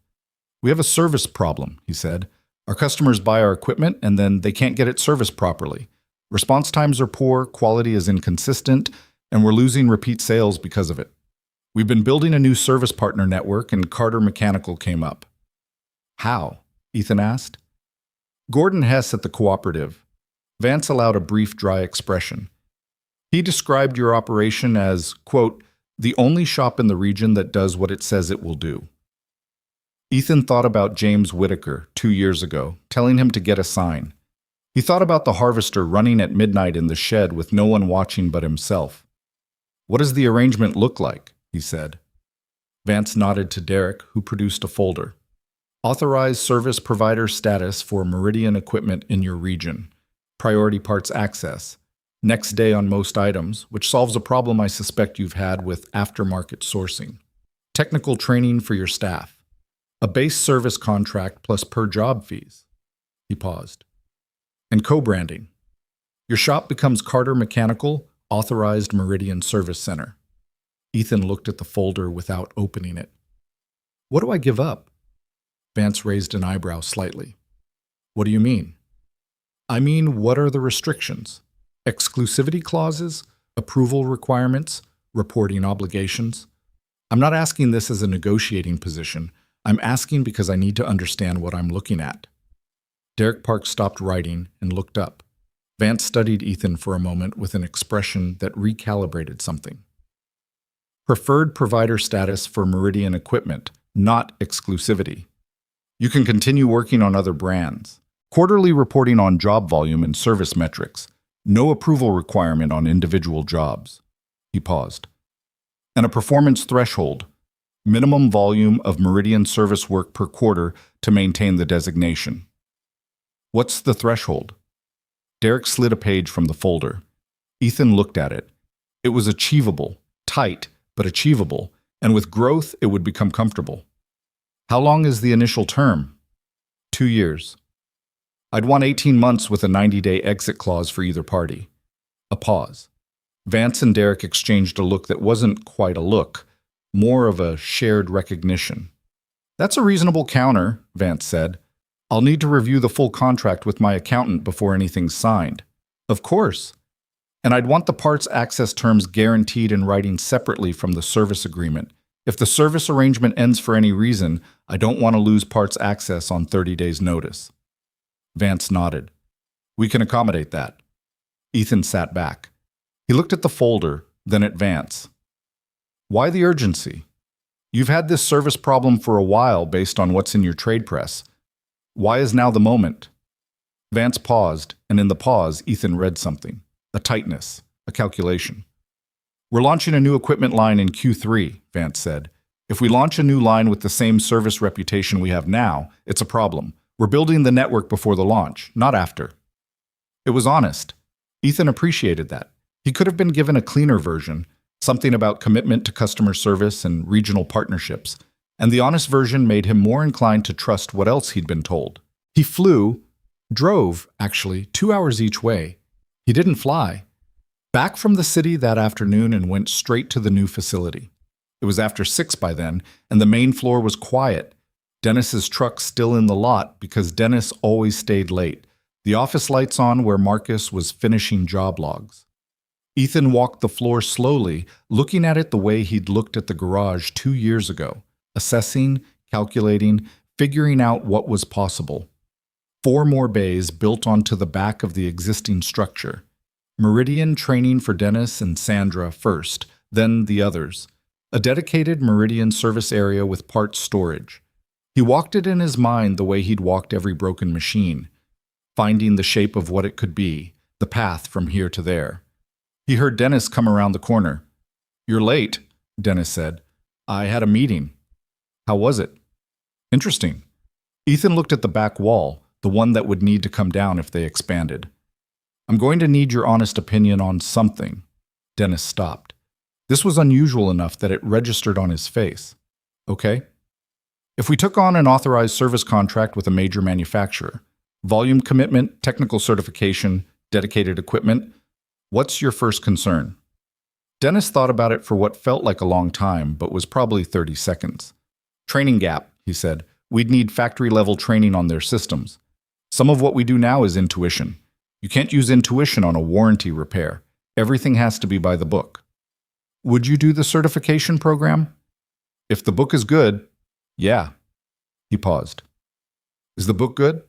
"We have a service problem," he said. "Our customers buy our equipment and then they can't get it serviced properly. Response times are poor, quality is inconsistent, and we're losing repeat sales because of it. We've been building a new service partner network and Carter Mechanical came up." "How?" Ethan asked. Gordon Hess at the cooperative. Vance allowed a brief, dry expression. He described your operation as, quote, "the only shop in the region that does what it says it will do." Ethan thought about James Whitaker 2 years ago, telling him to get a sign. He thought about the harvester running at midnight in the shed with no one watching but himself. "What does the arrangement look like?" he said. Vance nodded to Derek, who produced a folder. "Authorized service provider status for Meridian equipment in your region. Priority parts access. Next day on most items, which solves a problem I suspect you've had with aftermarket sourcing. Technical training for your staff. A base service contract plus per job fees." He paused. "And co-branding. Your shop becomes Carter Mechanical, Authorized Meridian Service Center." Ethan looked at the folder without opening it. "What do I give up?" Vance raised an eyebrow slightly. "What do you mean?" "I mean, what are the restrictions? Exclusivity clauses? Approval requirements? Reporting obligations? I'm not asking this as a negotiating position. I'm asking because I need to understand what I'm looking at." Derek Park stopped writing and looked up. Vance studied Ethan for a moment with an expression that recalibrated something. "Preferred provider status for Meridian equipment, not exclusivity. You can continue working on other brands. Quarterly reporting on job volume and service metrics. No approval requirement on individual jobs." He paused. "And a performance threshold. Minimum volume of Meridian service work per quarter to maintain the designation." "What's the threshold?" Derek slid a page from the folder. Ethan looked at it. It was achievable, tight, but achievable, and with growth it would become comfortable. "How long is the initial term?" 2 years. "I'd want 18 months with a 90-day exit clause for either party." A pause. Vance and Derek exchanged a look that wasn't quite a look, more of a shared recognition. "That's a reasonable counter," Vance said. I'll need to review the full contract with my accountant before anything's signed. Of course. And I'd want the parts access terms guaranteed in writing separately from the service agreement. If the service arrangement ends for any reason, I don't want to lose parts access on 30 days' notice. Vance nodded. We can accommodate that. Ethan sat back. He looked at the folder, then at Vance. Why the urgency? You've had this service problem for a while based on what's in your trade press. Why is now the moment? Vance paused, and in the pause, Ethan read something. A tightness, a calculation. We're launching a new equipment line in Q3, Vance said. If we launch a new line with the same service reputation we have now, it's a problem. We're building the network before the launch, not after. It was honest. Ethan appreciated that. He could have been given a cleaner version, something about commitment to customer service and regional partnerships, and the honest version made him more inclined to trust what else he'd been told. He drove, actually, 2 hours each way. He didn't fly. Back from the city that afternoon and went straight to the new facility. It was after 6 by then, and the main floor was quiet. Dennis's truck still in the lot because Dennis always stayed late. The office lights on where Marcus was finishing job logs. Ethan walked the floor slowly, looking at it the way he'd looked at the garage 2 years ago, assessing, calculating, figuring out what was possible. 4 more bays built onto the back of the existing structure. Meridian training for Dennis and Sandra first, then the others. A dedicated Meridian service area with parts storage. He walked it in his mind the way he'd walked every broken machine, finding the shape of what it could be, the path from here to there. He heard Dennis come around the corner. You're late, Dennis said. I had a meeting. How was it? Interesting. Ethan looked at the back wall, the one that would need to come down if they expanded. I'm going to need your honest opinion on something. Dennis stopped. This was unusual enough that it registered on his face. Okay. If we took on an authorized service contract with a major manufacturer, volume commitment, technical certification, dedicated equipment, what's your first concern? Dennis thought about it for what felt like a long time, but was probably 30 seconds. Training gap, he said. We'd need factory-level training on their systems. Some of what we do now is intuition. You can't use intuition on a warranty repair. Everything has to be by the book. Would you do the certification program? If the book is good, yeah. He paused. Is the book good?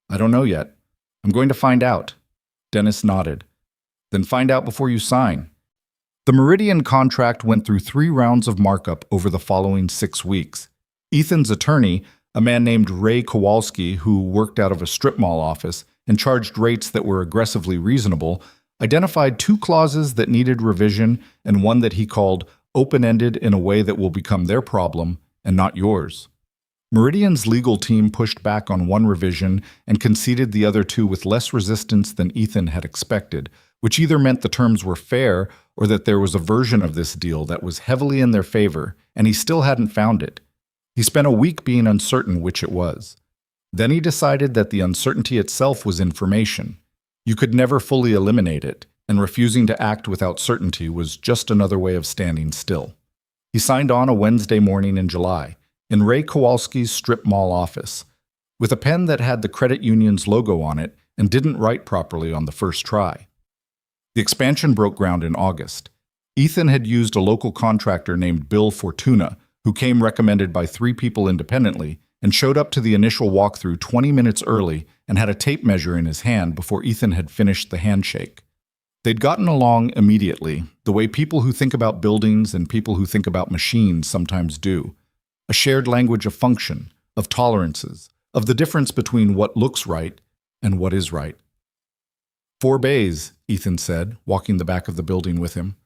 I don't know yet. I'm going to find out. Dennis nodded. Then find out before you sign. The Meridian contract went through 3 rounds of markup over the following 6 weeks. Ethan's attorney, a man named Ray Kowalski, who worked out of a strip mall office and charged rates that were aggressively reasonable, identified 2 clauses that needed revision and one that he called open-ended in a way that will become their problem and not yours. Meridian's legal team pushed back on one revision and conceded the other 2 with less resistance than Ethan had expected, which either meant the terms were fair or that there was a version of this deal that was heavily in their favor, and he still hadn't found it. He spent a week being uncertain which it was. Then he decided that the uncertainty itself was information. You could never fully eliminate it, and refusing to act without certainty was just another way of standing still. He signed on a Wednesday morning in July, in Ray Kowalski's strip mall office, with a pen that had the credit union's logo on it and didn't write properly on the first try. The expansion broke ground in August. Ethan had used a local contractor named Bill Fortuna, who came recommended by 3 people independently, and showed up to the initial walkthrough 20 minutes early and had a tape measure in his hand before Ethan had finished the handshake. They'd gotten along immediately, the way people who think about buildings and people who think about machines sometimes do. A shared language of function, of tolerances, of the difference between what looks right and what is right. 4 bays, Ethan said, walking the back of the building with him.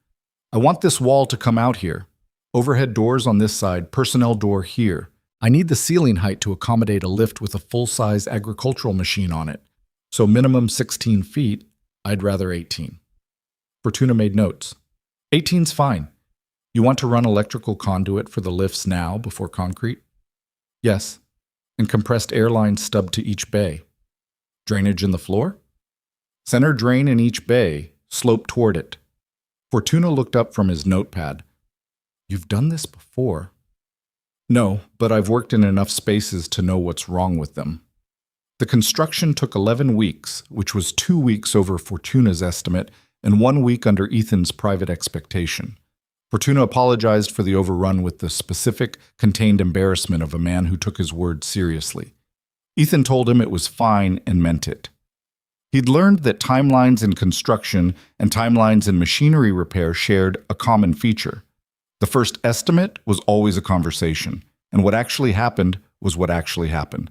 I want this wall to come out here. Overhead doors on this side, personnel door here. I need the ceiling height to accommodate a lift with a full-size agricultural machine on it. So minimum 16 feet, I'd rather 18. Fortuna made notes. 18's fine. You want to run electrical conduit for the lifts now before concrete? Yes. And compressed air lines stubbed to each bay. Drainage in the floor? Center drain in each bay, slope toward it. Fortuna looked up from his notepad. You've done this before. No, but I've worked in enough spaces to know what's wrong with them. The construction took 11 weeks, which was 2 weeks over Fortuna's estimate and 1 week under Ethan's private expectation. Fortuna apologized for the overrun with the specific, contained embarrassment of a man who took his word seriously. Ethan told him it was fine and meant it. He'd learned that timelines in construction and timelines in machinery repair shared a common feature. The first estimate was always a conversation, and what actually happened was what actually happened.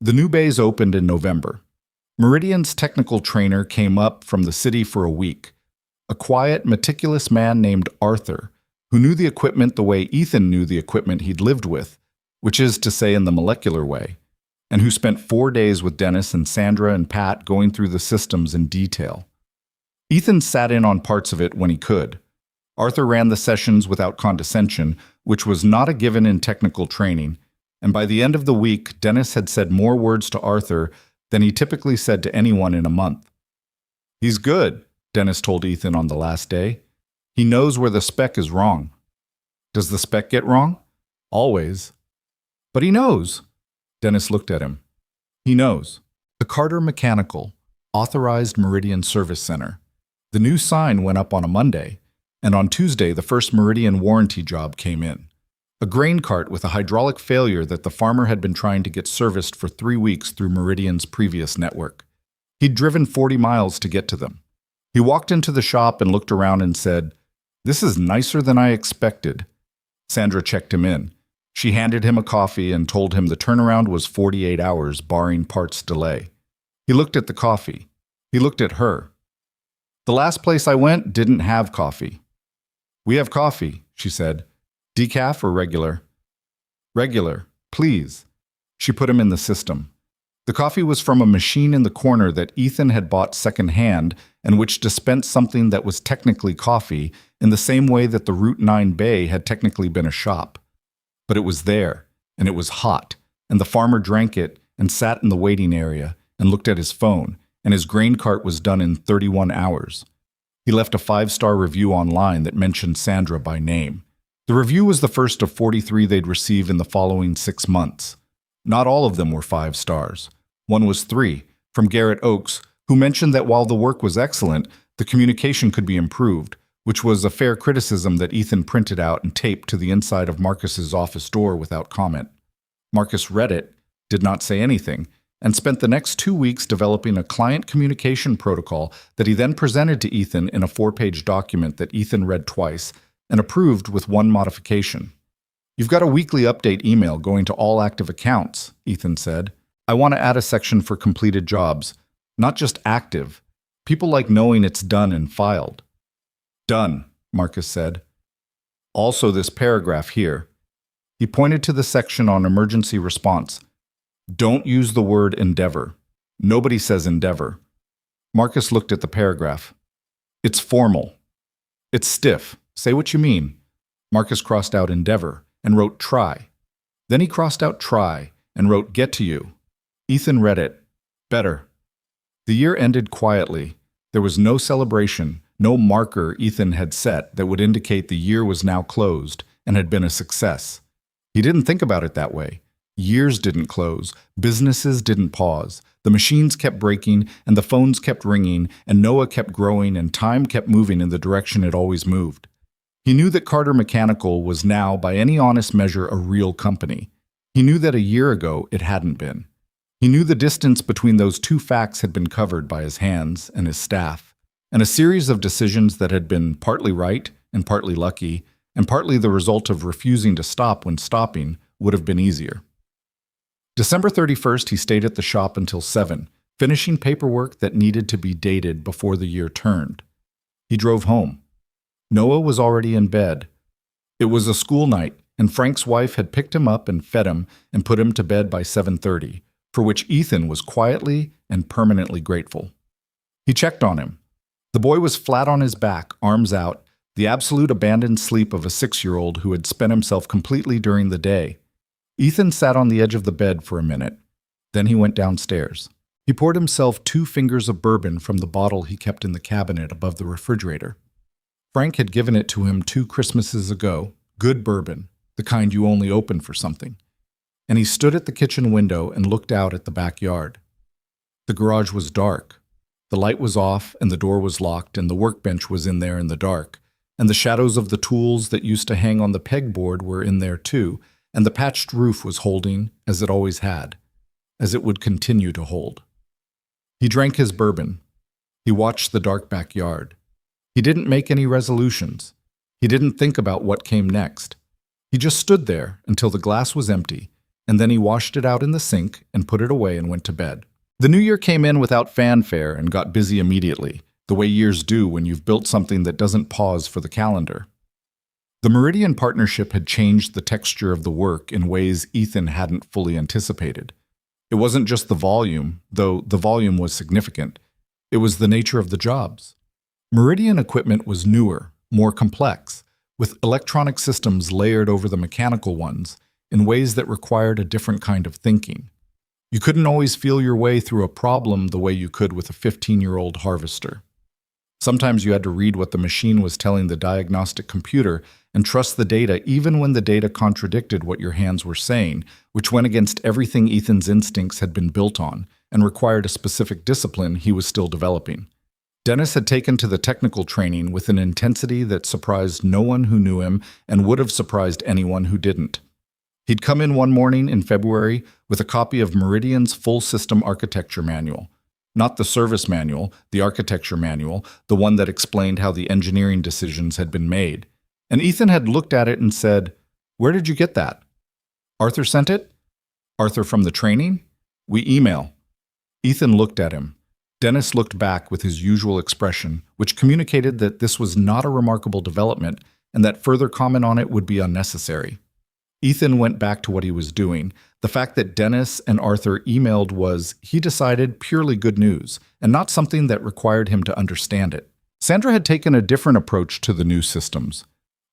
The new bays opened in November. Meridian's technical trainer came up from the city for a week. A quiet, meticulous man named Arthur, who knew the equipment the way Ethan knew the equipment he'd lived with, which is to say in the molecular way, and who spent 4 days with Dennis and Sandra and Pat going through the systems in detail. Ethan sat in on parts of it when he could. Arthur ran the sessions without condescension, which was not a given in technical training, and by the end of the week, Dennis had said more words to Arthur than he typically said to anyone in a month. "He's good," Dennis told Ethan on the last day. "He knows where the spec is wrong." "Does the spec get wrong?" "Always." "But he knows." Dennis looked at him. "He knows." The Carter Mechanical, authorized Meridian Service Center. The new sign went up on a Monday, and on Tuesday the first Meridian warranty job came in. A grain cart with a hydraulic failure that the farmer had been trying to get serviced for 3 weeks through Meridian's previous network. He'd driven 40 miles to get to them. He walked into the shop and looked around and said, "This is nicer than I expected." Sandra checked him in. She handed him a coffee and told him the turnaround was 48 hours, barring parts delay. He looked at the coffee. He looked at her. "The last place I went didn't have coffee." "We have coffee," she said. "Decaf or regular?" "Regular, please." She put him in the system. The coffee was from a machine in the corner that Ethan had bought secondhand and which dispensed something that was technically coffee in the same way that the Route 9 Bay had technically been a shop. But it was there, and it was hot, and the farmer drank it and sat in the waiting area and looked at his phone, and his grain cart was done in 31 hours. He left a 5-star review online that mentioned Sandra by name. The review was the first of 43 they'd receive in the following 6 months. Not all of them were 5 stars. One was 3, from Garrett Oakes, who mentioned that while the work was excellent, the communication could be improved, which was a fair criticism that Ethan printed out and taped to the inside of Marcus's office door without comment. Marcus read it, did not say anything, and spent the next 2 weeks developing a client communication protocol that he then presented to Ethan in a 4-page document that Ethan read twice and approved with 1 modification. "You've got a weekly update email going to all active accounts," Ethan said. "I want to add a section for completed jobs, not just active. People like knowing it's done and filed." "Done," Marcus said. "Also this paragraph here." He pointed to the section on emergency response. "Don't use the word endeavor. Nobody says endeavor." Marcus looked at the paragraph. "It's formal. It's stiff. Say what you mean." Marcus crossed out endeavor and wrote try. Then he crossed out try and wrote get to you. Ethan read it. Better. The year ended quietly. There was no celebration, no marker Ethan had set that would indicate the year was now closed and had been a success. He didn't think about it that way. Years didn't close, businesses didn't pause, the machines kept breaking and the phones kept ringing and Noah kept growing and time kept moving in the direction it always moved. He knew that Carter Mechanical was now, by any honest measure, a real company. He knew that a year ago it hadn't been. He knew the distance between those 2 facts had been covered by his hands and his staff, and a series of decisions that had been partly right and partly lucky, and partly the result of refusing to stop when stopping would have been easier. December 31st, he stayed at the shop until 7, finishing paperwork that needed to be dated before the year turned. He drove home. Noah was already in bed. It was a school night, and Frank's wife had picked him up and fed him and put him to bed by 7:30, for which Ethan was quietly and permanently grateful. He checked on him. The boy was flat on his back, arms out, the absolute abandoned sleep of a 6-year-old who had spent himself completely during the day. Ethan sat on the edge of the bed for a minute. Then he went downstairs. He poured himself 2 fingers of bourbon from the bottle he kept in the cabinet above the refrigerator. Frank had given it to him 2 Christmases ago, good bourbon, the kind you only open for something. And he stood at the kitchen window and looked out at the backyard. The garage was dark. The light was off and the door was locked and the workbench was in there in the dark. And the shadows of the tools that used to hang on the pegboard were in there too, and the patched roof was holding, as it always had, as it would continue to hold. He drank his bourbon. He watched the dark backyard. He didn't make any resolutions. He didn't think about what came next. He just stood there until the glass was empty, and then he washed it out in the sink and put it away and went to bed. The new year came in without fanfare and got busy immediately, the way years do when you've built something that doesn't pause for the calendar. The Meridian partnership had changed the texture of the work in ways Ethan hadn't fully anticipated. It wasn't just the volume, though the volume was significant. It was the nature of the jobs. Meridian equipment was newer, more complex, with electronic systems layered over the mechanical ones in ways that required a different kind of thinking. You couldn't always feel your way through a problem the way you could with a 15-year-old harvester. Sometimes you had to read what the machine was telling the diagnostic computer and trust the data even when the data contradicted what your hands were saying, which went against everything Ethan's instincts had been built on and required a specific discipline he was still developing. Dennis had taken to the technical training with an intensity that surprised no one who knew him and would have surprised anyone who didn't. He'd come in one morning in February with a copy of Meridian's full system architecture manual. Not the service manual, the architecture manual, the one that explained how the engineering decisions had been made. And Ethan had looked at it and said, "Where did you get that?" "Arthur sent it?" "Arthur from the training?" "We email." Ethan looked at him. Dennis looked back with his usual expression, which communicated that this was not a remarkable development and that further comment on it would be unnecessary. Ethan went back to what he was doing. The fact that Dennis and Arthur emailed was, he decided, purely good news, and not something that required him to understand it. Sandra had taken a different approach to the new systems.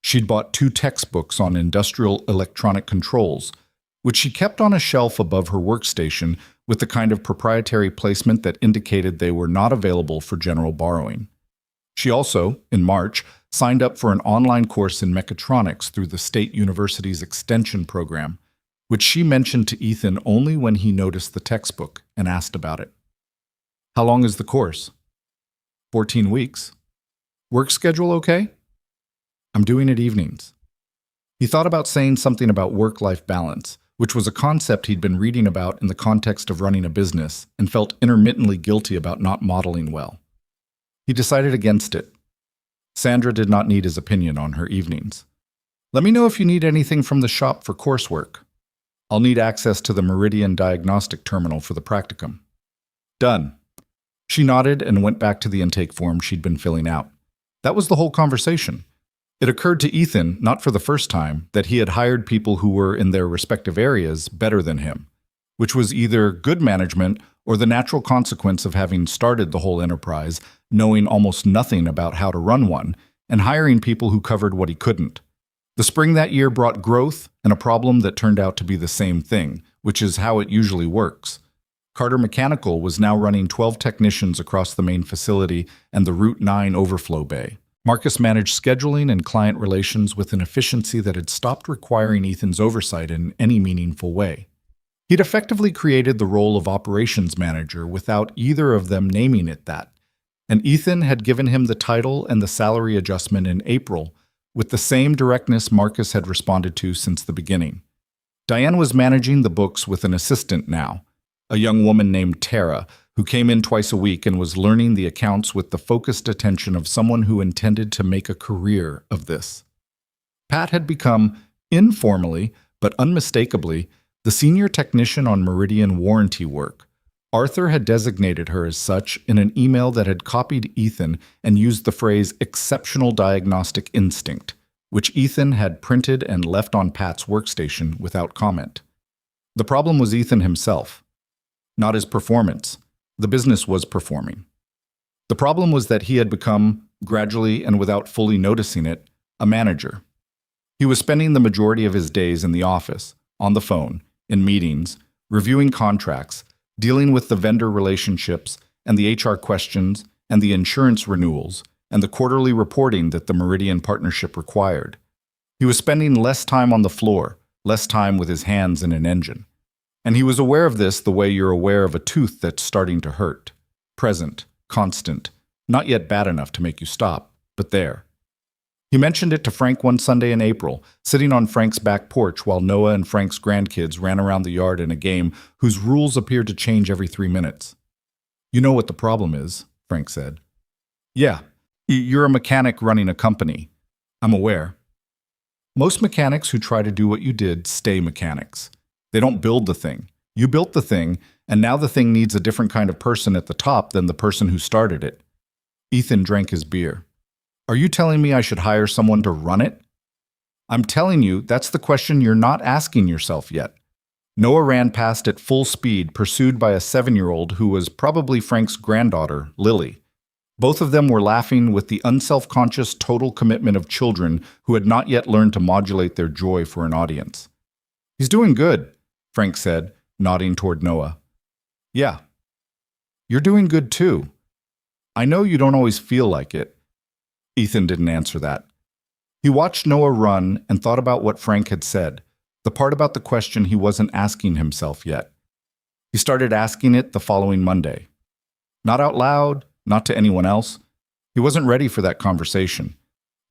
She'd bought 2 textbooks on industrial electronic controls, which she kept on a shelf above her workstation with the kind of proprietary placement that indicated they were not available for general borrowing. She also, in March, signed up for an online course in mechatronics through the State University's Extension program, which she mentioned to Ethan only when he noticed the textbook and asked about it. "How long is the course?" 14 weeks. "Work schedule okay?" "I'm doing it evenings." He thought about saying something about work-life balance, which was a concept he'd been reading about in the context of running a business, and felt intermittently guilty about not modeling well. He decided against it. Sandra did not need his opinion on her evenings. "Let me know if you need anything from the shop for coursework. I'll need access to the Meridian diagnostic terminal for the practicum." "Done." She nodded and went back to the intake form she'd been filling out. That was the whole conversation. It occurred to Ethan, not for the first time, that he had hired people who were, in their respective areas, better than him, which was either good management or the natural consequence of having started the whole enterprise, knowing almost nothing about how to run one, and hiring people who covered what he couldn't. The spring that year brought growth and a problem that turned out to be the same thing, which is how it usually works. Carter Mechanical was now running 12 technicians across the main facility and the Route 9 overflow bay. Marcus managed scheduling and client relations with an efficiency that had stopped requiring Ethan's oversight in any meaningful way. He'd effectively created the role of operations manager without either of them naming it that, and Ethan had given him the title and the salary adjustment in April with the same directness Marcus had responded to since the beginning. Diane was managing the books with an assistant now, a young woman named Tara, who came in twice a week and was learning the accounts with the focused attention of someone who intended to make a career of this. Pat had become, informally but unmistakably, the senior technician on Meridian warranty work. Arthur had designated her as such in an email that had copied Ethan and used the phrase exceptional diagnostic instinct, which Ethan had printed and left on Pat's workstation without comment. The problem was Ethan himself, not his performance. The business was performing. The problem was that he had become, gradually and without fully noticing it, a manager. He was spending the majority of his days in the office, on the phone, in meetings, reviewing contracts, dealing with the vendor relationships and the HR questions and the insurance renewals and the quarterly reporting that the Meridian partnership required. He was spending less time on the floor, less time with his hands in an engine. And he was aware of this the way you're aware of a tooth that's starting to hurt. Present, constant, not yet bad enough to make you stop, but there. He mentioned it to Frank one Sunday in April, sitting on Frank's back porch while Noah and Frank's grandkids ran around the yard in a game whose rules appeared to change every 3 minutes. "You know what the problem is," Frank said. "Yeah, you're a mechanic running a company. I'm aware. Most mechanics who try to do what you did stay mechanics. They don't build the thing. You built the thing, and now the thing needs a different kind of person at the top than the person who started it." Ethan drank his beer. "Are you telling me I should hire someone to run it?" "I'm telling you, that's the question you're not asking yourself yet." Noah ran past at full speed, pursued by a 7-year-old who was probably Frank's granddaughter, Lily. Both of them were laughing with the unself-conscious total commitment of children who had not yet learned to modulate their joy for an audience. "He's doing good," Frank said, nodding toward Noah. "Yeah. You're doing good too. I know you don't always feel like it." Ethan didn't answer that. He watched Noah run and thought about what Frank had said, the part about the question he wasn't asking himself yet. He started asking it the following Monday. Not out loud, not to anyone else. He wasn't ready for that conversation.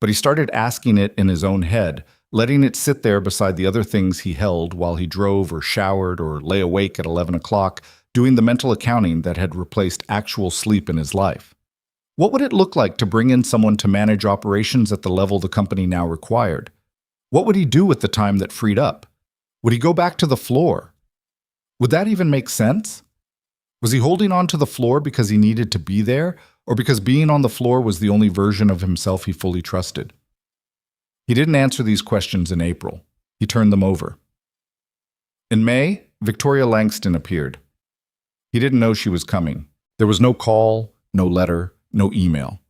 But he started asking it in his own head, letting it sit there beside the other things he held while he drove or showered or lay awake at 11 o'clock, doing the mental accounting that had replaced actual sleep in his life. What would it look like to bring in someone to manage operations at the level the company now required? What would he do with the time that freed up? Would he go back to the floor? Would that even make sense? Was he holding on to the floor because he needed to be there, or because being on the floor was the only version of himself he fully trusted? He didn't answer these questions in April. He turned them over. In May, Victoria Langston appeared. He didn't know she was coming. There was no call, no letter, no email.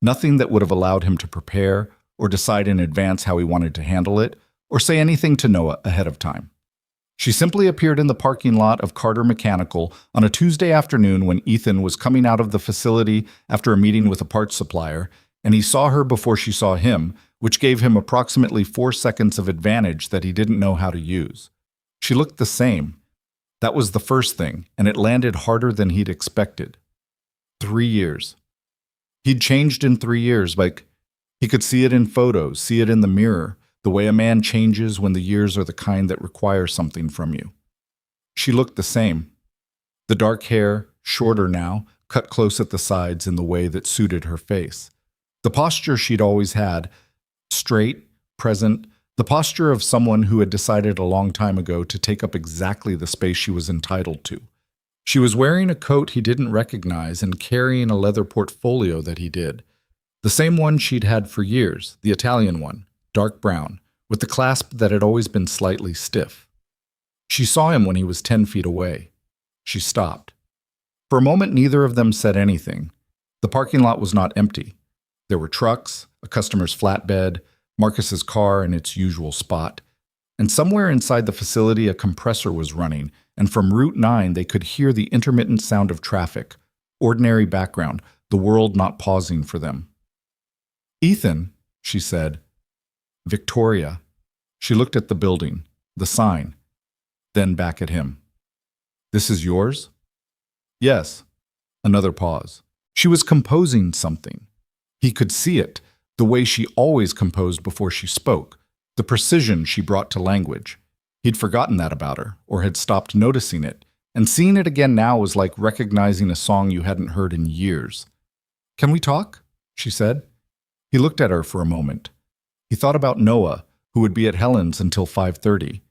Nothing that would have allowed him to prepare or decide in advance how he wanted to handle it, or say anything to Noah ahead of time. She simply appeared in the parking lot of Carter Mechanical on a Tuesday afternoon when Ethan was coming out of the facility after a meeting with a parts supplier, and he saw her before she saw him, which gave him approximately 4 seconds of advantage that he didn't know how to use. She looked the same. That was the first thing, and it landed harder than he'd expected. 3 years. He'd changed in 3 years, like he could see it in photos, see it in the mirror, the way a man changes when the years are the kind that require something from you. She looked the same. The dark hair, shorter now, cut close at the sides in the way that suited her face. The posture she'd always had, straight, present, the posture of someone who had decided a long time ago to take up exactly the space she was entitled to. She was wearing a coat he didn't recognize and carrying a leather portfolio that he did. The same one she'd had for years, the Italian one, dark brown, with the clasp that had always been slightly stiff. She saw him when he was 10 feet away. She stopped. For a moment, neither of them said anything. The parking lot was not empty. There were trucks, a customer's flatbed, Marcus's car in its usual spot. And somewhere inside the facility, a compressor was running, and from Route 9 they could hear the intermittent sound of traffic, ordinary background, the world not pausing for them. "Ethan," she said. "Victoria." She looked at the building, the sign, then back at him. "This is yours?" "Yes." Another pause. She was composing something. He could see it, the way she always composed before she spoke, the precision she brought to language. He'd forgotten that about her, or had stopped noticing it, and seeing it again now was like recognizing a song you hadn't heard in years. "Can we talk?" she said. He looked at her for a moment. He thought about Noah, who would be at Helen's until 5:30.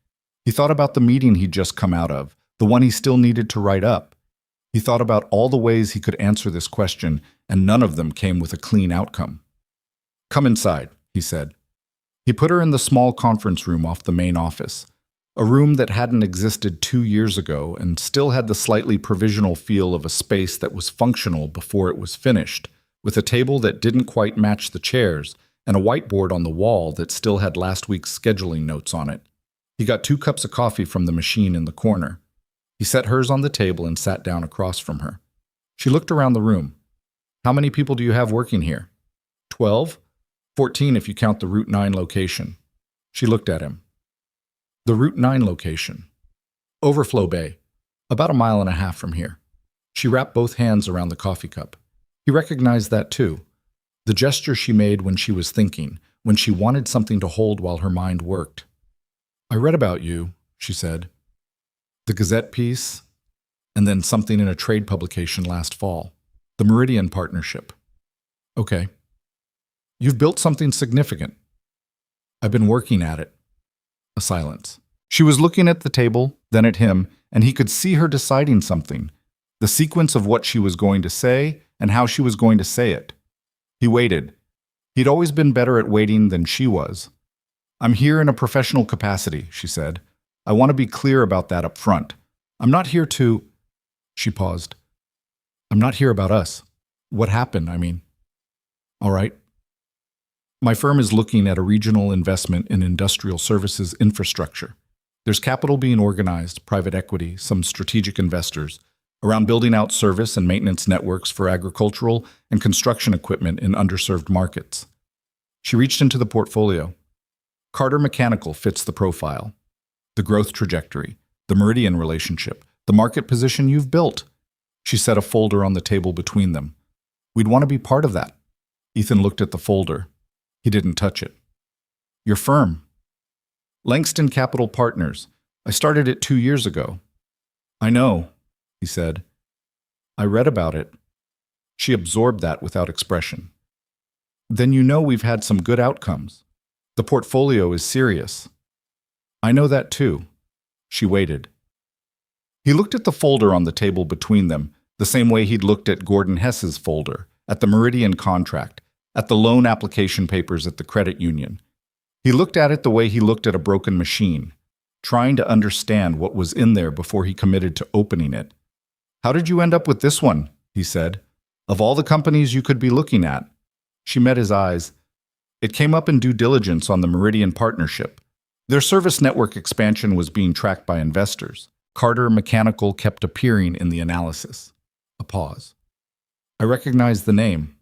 He thought about the meeting he'd just come out of, the one he still needed to write up. He thought about all the ways he could answer this question, and none of them came with a clean outcome. "Come inside," he said. He put her in the small conference room off the main office, a room that hadn't existed 2 years ago and still had the slightly provisional feel of a space that was functional before it was finished, with a table that didn't quite match the chairs and a whiteboard on the wall that still had last week's scheduling notes on it. He got 2 cups of coffee from the machine in the corner. He set hers on the table and sat down across from her. She looked around the room. "How many people do you have working here?" 12? 14 if you count the Route 9 location. She looked at him. "The Route 9 location." Overflow Bay, about a mile and a half from here. She wrapped both hands around the coffee cup. He recognized that too. The gesture she made when she was thinking, when she wanted something to hold while her mind worked. I read about you, she said. The Gazette piece, and then something in a trade publication last fall. The Meridian Partnership. Okay. You've built something significant. I've been working at it. A silence. She was looking at the table, then at him, and he could see her deciding something. The sequence of what she was going to say and how she was going to say it. He waited. He'd always been better at waiting than she was. I'm here in a professional capacity, she said. I want to be clear about that up front. I'm not here to... She paused. I'm not here about us. What happened, I mean. All right. My firm is looking at a regional investment in industrial services infrastructure. There's capital being organized, private equity, some strategic investors, around building out service and maintenance networks for agricultural and construction equipment in underserved markets. She reached into the portfolio. Carter Mechanical fits the profile. The growth trajectory, the Meridian relationship, the market position you've built. She set a folder on the table between them. We'd want to be part of that. Ethan looked at the folder. He didn't touch it. Your firm. Langston Capital Partners. I started it 2 years ago. I know, he said. I read about it. She absorbed that without expression. Then you know we've had some good outcomes. The portfolio is serious. I know that too. She waited. He looked at the folder on the table between them, the same way he'd looked at Gordon Hess's folder, at the Meridian contract, at the loan application papers at the credit union. He looked at it the way he looked at a broken machine, trying to understand what was in there before he committed to opening it. How did you end up with this one? He said. Of all the companies you could be looking at. She met his eyes. It came up in due diligence on the Meridian Partnership. Their service network expansion was being tracked by investors. Carter Mechanical kept appearing in the analysis. A pause. I recognized the name.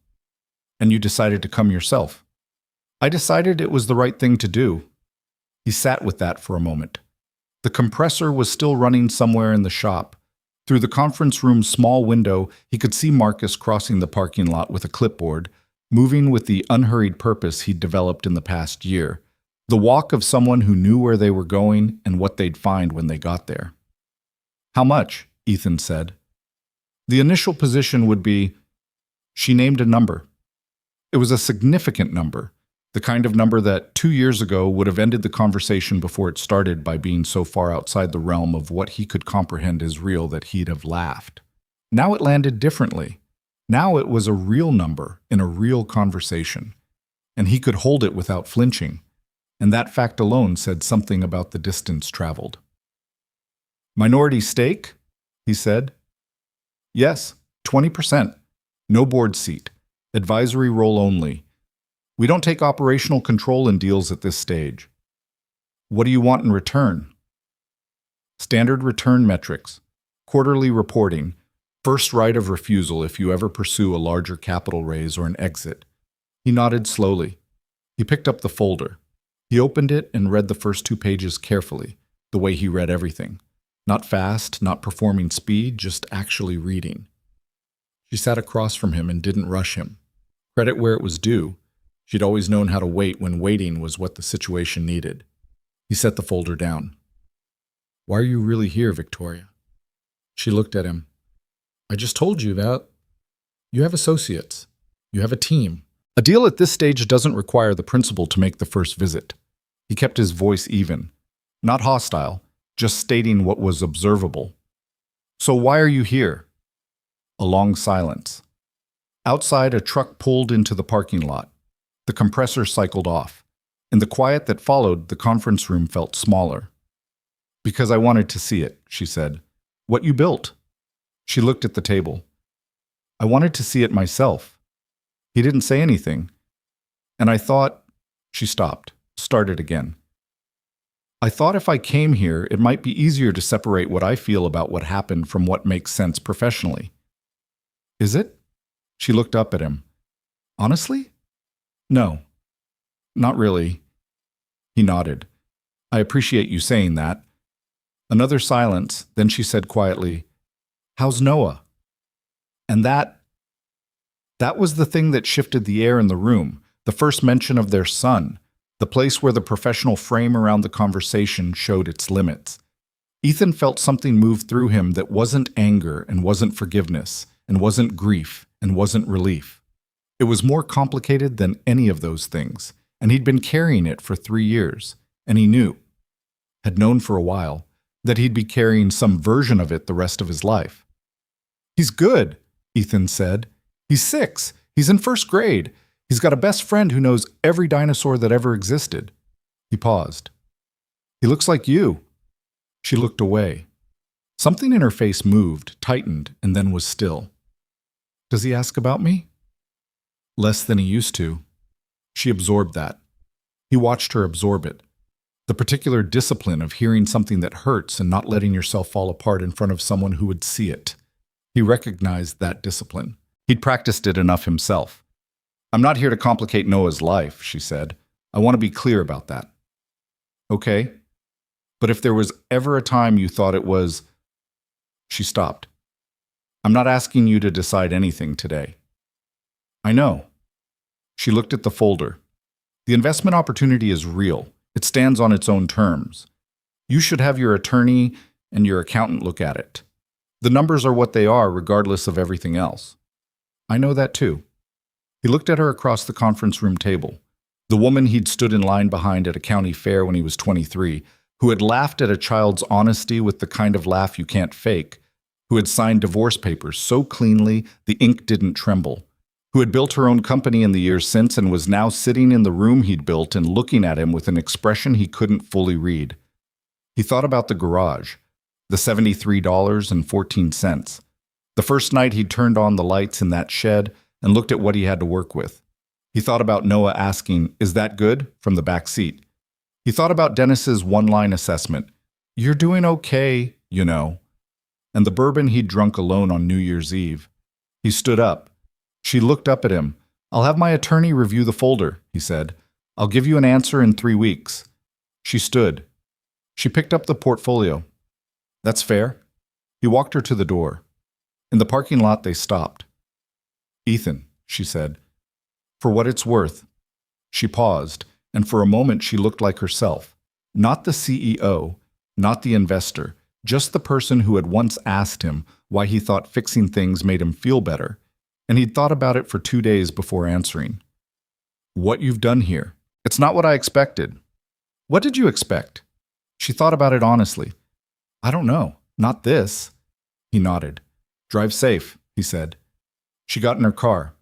And you decided to come yourself. I decided it was the right thing to do. He sat with that for a moment. The compressor was still running somewhere in the shop. Through the conference room's small window, he could see Marcus crossing the parking lot with a clipboard, moving with the unhurried purpose he'd developed in the past year. The walk of someone who knew where they were going and what they'd find when they got there. How much? Ethan said. The initial position would be... She named a number. It was a significant number, the kind of number that 2 years ago would have ended the conversation before it started by being so far outside the realm of what he could comprehend as real that he'd have laughed. Now it landed differently. Now it was a real number in a real conversation, and he could hold it without flinching, and that fact alone said something about the distance traveled. Minority stake? He said. Yes, 20%. No board seat. Advisory role only. We don't take operational control in deals at this stage. What do you want in return? Standard return metrics, quarterly reporting, first right of refusal if you ever pursue a larger capital raise or an exit. He nodded slowly. He picked up the folder. He opened it and read the first 2 pages carefully, the way he read everything. Not fast, not performing speed, just actually reading. She sat across from him and didn't rush him. Credit where it was due. She'd always known how to wait when waiting was what the situation needed. He set the folder down. Why are you really here, Victoria? She looked at him. I just told you that. You have associates. You have a team. A deal at this stage doesn't require the principal to make the first visit. He kept his voice even. Not hostile, just stating what was observable. So why are you here? A long silence. Outside, a truck pulled into the parking lot. The compressor cycled off. In the quiet that followed, the conference room felt smaller. Because I wanted to see it, she said. What you built. She looked at the table. I wanted to see it myself. He didn't say anything. And I thought... She stopped, started again. I thought if I came here, it might be easier to separate what I feel about what happened from what makes sense professionally. Is it? She looked up at him. Honestly? No. Not really. He nodded. I appreciate you saying that. Another silence, then she said quietly, "How's Noah?" And that was the thing that shifted the air in the room, the first mention of their son, the place where the professional frame around the conversation showed its limits. Ethan felt something move through him that wasn't anger and wasn't forgiveness and wasn't grief and wasn't relief. It was more complicated than any of those things, and he'd been carrying it for 3 years, and he had known for a while, that he'd be carrying some version of it the rest of his life. "He's good," Ethan said. "He's 6. He's in 1st grade. He's got a best friend who knows every dinosaur that ever existed." He paused. "He looks like you." She looked away. Something in her face moved, tightened, and then was still. "Does he ask about me?" "Less than he used to." She absorbed that. He watched her absorb it. The particular discipline of hearing something that hurts and not letting yourself fall apart in front of someone who would see it. He recognized that discipline. He'd practiced it enough himself. "I'm not here to complicate Noah's life," she said. "I want to be clear about that." "Okay. But if there was ever a time you thought it was—" She stopped. "I'm not asking you to decide anything today." "I know." She looked at the folder. "The investment opportunity is real. It stands on its own terms. You should have your attorney and your accountant look at it. The numbers are what they are regardless of everything else." "I know that too." He looked at her across the conference room table. The woman he'd stood in line behind at a county fair when he was 23, who had laughed at a child's honesty with the kind of laugh you can't fake, who had signed divorce papers so cleanly the ink didn't tremble, who had built her own company in the years since and was now sitting in the room he'd built and looking at him with an expression he couldn't fully read. He thought about the garage, the $73.14. The first night he'd turned on the lights in that shed and looked at what he had to work with. He thought about Noah asking, "Is that good?" from the back seat. He thought about Dennis's one-line assessment, "You're doing okay, you know," and the bourbon he'd drunk alone on New Year's Eve. He stood up. She looked up at him. "I'll have my attorney review the folder," he said. "I'll give you an answer in 3 weeks." She stood. She picked up the portfolio. "That's fair." He walked her to the door. In the parking lot, they stopped. "Ethan," she said, "for what it's worth." She paused, and for a moment she looked like herself. Not the CEO, not the investor, just the person who had once asked him why he thought fixing things made him feel better, and he'd thought about it for 2 days before answering. "What you've done here. It's not what I expected." "What did you expect?" She thought about it honestly. "I don't know. Not this." He nodded. "Drive safe," he said. She got in her car.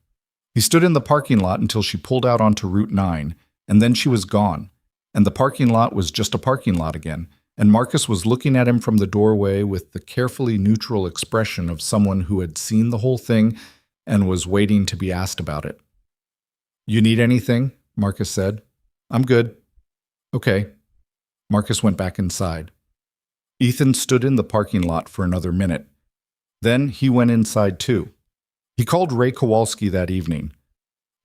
He stood in the parking lot until she pulled out onto Route 9, and then she was gone, and the parking lot was just a parking lot again, and Marcus was looking at him from the doorway with the carefully neutral expression of someone who had seen the whole thing and was waiting to be asked about it. "You need anything?" Marcus said. "I'm good." "Okay." Marcus went back inside. Ethan stood in the parking lot for another minute. Then he went inside too. He called Ray Kowalski that evening.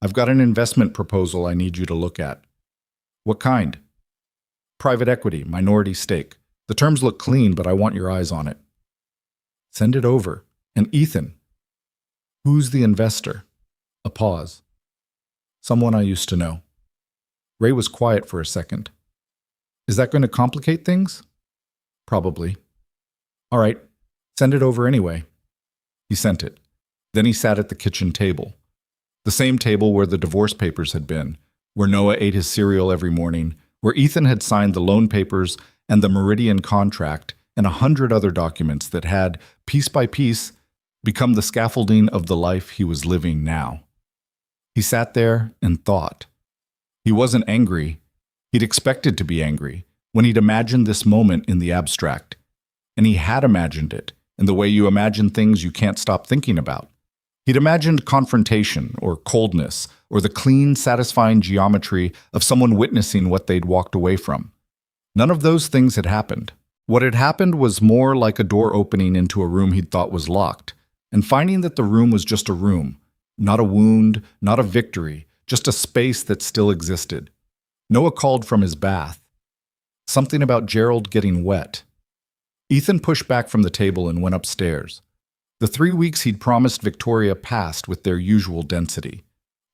"I've got an investment proposal I need you to look at." "What kind?" "Private equity, minority stake. The terms look clean, but I want your eyes on it." "Send it over." "And Ethan." "Who's the investor?" A pause. "Someone I used to know." Ray was quiet for a second. "Is that going to complicate things?" "Probably." "All right, send it over anyway." He sent it. Then he sat at the kitchen table. The same table where the divorce papers had been, where Noah ate his cereal every morning, where Ethan had signed the loan papers and the Meridian contract and 100 other documents that had, piece by piece, become the scaffolding of the life he was living now. He sat there and thought. He wasn't angry. He'd expected to be angry when he'd imagined this moment in the abstract. And he had imagined it in the way you imagine things you can't stop thinking about. He'd imagined confrontation or coldness or the clean, satisfying geometry of someone witnessing what they'd walked away from. None of those things had happened. What had happened was more like a door opening into a room he'd thought was locked, and finding that the room was just a room, not a wound, not a victory, just a space that still existed. Noah called from his bath. Something about Gerald getting wet. Ethan pushed back from the table and went upstairs. The 3 weeks he'd promised Victoria passed with their usual density.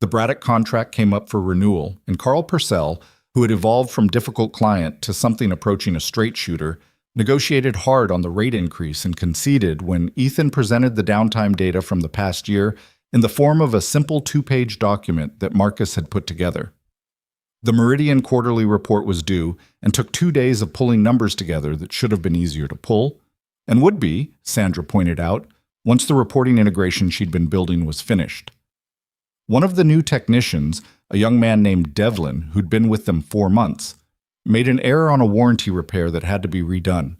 The Braddock contract came up for renewal, and Carl Purcell, who had evolved from difficult client to something approaching a straight shooter, negotiated hard on the rate increase and conceded when Ethan presented the downtime data from the past year in the form of a simple 2-page document that Marcus had put together. The Meridian quarterly report was due and took 2 days of pulling numbers together that should have been easier to pull, and would be, Sandra pointed out, once the reporting integration she'd been building was finished. One of the new technicians, a young man named Devlin, who'd been with them 4 months, made an error on a warranty repair that had to be redone,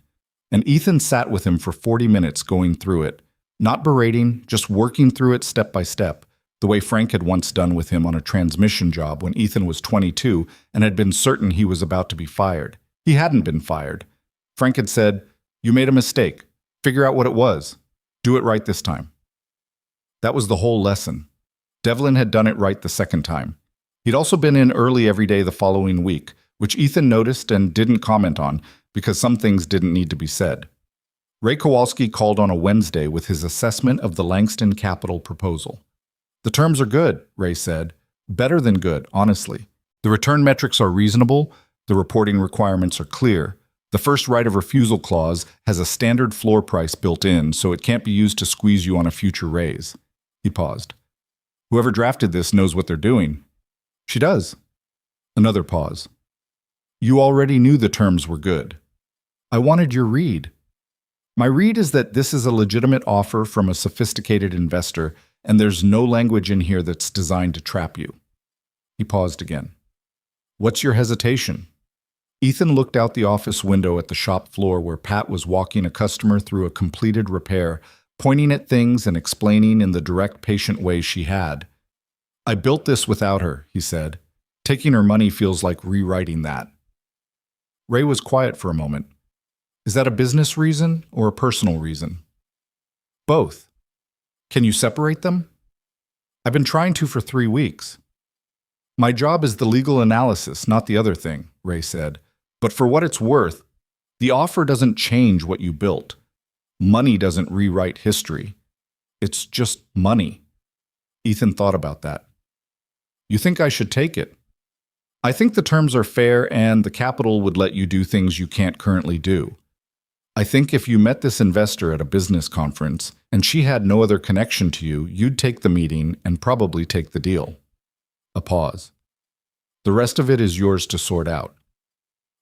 and Ethan sat with him for 40 minutes going through it, not berating, just working through it step by step, the way Frank had once done with him on a transmission job when Ethan was 22 and had been certain he was about to be fired. He hadn't been fired. Frank had said, "You made a mistake. Figure out what it was. Do it right this time." That was the whole lesson. Devlin had done it right the second time. He'd also been in early every day the following week, which Ethan noticed and didn't comment on because some things didn't need to be said. Ray Kowalski called on a Wednesday with his assessment of the Langston Capital proposal. "The terms are good," Ray said. "Better than good, honestly. The return metrics are reasonable, the reporting requirements are clear. The first right of refusal clause has a standard floor price built in, so it can't be used to squeeze you on a future raise." He paused. "Whoever drafted this knows what they're doing." "She does." Another pause. "You already knew the terms were good." "I wanted your read." "My read is that this is a legitimate offer from a sophisticated investor, and there's no language in here that's designed to trap you." He paused again. "What's your hesitation?" Ethan looked out the office window at the shop floor where Pat was walking a customer through a completed repair, pointing at things and explaining in the direct, patient way she had. "I built this without her," he said. "Taking her money feels like rewriting that." Ray was quiet for a moment. "Is that a business reason or a personal reason?" "Both." "Can you separate them?" "I've been trying to for 3 weeks." "My job is the legal analysis, not the other thing," Ray said. "But for what it's worth, the offer doesn't change what you built. Money doesn't rewrite history. It's just money." Ethan thought about that. "You think I should take it?" "I think the terms are fair and the capital would let you do things you can't currently do. I think if you met this investor at a business conference and she had no other connection to you, you'd take the meeting and probably take the deal." A pause. "The rest of it is yours to sort out."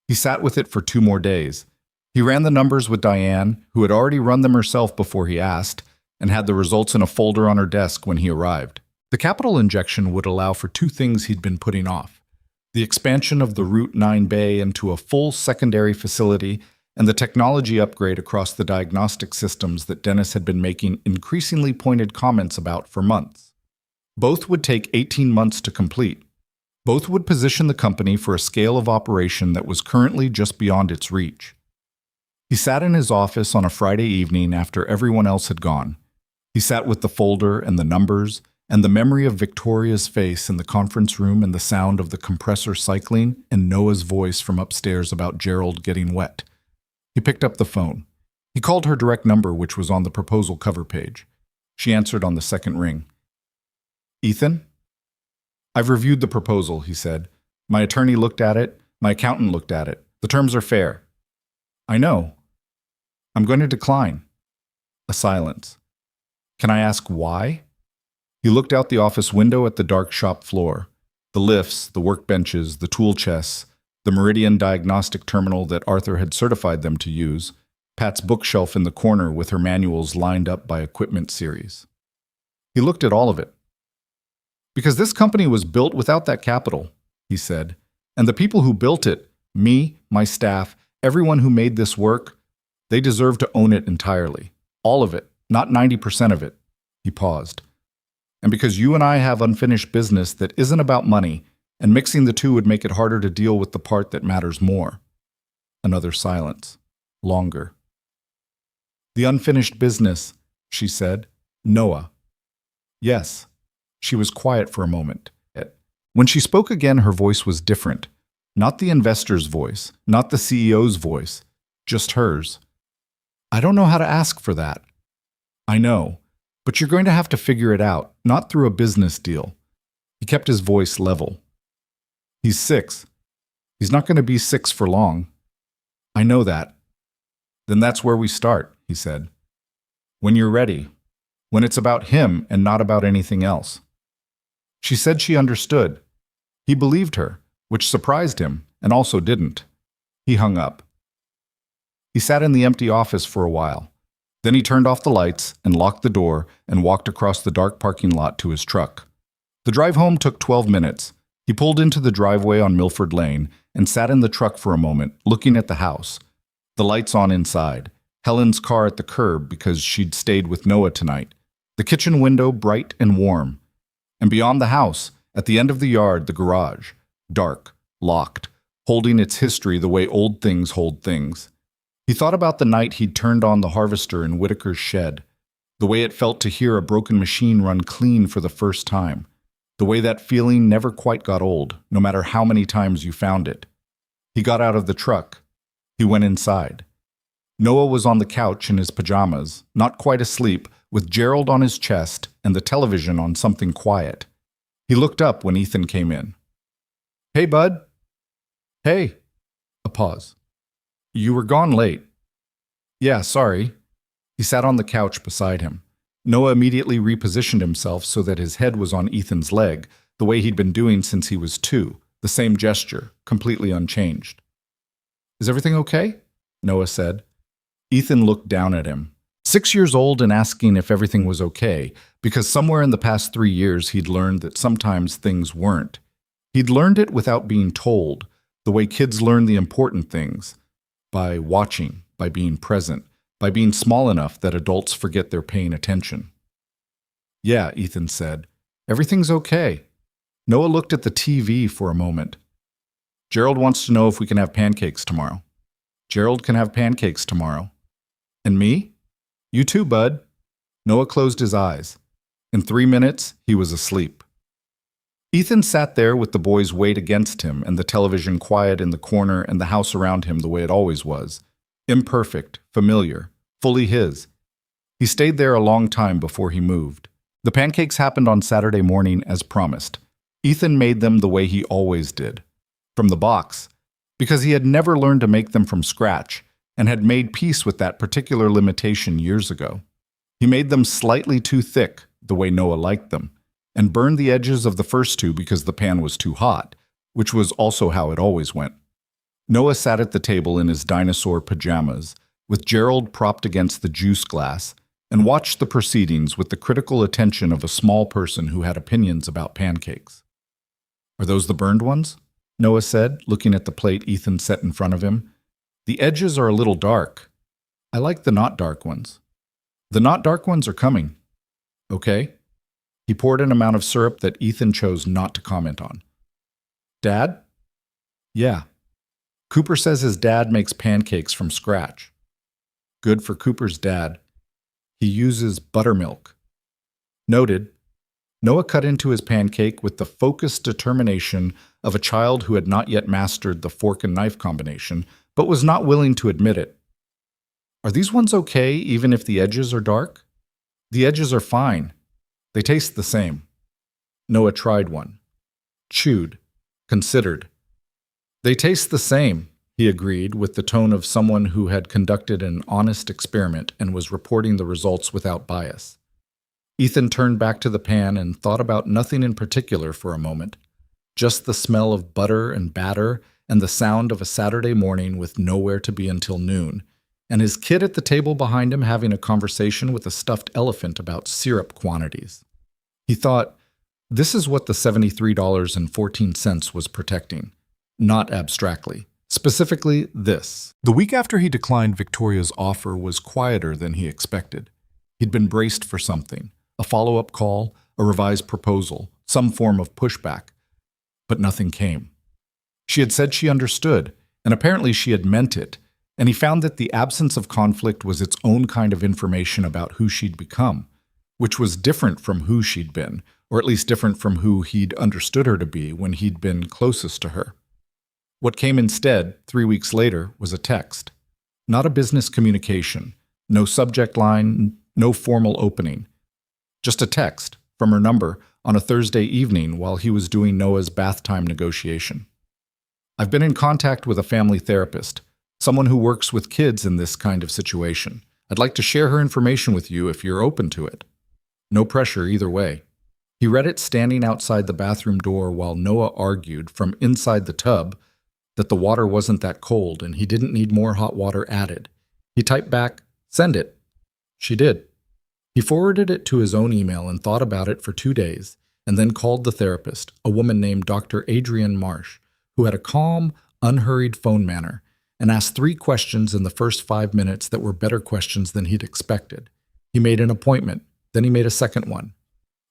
He sat with it for 2 more days. He ran the numbers with Diane, who had already run them herself before he asked, and had the results in a folder on her desk when he arrived. The capital injection would allow for 2 things he'd been putting off: the expansion of the Route 9 Bay into a full secondary facility and the technology upgrade across the diagnostic systems that Dennis had been making increasingly pointed comments about for months. Both would take 18 months to complete. Both would position the company for a scale of operation that was currently just beyond its reach. He sat in his office on a Friday evening after everyone else had gone. He sat with the folder and the numbers, and the memory of Victoria's face in the conference room and the sound of the compressor cycling and Noah's voice from upstairs about Gerald getting wet. He picked up the phone. He called her direct number, which was on the proposal cover page. She answered on the second ring. "Ethan?" "I've reviewed the proposal," he said. "My attorney looked at it. My accountant looked at it. The terms are fair." "I know." "I'm going to decline." A silence. "Can I ask why?" He looked out the office window at the dark shop floor. The lifts, the workbenches, the tool chests, the Meridian diagnostic terminal that Arthur had certified them to use, Pat's bookshelf in the corner with her manuals lined up by equipment series. He looked at all of it. "Because this company was built without that capital," he said, "and the people who built it, me, my staff, everyone who made this work, they deserve to own it entirely. All of it, not 90% of it." He paused. "And because you and I have unfinished business that isn't about money, and mixing the two would make it harder to deal with the part that matters more." Another silence. Longer. "The unfinished business," she said. "Noah." "Yes." She was quiet for a moment. When she spoke again, her voice was different. Not the investor's voice, not the CEO's voice, just hers. I don't know how to ask for that. I know, but you're going to have to figure it out, not through a business deal. He kept his voice level. He's 6. He's not going to be 6 for long. I know that. Then that's where we start, he said. When you're ready. When it's about him and not about anything else. She said she understood. He believed her, which surprised him, and also didn't. He hung up. He sat in the empty office for a while. Then he turned off the lights and locked the door and walked across the dark parking lot to his truck. The drive home took 12 minutes. He pulled into the driveway on Milford Lane and sat in the truck for a moment, looking at the house. The lights on inside. Helen's car at the curb because she'd stayed with Noah tonight. The kitchen window bright and warm. And beyond the house, at the end of the yard, the garage. Dark, locked, holding its history the way old things hold things. He thought about the night he'd turned on the harvester in Whitaker's shed. The way it felt to hear a broken machine run clean for the first time. The way that feeling never quite got old, no matter how many times you found it. He got out of the truck. He went inside. Noah was on the couch in his pajamas, not quite asleep, with Gerald on his chest and the television on something quiet. He looked up when Ethan came in. Hey, bud. Hey. A pause. You were gone late. Yeah, sorry. He sat on the couch beside him. Noah immediately repositioned himself so that his head was on Ethan's leg, the way he'd been doing since he was 2, the same gesture, completely unchanged. Is everything okay? Noah said. Ethan looked down at him. 6 years old and asking if everything was okay, because somewhere in the past 3 years he'd learned that sometimes things weren't. He'd learned it without being told, the way kids learn the important things, by watching, by being present, by being small enough that adults forget they're paying attention. Yeah, Ethan said. Everything's okay. Noah looked at the TV for a moment. Gerald wants to know if we can have pancakes tomorrow. Gerald can have pancakes tomorrow. And me? You too, bud. Noah closed his eyes. In 3 minutes, he was asleep. Ethan sat there with the boy's weight against him and the television quiet in the corner and the house around him the way it always was. Imperfect, familiar, fully his. He stayed there a long time before he moved. The pancakes happened on Saturday morning as promised. Ethan made them the way he always did. From the box, because he had never learned to make them from scratch and had made peace with that particular limitation years ago. He made them slightly too thick, the way Noah liked them, and burned the edges of the first 2 because the pan was too hot, which was also how it always went. Noah sat at the table in his dinosaur pajamas, with Gerald propped against the juice glass, and watched the proceedings with the critical attention of a small person who had opinions about pancakes. Are those the burned ones? Noah said, looking at the plate Ethan set in front of him. The edges are a little dark. I like the not dark ones. The not dark ones are coming. Okay. He poured an amount of syrup that Ethan chose not to comment on. Dad? Yeah. Cooper says his dad makes pancakes from scratch. Good for Cooper's dad. He uses buttermilk. Noted. Noah cut into his pancake with the focused determination of a child who had not yet mastered the fork and knife combination, but was not willing to admit it. Are these ones okay, even if the edges are dark? The edges are fine. They taste the same. Noah tried one. Chewed. Considered. They taste the same, he agreed with the tone of someone who had conducted an honest experiment and was reporting the results without bias. Ethan turned back to the pan and thought about nothing in particular for a moment. Just the smell of butter and batter and the sound of a Saturday morning with nowhere to be until noon, and his kid at the table behind him having a conversation with a stuffed elephant about syrup quantities. He thought, this is what the $73.14 was protecting, not abstractly. Specifically, this. The week after he declined Victoria's offer was quieter than he expected. He'd been braced for something, a follow-up call, a revised proposal, some form of pushback. But nothing came. She had said she understood, and apparently she had meant it, and he found that the absence of conflict was its own kind of information about who she'd become, which was different from who she'd been, or at least different from who he'd understood her to be when he'd been closest to her. What came instead, 3 weeks later, was a text. Not a business communication, No subject line, no formal opening. Just a text from her number on a Thursday evening while he was doing Noah's bath time negotiation. I've been in contact with a family therapist, someone who works with kids in this kind of situation. I'd like to share her information with you if you're open to it. No pressure either way. He read it standing outside the bathroom door while Noah argued from inside the tub that the water wasn't that cold and he didn't need more hot water added. He typed back, "Send it." She did. He forwarded it to his own email and thought about it for 2 days, and then called the therapist, a woman named Dr. Adrienne Marsh, who had a calm, unhurried phone manner, and asked 3 questions in the first 5 minutes that were better questions than he'd expected. He made an appointment, then he made a second one.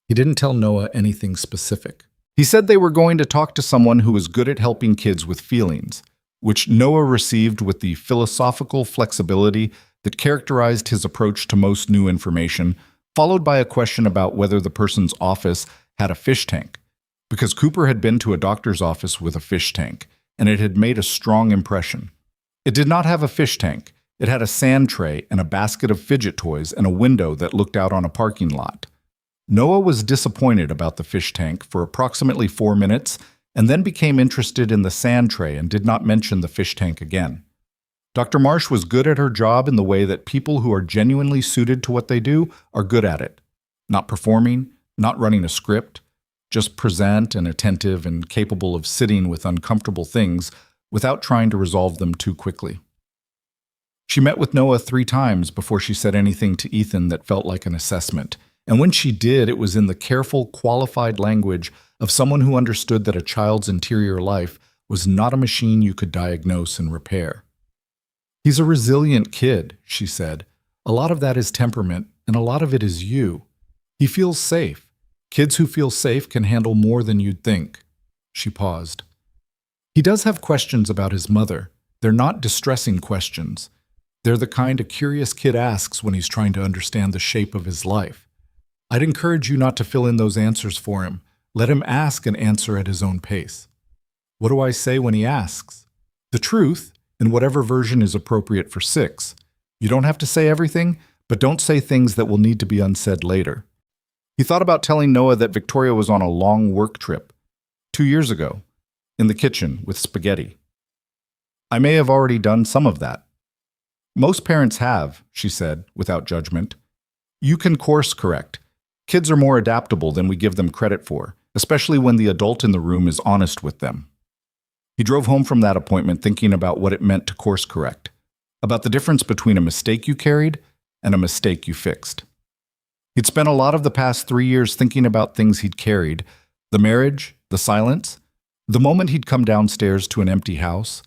He didn't tell Noah anything specific. He said they were going to talk to someone who was good at helping kids with feelings, which Noah received with the philosophical flexibility that characterized his approach to most new information, followed by a question about whether the person's office had a fish tank, because Cooper had been to a doctor's office with a fish tank, and it had made a strong impression. It did not have a fish tank. It had a sand tray and a basket of fidget toys and a window that looked out on a parking lot. Noah was disappointed about the fish tank for approximately 4 minutes and then became interested in the sand tray and did not mention the fish tank again. Dr. Marsh was good at her job in the way that people who are genuinely suited to what they do are good at it. Not performing, not running a script, just present and attentive and capable of sitting with uncomfortable things without trying to resolve them too quickly. She met with Noah 3 times before she said anything to Ethan that felt like an assessment. And when she did, it was in the careful, qualified language of someone who understood that a child's interior life was not a machine you could diagnose and repair. "He's a resilient kid," she said. "A lot of that is temperament, and a lot of it is you. He feels safe. Kids who feel safe can handle more than you'd think." She paused. "He does have questions about his mother. They're not distressing questions. They're the kind a curious kid asks when he's trying to understand the shape of his life. I'd encourage you not to fill in those answers for him. Let him ask and answer at his own pace." "What do I say when he asks?" "The truth, in whatever version is appropriate for 6. You don't have to say everything, but don't say things that will need to be unsaid later." He thought about telling Noah that Victoria was on a long work trip 2 years ago, in the kitchen with spaghetti. "I may have already done some of that." "Most parents have," she said, without judgment. "You can course correct. Kids are more adaptable than we give them credit for, especially when the adult in the room is honest with them." He drove home from that appointment thinking about what it meant to course correct, about the difference between a mistake you carried and a mistake you fixed. He'd spent a lot of the past 3 years thinking about things he'd carried: the marriage, the silence, the moment he'd come downstairs to an empty house,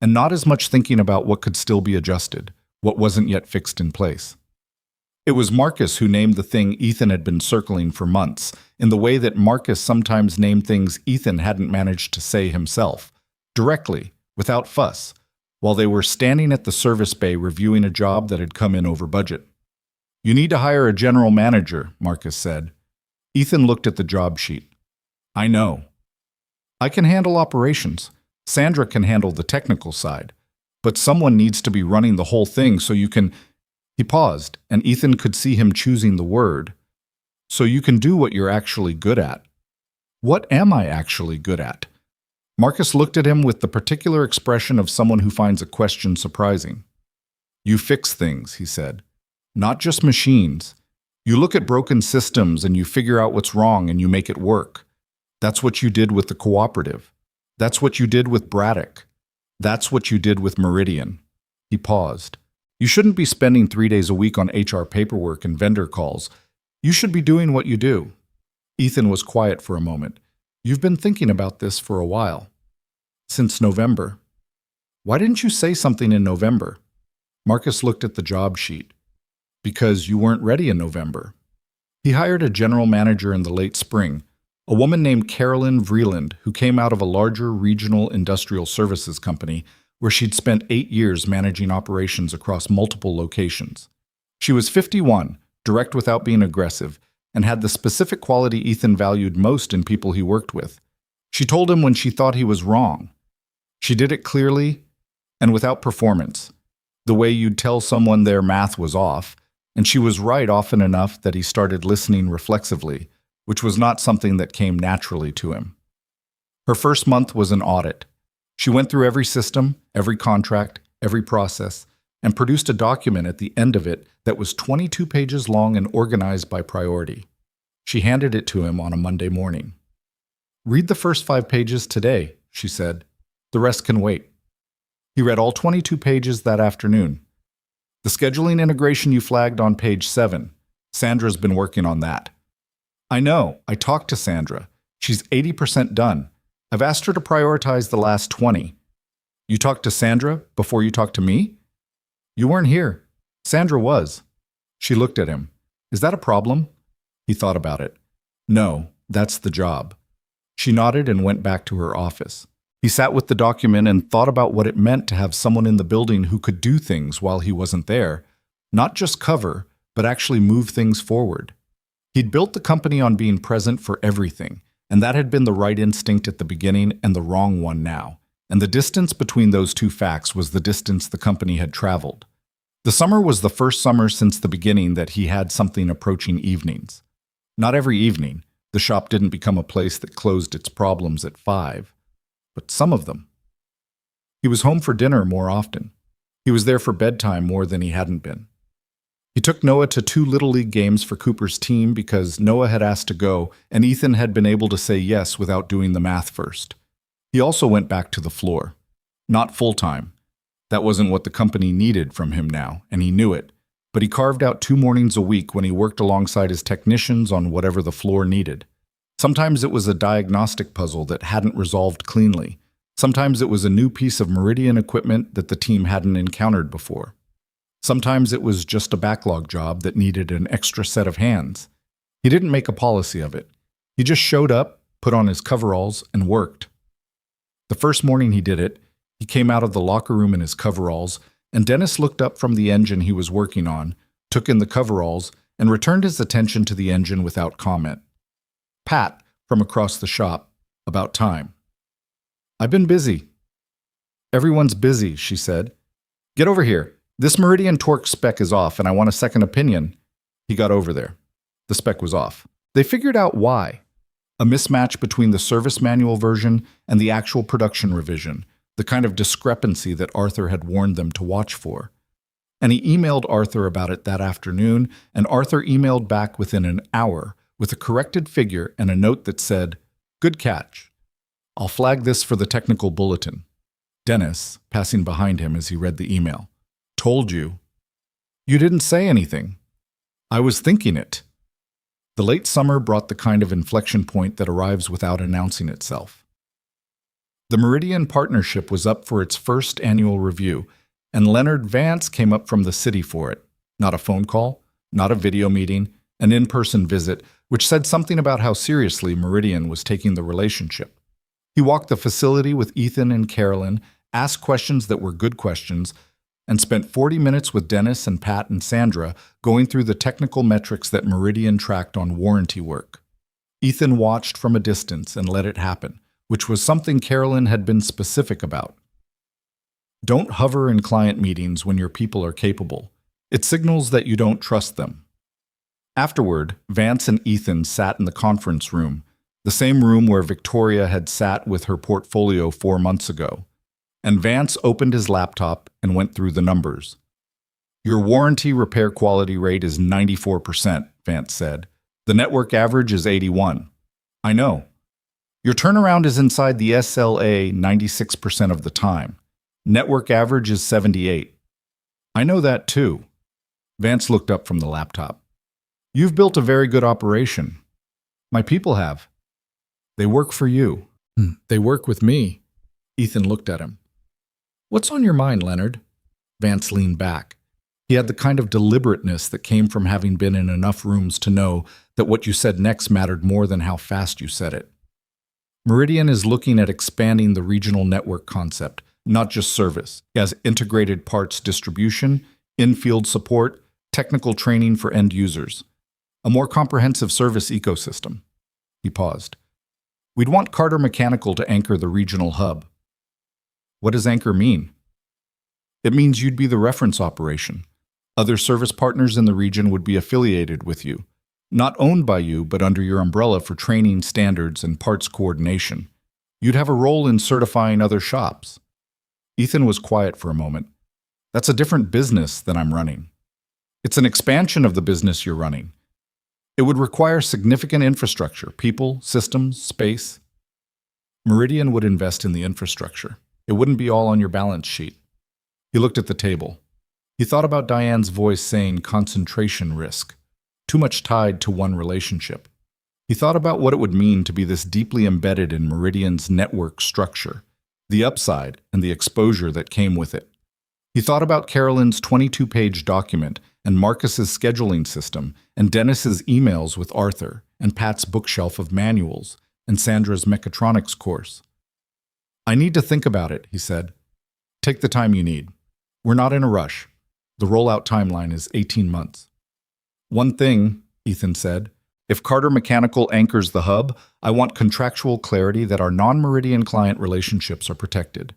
and not as much thinking about what could still be adjusted, what wasn't yet fixed in place. It was Marcus who named the thing Ethan had been circling for months, in the way that Marcus sometimes named things Ethan hadn't managed to say himself, directly, without fuss, while they were standing at the service bay reviewing a job that had come in over budget. "You need to hire a general manager," Marcus said. Ethan looked at the job sheet. "I know. I can handle operations. Sandra can handle the technical side. But someone needs to be running the whole thing so you can—" He paused, and Ethan could see him choosing the word. "So you can do what you're actually good at." "What am I actually good at?" Marcus looked at him with the particular expression of someone who finds a question surprising. "You fix things," he said. "Not just machines. You look at broken systems and you figure out what's wrong and you make it work. That's what you did with the cooperative. That's what you did with Braddock. That's what you did with Meridian." He paused. "You shouldn't be spending 3 days a week on HR paperwork and vendor calls. You should be doing what you do." Ethan was quiet for a moment. "You've been thinking about this for a while." "Since November." "Why didn't you say something in November?" Marcus looked at the job sheet. "Because you weren't ready in November." He hired a general manager in the late spring, a woman named Carolyn Vreeland, who came out of a larger regional industrial services company where she'd spent 8 years managing operations across multiple locations. She was 51, direct without being aggressive, and had the specific quality Ethan valued most in people he worked with. She told him when she thought he was wrong. She did it clearly and without performance. the way you'd tell someone their math was off, and she was right often enough that he started listening reflexively, which was not something that came naturally to him. Her first month was an audit. She went through every system, every contract, every process, and produced a document at the end of it that was 22 pages long and organized by priority. She handed it to him on a Monday morning. "Read the first 5 pages today," she said. "The rest can wait." He read all 22 pages that afternoon. "The scheduling integration you flagged on page 7. Sandra's been working on that." "I know. I talked to Sandra. She's 80% done. I've asked her to prioritize the last 20. You talked to Sandra before you talked to me?" "You weren't here. Sandra was." She looked at him. "Is that a problem?" He thought about it. "No, that's the job." She nodded and went back to her office. He sat with the document and thought about what it meant to have someone in the building who could do things while he wasn't there, not just cover, but actually move things forward. He'd built the company on being present for everything, and that had been the right instinct at the beginning and the wrong one now. And the distance between those two facts was the distance the company had traveled. The summer was the first summer since the beginning that he had something approaching evenings. Not every evening. The shop didn't become a place that closed its problems at 5. But some of them. He was home for dinner more often. He was there for bedtime more than he hadn't been. He took Noah to 2 Little League games for Cooper's team because Noah had asked to go, and Ethan had been able to say yes without doing the math first. He also went back to the floor. Not full-time. That wasn't what the company needed from him now, and he knew it. But he carved out 2 mornings a week when he worked alongside his technicians on whatever the floor needed. Sometimes it was a diagnostic puzzle that hadn't resolved cleanly. Sometimes it was a new piece of Meridian equipment that the team hadn't encountered before. Sometimes it was just a backlog job that needed an extra set of hands. He didn't make a policy of it. He just showed up, put on his coveralls, and worked. The first morning he did it, he came out of the locker room in his coveralls, and Dennis looked up from the engine he was working on, took in the coveralls, and returned his attention to the engine without comment. Pat, from across the shop, "About time." "I've been busy." "Everyone's busy," she said. "Get over here. This Meridian torque spec is off, and I want a second opinion." He got over there. The spec was off. They figured out why. A mismatch between the service manual version and the actual production revision, the kind of discrepancy that Arthur had warned them to watch for. And he emailed Arthur about it that afternoon, and Arthur emailed back within an hour with a corrected figure and a note that said, "Good catch. I'll flag this for the technical bulletin." Dennis, passing behind him as he read the email, "Told you." "You didn't say anything." "I was thinking it." The late summer brought the kind of inflection point that arrives without announcing itself. The Meridian partnership was up for its first annual review, and Leonard Vance came up from the city for it. Not a phone call, not a video meeting, an in-person visit, which said something about how seriously Meridian was taking the relationship. He walked the facility with Ethan and Carolyn, asked questions that were good questions, and spent 40 minutes with Dennis and Pat and Sandra going through the technical metrics that Meridian tracked on warranty work. Ethan watched from a distance and let it happen, which was something Carolyn had been specific about. Don't hover in client meetings when your people are capable. It signals that you don't trust them. Afterward, Vance and Ethan sat in the conference room, the same room where Victoria had sat with her portfolio 4 months ago. And Vance opened his laptop and went through the numbers. "Your warranty repair quality rate is 94%, Vance said. "The network average is 81. "I know." "Your turnaround is inside the SLA 96% of the time. Network average is 78. "I know that too." Vance looked up from the laptop. "You've built a very good operation." "My people have." "They work for you." "They work with me." Ethan looked at him. "What's on your mind, Leonard?" Vance leaned back. He had the kind of deliberateness that came from having been in enough rooms to know that what you said next mattered more than how fast you said it. Meridian is looking at expanding the regional network concept, not just service, as integrated parts distribution, in-field support, technical training for end users. A more comprehensive service ecosystem. He paused. "We'd want Carter Mechanical to anchor the regional hub." "What does anchor mean?" It means you'd be the reference operation. Other service partners in the region would be affiliated with you, not owned by you, but under your umbrella for training, standards, and parts coordination. You'd have a role in certifying other shops. Ethan was quiet for a moment. That's a different business than I'm running. It's an expansion of the business you're running. It would require significant infrastructure, people, systems, space. Meridian would invest in the infrastructure. It wouldn't be all on your balance sheet. He looked at the table. He thought about Diane's voice saying concentration risk, too much tied to one relationship. He thought about what it would mean to be this deeply embedded in Meridian's network structure, the upside and the exposure that came with it. He thought about Carolyn's 22-page document and Marcus's scheduling system and Dennis's emails with Arthur and Pat's bookshelf of manuals and Sandra's mechatronics course. I need to think about it, he said. Take the time you need. We're not in a rush. The rollout timeline is 18 months. One thing, Ethan said, if Carter Mechanical anchors the hub, I want contractual clarity that our non-Meridian client relationships are protected.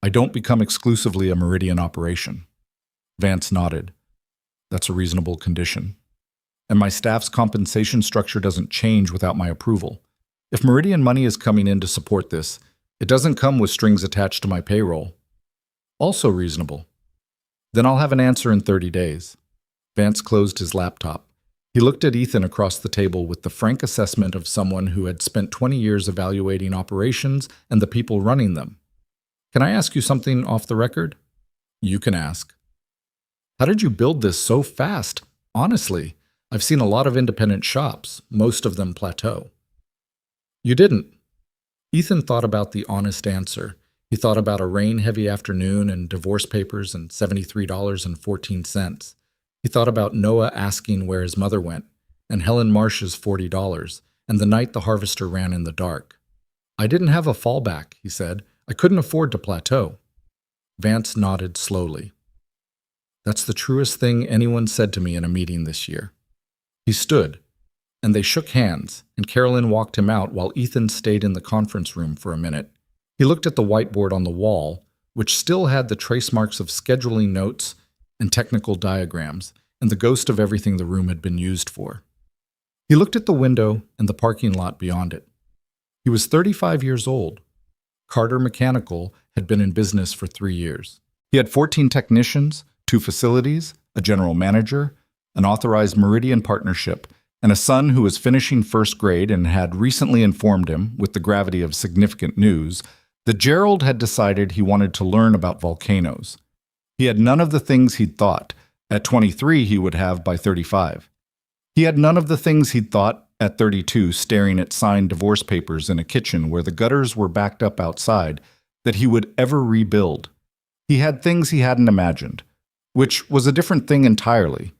I don't become exclusively a Meridian operation. Vance nodded. That's a reasonable condition. And my staff's compensation structure doesn't change without my approval. If Meridian money is coming in to support this, it doesn't come with strings attached to my payroll. Also reasonable. Then I'll have an answer in 30 days. Vance closed his laptop. He looked at Ethan across the table with the frank assessment of someone who had spent 20 years evaluating operations and the people running them. Can I ask you something off the record? You can ask. How did you build this so fast? Honestly, I've seen a lot of independent shops, most of them plateau. You didn't. Ethan thought about the honest answer. He thought about a rain-heavy afternoon and divorce papers and $73.14. He thought about Noah asking where his mother went, and Helen Marsh's $40, and the night the harvester ran in the dark. I didn't have a fallback, he said. I couldn't afford to plateau. Vance nodded slowly. That's the truest thing anyone said to me in a meeting this year. He stood, and they shook hands, and Carolyn walked him out while Ethan stayed in the conference room for a minute. He looked at the whiteboard on the wall, which still had the trace marks of scheduling notes and technical diagrams, and the ghost of everything the room had been used for. He looked at the window and the parking lot beyond it. He was 35 years old. Carter Mechanical had been in business for 3 years. He had 14 technicians, 2 facilities, a general manager, an authorized Meridian partnership, and a son who was finishing first grade and had recently informed him, with the gravity of significant news, that Gerald had decided he wanted to learn about volcanoes. He had none of the things he'd thought at 23 he would have by 35. He had none of the things he'd thought at 32 staring at signed divorce papers in a kitchen where the gutters were backed up outside that he would ever rebuild. He had things he hadn't imagined, which was a different thing entirely.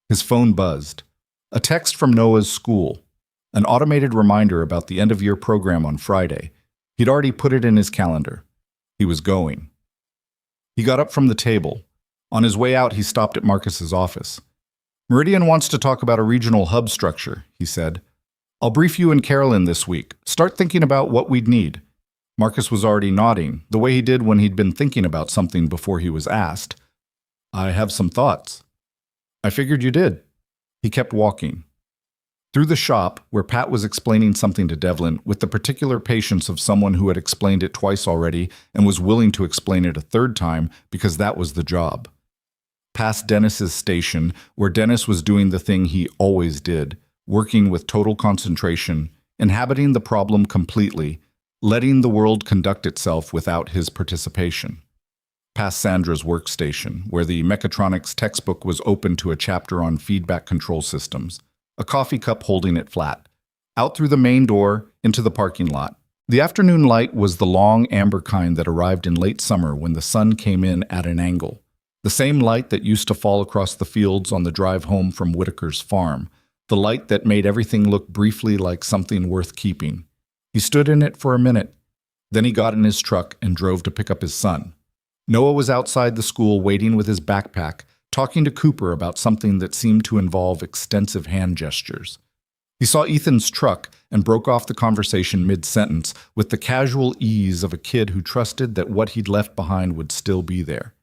His phone buzzed. A text from Noah's school, an automated reminder about the end-of-year program on Friday. He'd already put it in his calendar. He was going. He got up from the table. On his way out, he stopped at Marcus's office. Meridian wants to talk about a regional hub structure, he said. I'll brief you and Carolyn this week. Start thinking about what we'd need. Marcus was already nodding, the way he did when he'd been thinking about something before he was asked. I have some thoughts. I figured you did. He kept walking. Through the shop, where Pat was explaining something to Devlin with the particular patience of someone who had explained it twice already and was willing to explain it a third time because that was the job. Past Dennis's station, where Dennis was doing the thing he always did, working with total concentration, inhabiting the problem completely, letting the world conduct itself without his participation. Past Sandra's workstation, where the mechatronics textbook was open to a chapter on feedback control systems, a coffee cup holding it flat. Out through the main door, into the parking lot. The afternoon light was the long amber kind that arrived in late summer when the sun came in at an angle. The same light that used to fall across the fields on the drive home from Whitaker's farm. The light that made everything look briefly like something worth keeping. He stood in it for a minute. Then he got in his truck and drove to pick up his son. Noah was outside the school waiting with his backpack, talking to Cooper about something that seemed to involve extensive hand gestures. He saw Ethan's truck and broke off the conversation mid-sentence with the casual ease of a kid who trusted that what he'd left behind would still be there.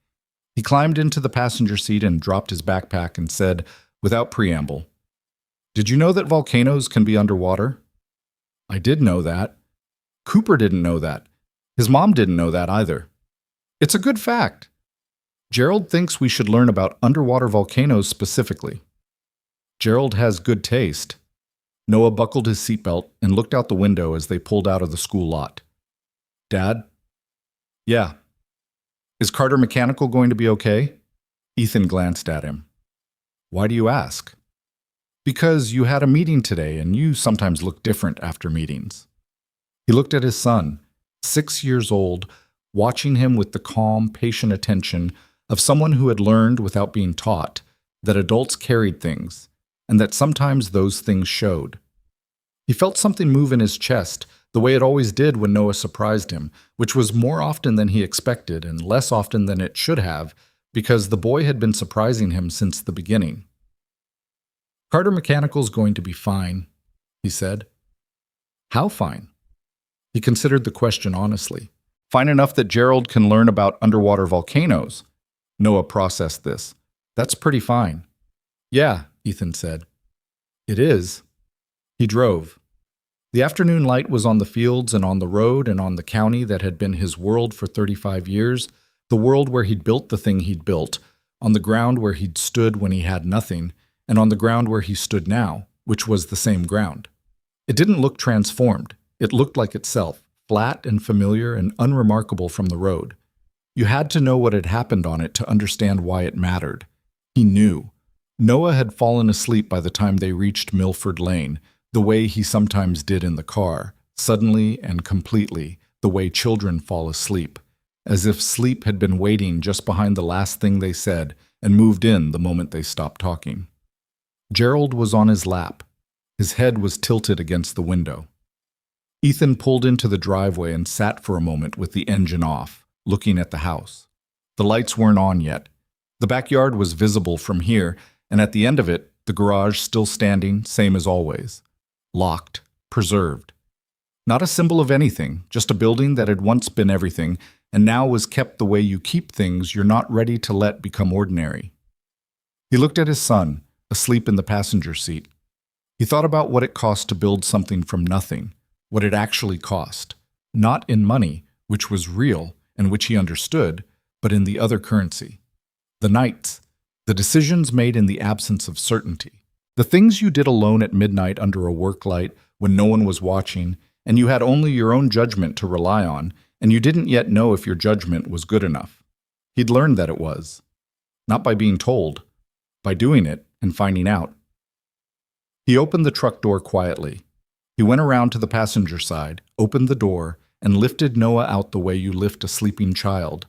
He climbed into the passenger seat and dropped his backpack and said, without preamble, "Did you know that volcanoes can be underwater?" "I did know that." "Cooper didn't know that. His mom didn't know that either." "It's a good fact." "Gerald thinks we should learn about underwater volcanoes specifically." "Gerald has good taste." Noah buckled his seatbelt and looked out the window as they pulled out of the school lot. "Dad?" "Yeah." "Is Carter Mechanical going to be okay?" Ethan glanced at him. "Why do you ask?" "Because you had a meeting today, and you sometimes look different after meetings." He looked at his son, 6 years old, watching him with the calm, patient attention of someone who had learned without being taught that adults carried things, and that sometimes those things showed. He felt something move in his chest, the way it always did when Noah surprised him, which was more often than he expected and less often than it should have, because the boy had been surprising him since the beginning. "Carter Mechanical's going to be fine," he said. "How fine?" He considered the question honestly. "Fine enough that Gerald can learn about underwater volcanoes." Noah processed this. "That's pretty fine." "Yeah," Ethan said. "It is." He drove. The afternoon light was on the fields and on the road and on the county that had been his world for 35 years, the world where he'd built the thing he'd built, on the ground where he'd stood when he had nothing, and on the ground where he stood now, which was the same ground. It didn't look transformed. It looked like itself, flat and familiar and unremarkable from the road. You had to know what had happened on it to understand why it mattered. He knew. Noah had fallen asleep by the time they reached Milford Lane, the way he sometimes did in the car, suddenly and completely, the way children fall asleep, as if sleep had been waiting just behind the last thing they said and moved in the moment they stopped talking. Gerald was on his lap. His head was tilted against the window. Ethan pulled into the driveway and sat for a moment with the engine off, looking at the house. The lights weren't on yet. The backyard was visible from here, and at the end of it, the garage still standing, same as always. Locked, preserved. Not a symbol of anything, just a building that had once been everything, and now was kept the way you keep things you're not ready to let become ordinary. He looked at his son, asleep in the passenger seat. He thought about what it cost to build something from nothing, what it actually cost, not in money, which was real and which he understood, but in the other currency. The nights, the decisions made in the absence of certainty. The things you did alone at midnight under a work light when no one was watching, and you had only your own judgment to rely on, and you didn't yet know if your judgment was good enough. He'd learned that it was. Not by being told, by doing it and finding out. He opened the truck door quietly. He went around to the passenger side, opened the door, and lifted Noah out the way you lift a sleeping child.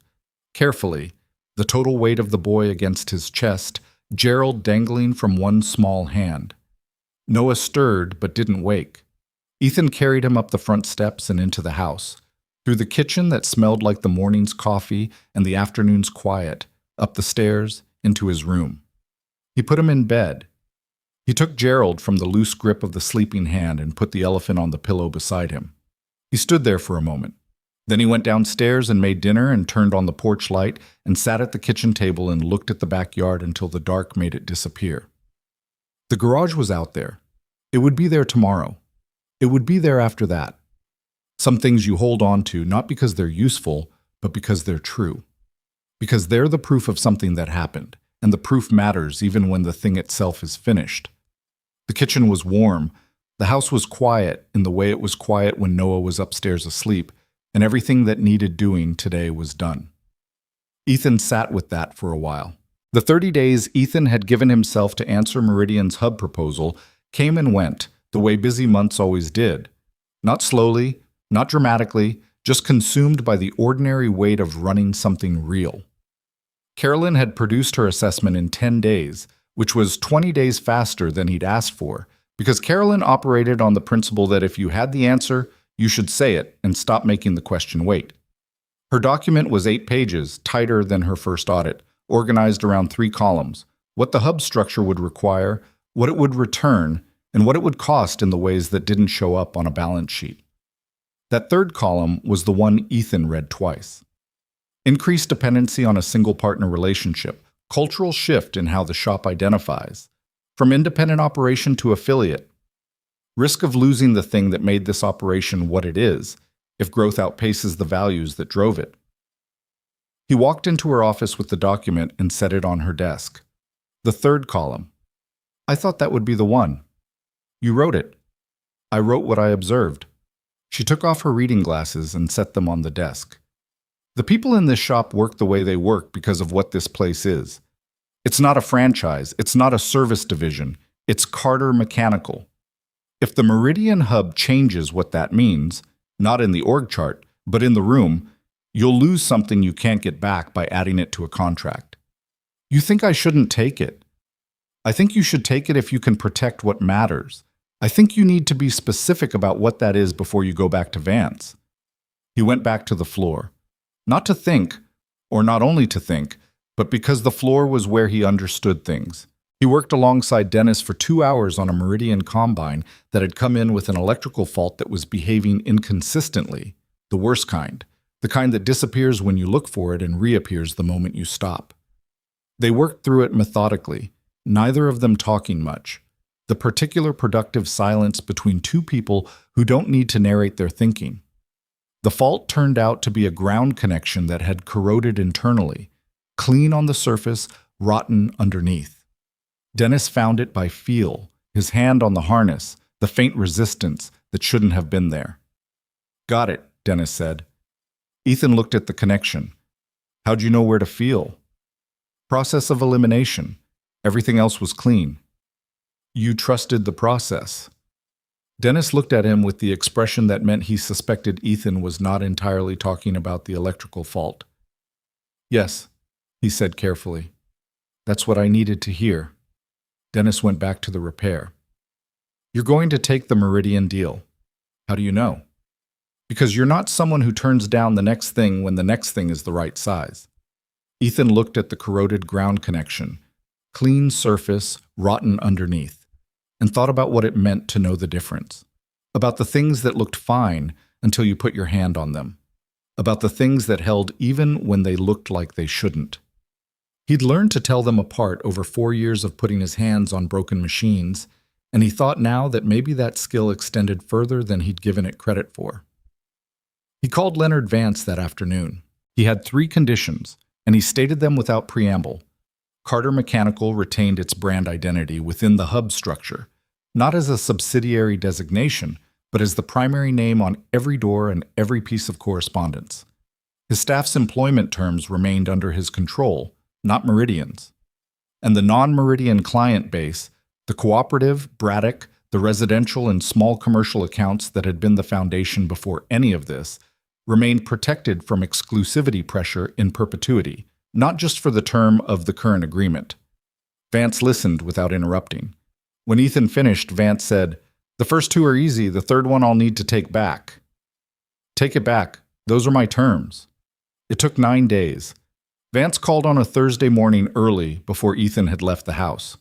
Carefully, the total weight of the boy against his chest, Gerald dangling from one small hand. Noah stirred but didn't wake. Ethan carried him up the front steps and into the house, through the kitchen that smelled like the morning's coffee and the afternoon's quiet, up the stairs, into his room. He put him in bed. He took Gerald from the loose grip of the sleeping hand and put the elephant on the pillow beside him. He stood there for a moment. Then he went downstairs and made dinner and turned on the porch light and sat at the kitchen table and looked at the backyard until the dark made it disappear. The garage was out there. It would be there tomorrow. It would be there after that. Some things you hold on to not because they're useful, but because they're true. Because they're the proof of something that happened, and the proof matters even when the thing itself is finished. The kitchen was warm. The house was quiet in the way it was quiet when Noah was upstairs asleep, and everything that needed doing today was done. Ethan sat with that for a while. The 30 days Ethan had given himself to answer Meridian's hub proposal came and went, the way busy months always did. Not slowly, not dramatically, just consumed by the ordinary weight of running something real. Carolyn had produced her assessment in 10 days, which was 20 days faster than he'd asked for, because Carolyn operated on the principle that if you had the answer, you should say it and stop making the question wait. Her document was 8 pages, tighter than her first audit, organized around 3 columns, what the hub structure would require, what it would return, and what it would cost in the ways that didn't show up on a balance sheet. That third column was the one Ethan read twice. Increased dependency on a single partner relationship, cultural shift in how the shop identifies, from independent operation to affiliate, risk of losing the thing that made this operation what it is if growth outpaces the values that drove it. He walked into her office with the document and set it on her desk. The third column. I thought that would be the one. You wrote it. I wrote what I observed. She took off her reading glasses and set them on the desk. The people in this shop work the way they work because of what this place is. It's not a franchise. It's not a service division. It's Carter Mechanical. If the Meridian Hub changes what that means, not in the org chart, but in the room, you'll lose something you can't get back by adding it to a contract. You think I shouldn't take it? I think you should take it if you can protect what matters. I think you need to be specific about what that is before you go back to Vance. He went back to the floor. Not to think, or not only to think, but because the floor was where he understood things. He worked alongside Dennis for 2 hours on a Meridian combine that had come in with an electrical fault that was behaving inconsistently, the worst kind, the kind that disappears when you look for it and reappears the moment you stop. They worked through it methodically, neither of them talking much. The particular productive silence between two people who don't need to narrate their thinking. The fault turned out to be a ground connection that had corroded internally, clean on the surface, rotten underneath. Dennis found it by feel, his hand on the harness, the faint resistance that shouldn't have been there. Got it, Dennis said. Ethan looked at the connection. How'd you know where to feel? Process of elimination. Everything else was clean. You trusted the process. Dennis looked at him with the expression that meant he suspected Ethan was not entirely talking about the electrical fault. Yes, he said carefully. That's what I needed to hear. Dennis went back to the repair. You're going to take the Meridian deal. How do you know? Because you're not someone who turns down the next thing when the next thing is the right size. Ethan looked at the corroded ground connection, clean surface, rotten underneath, and thought about what it meant to know the difference. About the things that looked fine until you put your hand on them. About the things that held even when they looked like they shouldn't. He'd learned to tell them apart over 4 years of putting his hands on broken machines, and he thought now that maybe that skill extended further than he'd given it credit for. He called Leonard Vance that afternoon. He had 3 conditions, and he stated them without preamble. Carter Mechanical retained its brand identity within the hub structure, not as a subsidiary designation, but as the primary name on every door and every piece of correspondence. His staff's employment terms remained under his control, not Meridian's. And the non-Meridian client base, the cooperative, Braddock, the residential and small commercial accounts that had been the foundation before any of this, remained protected from exclusivity pressure in perpetuity, not just for the term of the current agreement. Vance listened without interrupting. When Ethan finished, Vance said, "The first 2 are easy, the third one I'll need to take back." "Take it back. Those are my terms." It took 9 days. Vance called on a Thursday morning early before Ethan had left the house.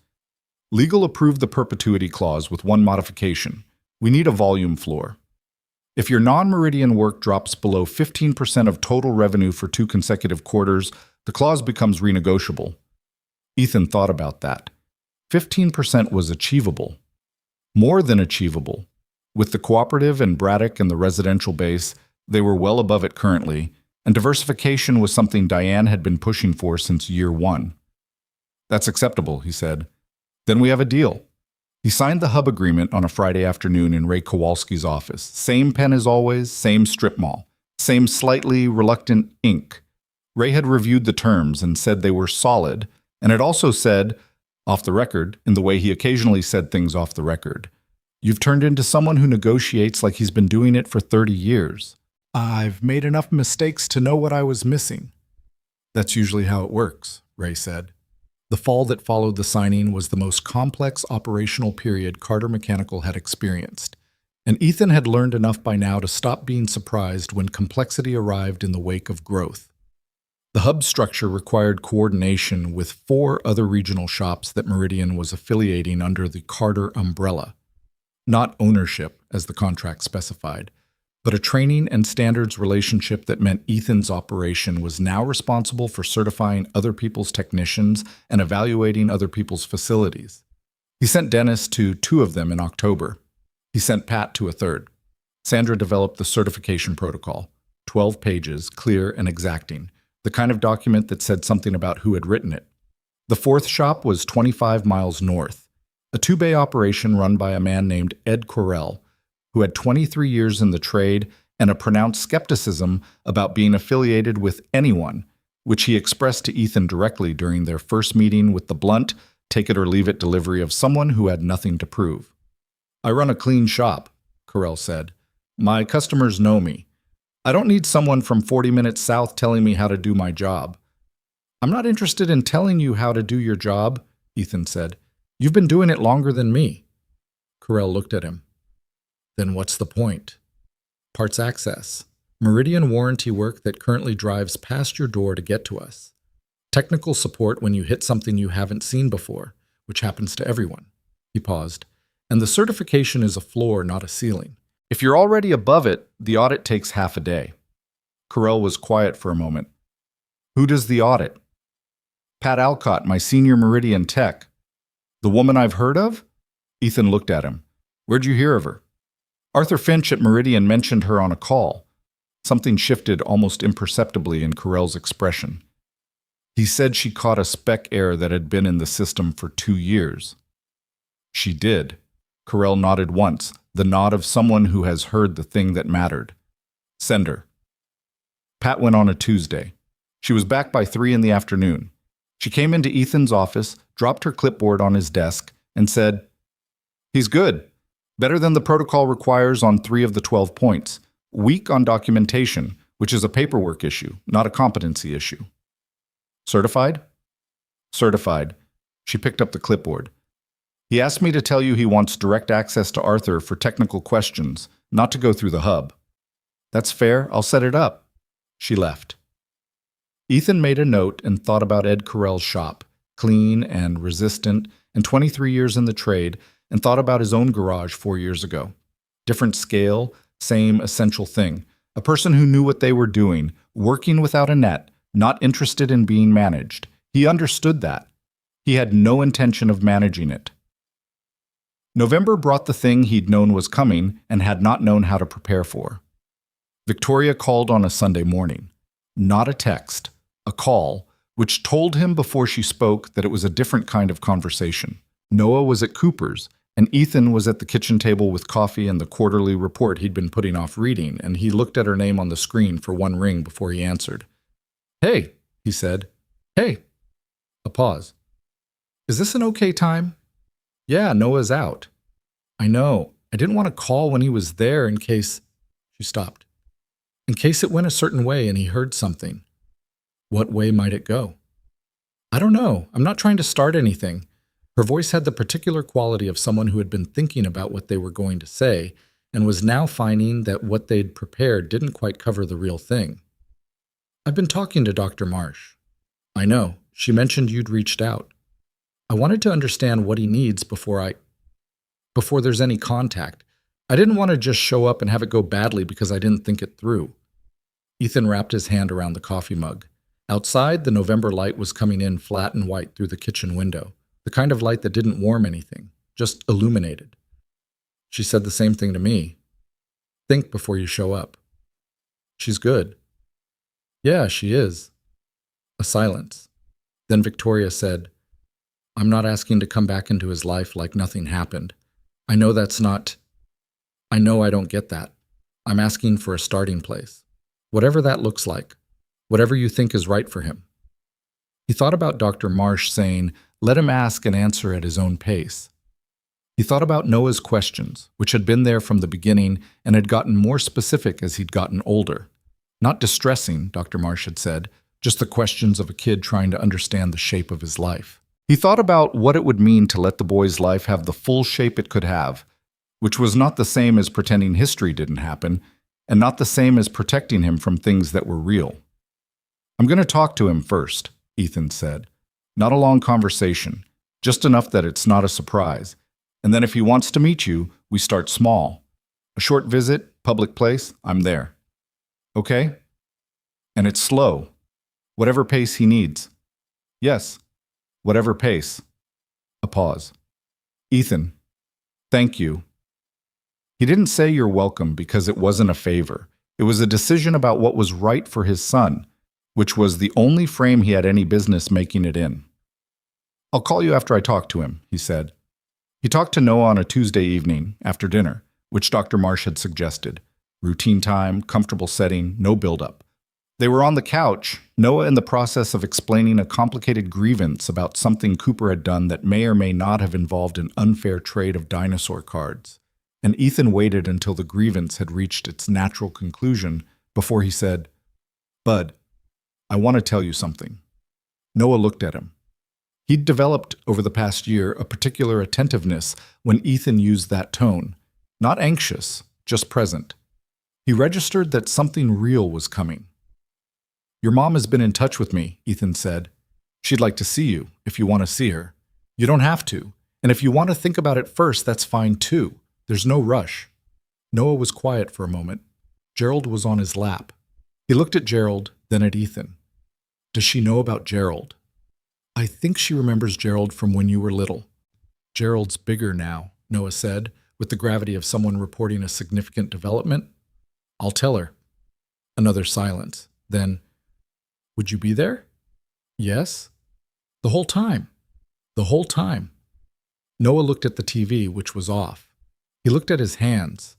Legal approved the perpetuity clause with one modification. We need a volume floor. If your non-Meridian work drops below 15% of total revenue for 2 consecutive quarters, the clause becomes renegotiable. Ethan thought about that. 15% was achievable. More than achievable. With the cooperative and Braddock and the residential base, they were well above it currently, and diversification was something Diane had been pushing for since year 1. "That's acceptable," he said. "Then we have a deal." He signed the hub agreement on a Friday afternoon in Ray Kowalski's office. Same pen as always, same strip mall, same slightly reluctant ink. Ray had reviewed the terms and said they were solid, and had also said, off the record, in the way he occasionally said things off the record, "You've turned into someone who negotiates like he's been doing it for 30 years. I've made enough mistakes to know what I was missing." "That's usually how it works," Ray said. The fall that followed the signing was the most complex operational period Carter Mechanical had experienced, and Ethan had learned enough by now to stop being surprised when complexity arrived in the wake of growth. The hub structure required coordination with 4 other regional shops that Meridian was affiliating under the Carter umbrella. Not ownership, as the contract specified, but a training and standards relationship that meant Ethan's operation was now responsible for certifying other people's technicians and evaluating other people's facilities. He sent Dennis to 2 of them in October. He sent Pat to a 3rd. Sandra developed the certification protocol, 12 pages, clear and exacting, the kind of document that said something about who had written it. The 4th shop was 25 miles north, a 2-bay operation run by a man named Ed Correll, who had 23 years in the trade and a pronounced skepticism about being affiliated with anyone, which he expressed to Ethan directly during their first meeting with the blunt, take-it-or-leave-it delivery of someone who had nothing to prove. "I run a clean shop," Correll said. "My customers know me. I don't need someone from 40 minutes south telling me how to do my job." "I'm not interested in telling you how to do your job," Ethan said. "You've been doing it longer than me." Correll looked at him. "Then what's the point?" "Parts access. Meridian warranty work that currently drives past your door to get to us. Technical support when you hit something you haven't seen before, which happens to everyone." He paused. "And the certification is a floor, not a ceiling. If you're already above it, the audit takes half a day." Correll was quiet for a moment. "Who does the audit?" "Pat Alcott, my senior Meridian tech." "The woman I've heard of?" Ethan looked at him. "Where'd you hear of her?" "Arthur Finch at Meridian mentioned her on a call." Something shifted almost imperceptibly in Correll's expression. "He said she caught a spec error that had been in the system for 2 years." "She did." Correll nodded once, the nod of someone who has heard the thing that mattered. "Send her." Pat went on a Tuesday. She was back by 3 in the afternoon. She came into Ethan's office, dropped her clipboard on his desk, and said, "He's good. Better than the protocol requires on 3 of the 12 points. Weak on documentation, which is a paperwork issue, not a competency issue." "Certified?" "Certified." She picked up the clipboard. "He asked me to tell you he wants direct access to Arthur for technical questions, not to go through the hub." "That's fair. I'll set it up." She left. Ethan made a note and thought about Ed Correll's shop, clean and resistant, and 23 years in the trade, and thought about his own garage 4 years ago. Different scale, same essential thing. A person who knew what they were doing, working without a net, not interested in being managed. He understood that. He had no intention of managing it. November brought the thing he'd known was coming and had not known how to prepare for. Victoria called on a Sunday morning. Not a text, a call, which told him before she spoke that it was a different kind of conversation. Noah was at Cooper's, and Ethan was at the kitchen table with coffee and the quarterly report he'd been putting off reading, and he looked at her name on the screen for one ring before he answered. "Hey," he said. "Hey." A pause. "Is this an okay time?" "Yeah, Noah's out." "I know. I didn't want to call when he was there in case—" She stopped. "In case it went a certain way and he heard something." "What way might it go?" "I don't know. I'm not trying to start anything." Her voice had the particular quality of someone who had been thinking about what they were going to say and was now finding that what they'd prepared didn't quite cover the real thing. "I've been talking to Dr. Marsh." "I know. She mentioned you'd reached out. I wanted to understand what he needs before there's any contact. I didn't want to just show up and have it go badly because I didn't think it through." Ethan wrapped his hand around the coffee mug. Outside, the November light was coming in flat and white through the kitchen window, the kind of light that didn't warm anything, just illuminated. "She said the same thing to me. Think before you show up." "She's good." "Yeah, she is." A silence. Then Victoria said, "I'm not asking to come back into his life like nothing happened. I know I don't get that. I'm asking for a starting place. Whatever that looks like. Whatever you think is right for him." He thought about Dr. Marsh saying, "Let him ask and answer at his own pace." He thought about Noah's questions, which had been there from the beginning and had gotten more specific as he'd gotten older. Not distressing, Dr. Marsh had said, just the questions of a kid trying to understand the shape of his life. He thought about what it would mean to let the boy's life have the full shape it could have, which was not the same as pretending history didn't happen, and not the same as protecting him from things that were real. "I'm going to talk to him first," Ethan said. "Not a long conversation, just enough that it's not a surprise. And then if he wants to meet you, we start small. A short visit, Public place, I'm there. Okay? And it's slow. Whatever pace he needs. Yes, whatever pace. A pause. Ethan, thank you. He didn't say you're welcome because it wasn't a favor. It was a decision about what was right for his son, which was the only frame he had any business making it in. I'll call you after I talk to him, he said. He talked to Noah on a Tuesday evening, after dinner, which Dr. Marsh had suggested. Routine time, comfortable setting, no build-up. They were on the couch, Noah in the process of explaining a complicated grievance about something Cooper had done that may or may not have involved an unfair trade of dinosaur cards. And Ethan waited until the grievance had reached its natural conclusion before he said, Bud, I want to tell you something. Noah looked at him. He'd developed over the past year a particular attentiveness when Ethan used that tone. Not anxious, just present. He registered that something real was coming. Your mom has been in touch with me, Ethan said. She'd like to see you, if you want to see her. You don't have to. And if you want to think about it first, that's fine too. There's no rush. Noah was quiet for a moment. Gerald was on his lap. He looked at Gerald, then at Ethan. Does she know about Gerald? I think she remembers Gerald from when you were little. Gerald's bigger now, Noah said, with the gravity of someone reporting a significant development. I'll tell her. Another silence. Then, would you be there? Yes. The whole time. The whole time. Noah looked at the TV, which was off. He looked at his hands.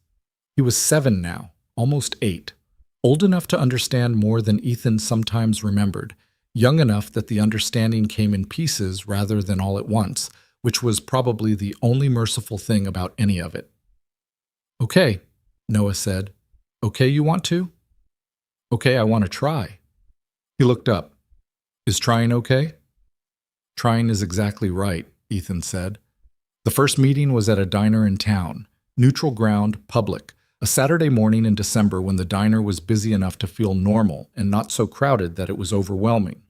He was 7 now, almost 8. Old enough to understand more than Ethan sometimes remembered. Young enough that the understanding came in pieces rather than all at once, which was probably the only merciful thing about any of it. Okay, Noah said. Okay, you want to? Okay, I want to try. He looked up. Is trying okay? Trying is exactly right, Ethan said. The first meeting was at a diner in town, neutral ground, public, a Saturday morning in December when the diner was busy enough to feel normal and not so crowded that it was overwhelming.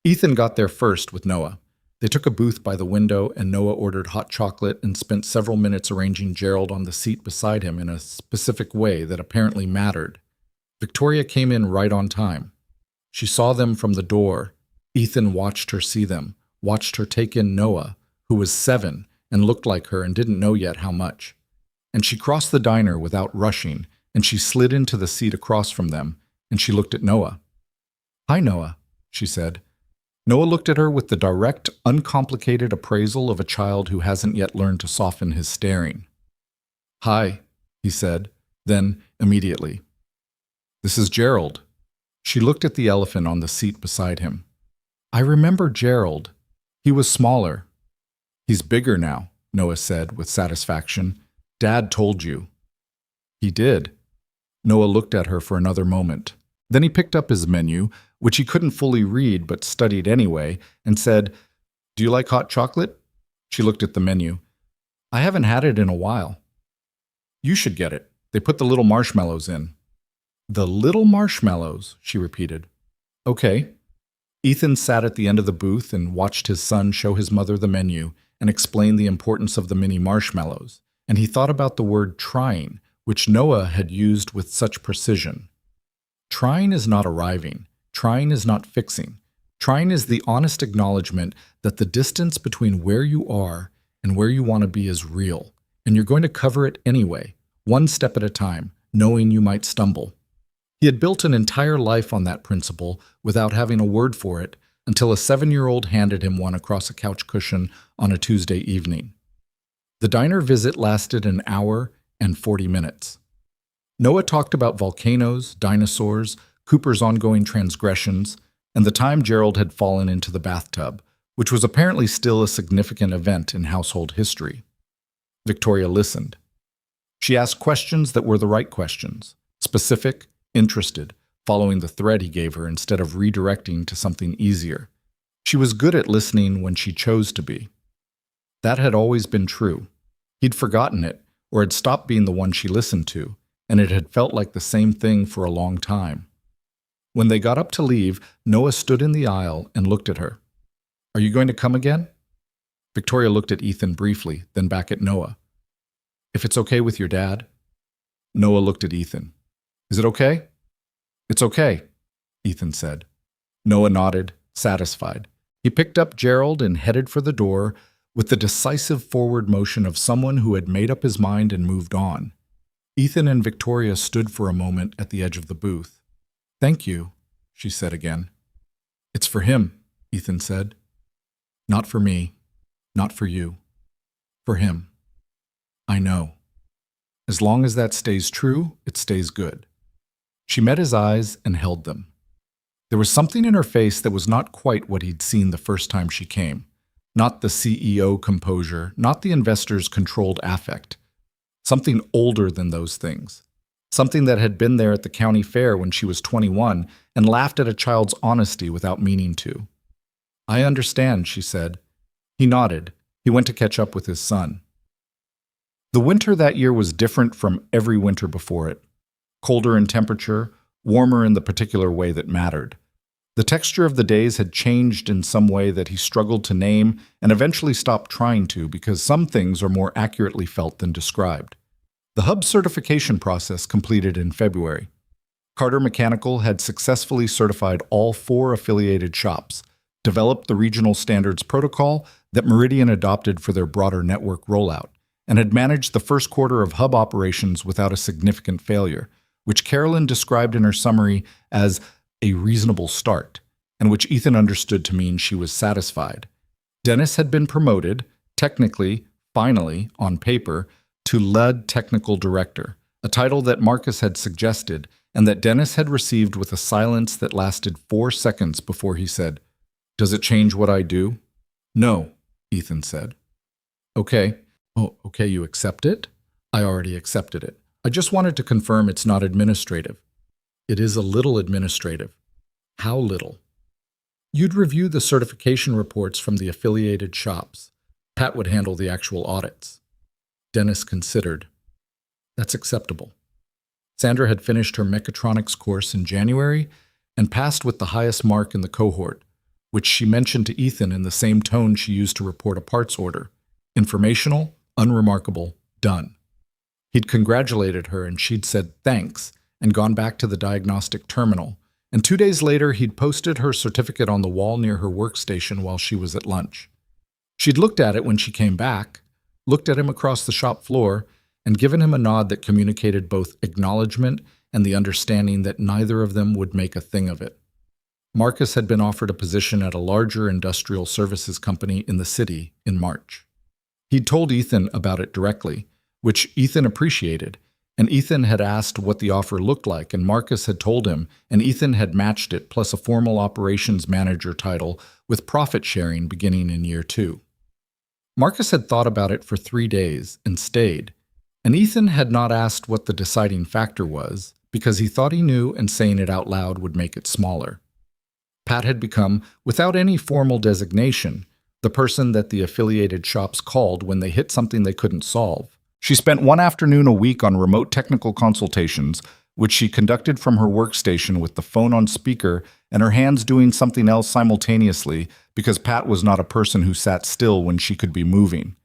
Ethan got there first with Noah. They took a booth by the window and Noah ordered hot chocolate and spent several minutes arranging Gerald on the seat beside him in a specific way that apparently mattered. Victoria came in right on time. She saw them from the door. Ethan watched her see them, watched her take in Noah, who was 7 and looked like her and didn't know yet how much. And she crossed the diner without rushing, and she slid into the seat across from them, and she looked at Noah. Hi, Noah, she said. Noah looked at her with the direct, uncomplicated appraisal of a child who hasn't yet learned to soften his staring. Hi, he said, then immediately. This is Gerald. She looked at the elephant on the seat beside him. I remember Gerald. He was smaller. He's bigger now, Noah said with satisfaction. Dad told you. He did. Noah looked at her for another moment. Then he picked up his menu, which he couldn't fully read but studied anyway, and said, Do you like hot chocolate? She looked at the menu. I haven't had it in a while. You should get it. They put the little marshmallows in. The little marshmallows, she repeated. Okay. Ethan sat at the end of the booth and watched his son show his mother the menu and explain the importance of the mini marshmallows. And he thought about the word trying, which Noah had used with such precision. Trying is not arriving. Trying is not fixing. Trying is the honest acknowledgement that the distance between where you are and where you want to be is real, and you're going to cover it anyway, one step at a time, knowing you might stumble. He had built an entire life on that principle without having a word for it until a 7-year-old handed him one across a couch cushion on a Tuesday evening. The diner visit lasted an hour and 40 minutes. Noah talked about volcanoes, dinosaurs, Cooper's ongoing transgressions, and the time Gerald had fallen into the bathtub, which was apparently still a significant event in household history. Victoria listened. She asked questions that were the right questions, specific, interested, following the thread he gave her instead of redirecting to something easier. She was good at listening when she chose to be. That had always been true. He'd forgotten it, or had stopped being the one she listened to, and it had felt like the same thing for a long time. When they got up to leave, Noah stood in the aisle and looked at her. Are you going to come again? Victoria looked at Ethan briefly, then back at Noah. If it's okay with your dad? Noah looked at Ethan. Is it okay? It's okay, Ethan said. Noah nodded, satisfied. He picked up Gerald and headed for the door with the decisive forward motion of someone who had made up his mind and moved on. Ethan and Victoria stood for a moment at the edge of the booth. Thank you, she said again. It's for him, Ethan said. Not for me, not for you. For him. I know. As long as that stays true, it stays good. She met his eyes and held them. There was something in her face that was not quite what he'd seen the first time she came. Not the CEO composure, not the investor's controlled affect. Something older than those things. Something that had been there at the county fair when she was 21 and laughed at a child's honesty without meaning to. I understand, she said. He nodded. He went to catch up with his son. The winter that year was different from every winter before it. Colder in temperature, warmer in the particular way that mattered. The texture of the days had changed in some way that he struggled to name and eventually stopped trying to because some things are more accurately felt than described. The hub certification process completed in February. Carter Mechanical had successfully certified all 4 affiliated shops, developed the regional standards protocol that Meridian adopted for their broader network rollout, and had managed the first quarter of hub operations without a significant failure, which Carolyn described in her summary as a reasonable start, and which Ethan understood to mean she was satisfied. Dennis had been promoted, technically, finally, on paper, to lead technical director, a title that Marcus had suggested and that Dennis had received with a silence that lasted 4 seconds before he said, "Does it change what I do?" "No," Ethan said. "Okay. Oh, okay, you accept it?" "I already accepted it. I just wanted to confirm it's not administrative." "It is a little administrative." "How little?" "You'd review the certification reports from the affiliated shops. Pat would handle the actual audits." Dennis considered. "That's acceptable." Sandra had finished her mechatronics course in January and passed with the highest mark in the cohort, which she mentioned to Ethan in the same tone she used to report a parts order. Informational, unremarkable, done. He'd congratulated her and she'd said thanks and gone back to the diagnostic terminal, and 2 days later he'd posted her certificate on the wall near her workstation while she was at lunch. She'd looked at it when she came back, looked at him across the shop floor, and given him a nod that communicated both acknowledgement and the understanding that neither of them would make a thing of it. Marcus had been offered a position at a larger industrial services company in the city in March. He'd told Ethan about it directly, which Ethan appreciated, and Ethan had asked what the offer looked like, and Marcus had told him, and Ethan had matched it plus a formal operations manager title with profit sharing beginning in year 2. Marcus had thought about it for 3 days and stayed, and Ethan had not asked what the deciding factor was because he thought he knew and saying it out loud would make it smaller. Pat had become, without any formal designation, the person that the affiliated shops called when they hit something they couldn't solve. She spent one afternoon a week on remote technical consultations, which she conducted from her workstation with the phone on speaker and her hands doing something else simultaneously because Pat was not a person who sat still when she could be moving.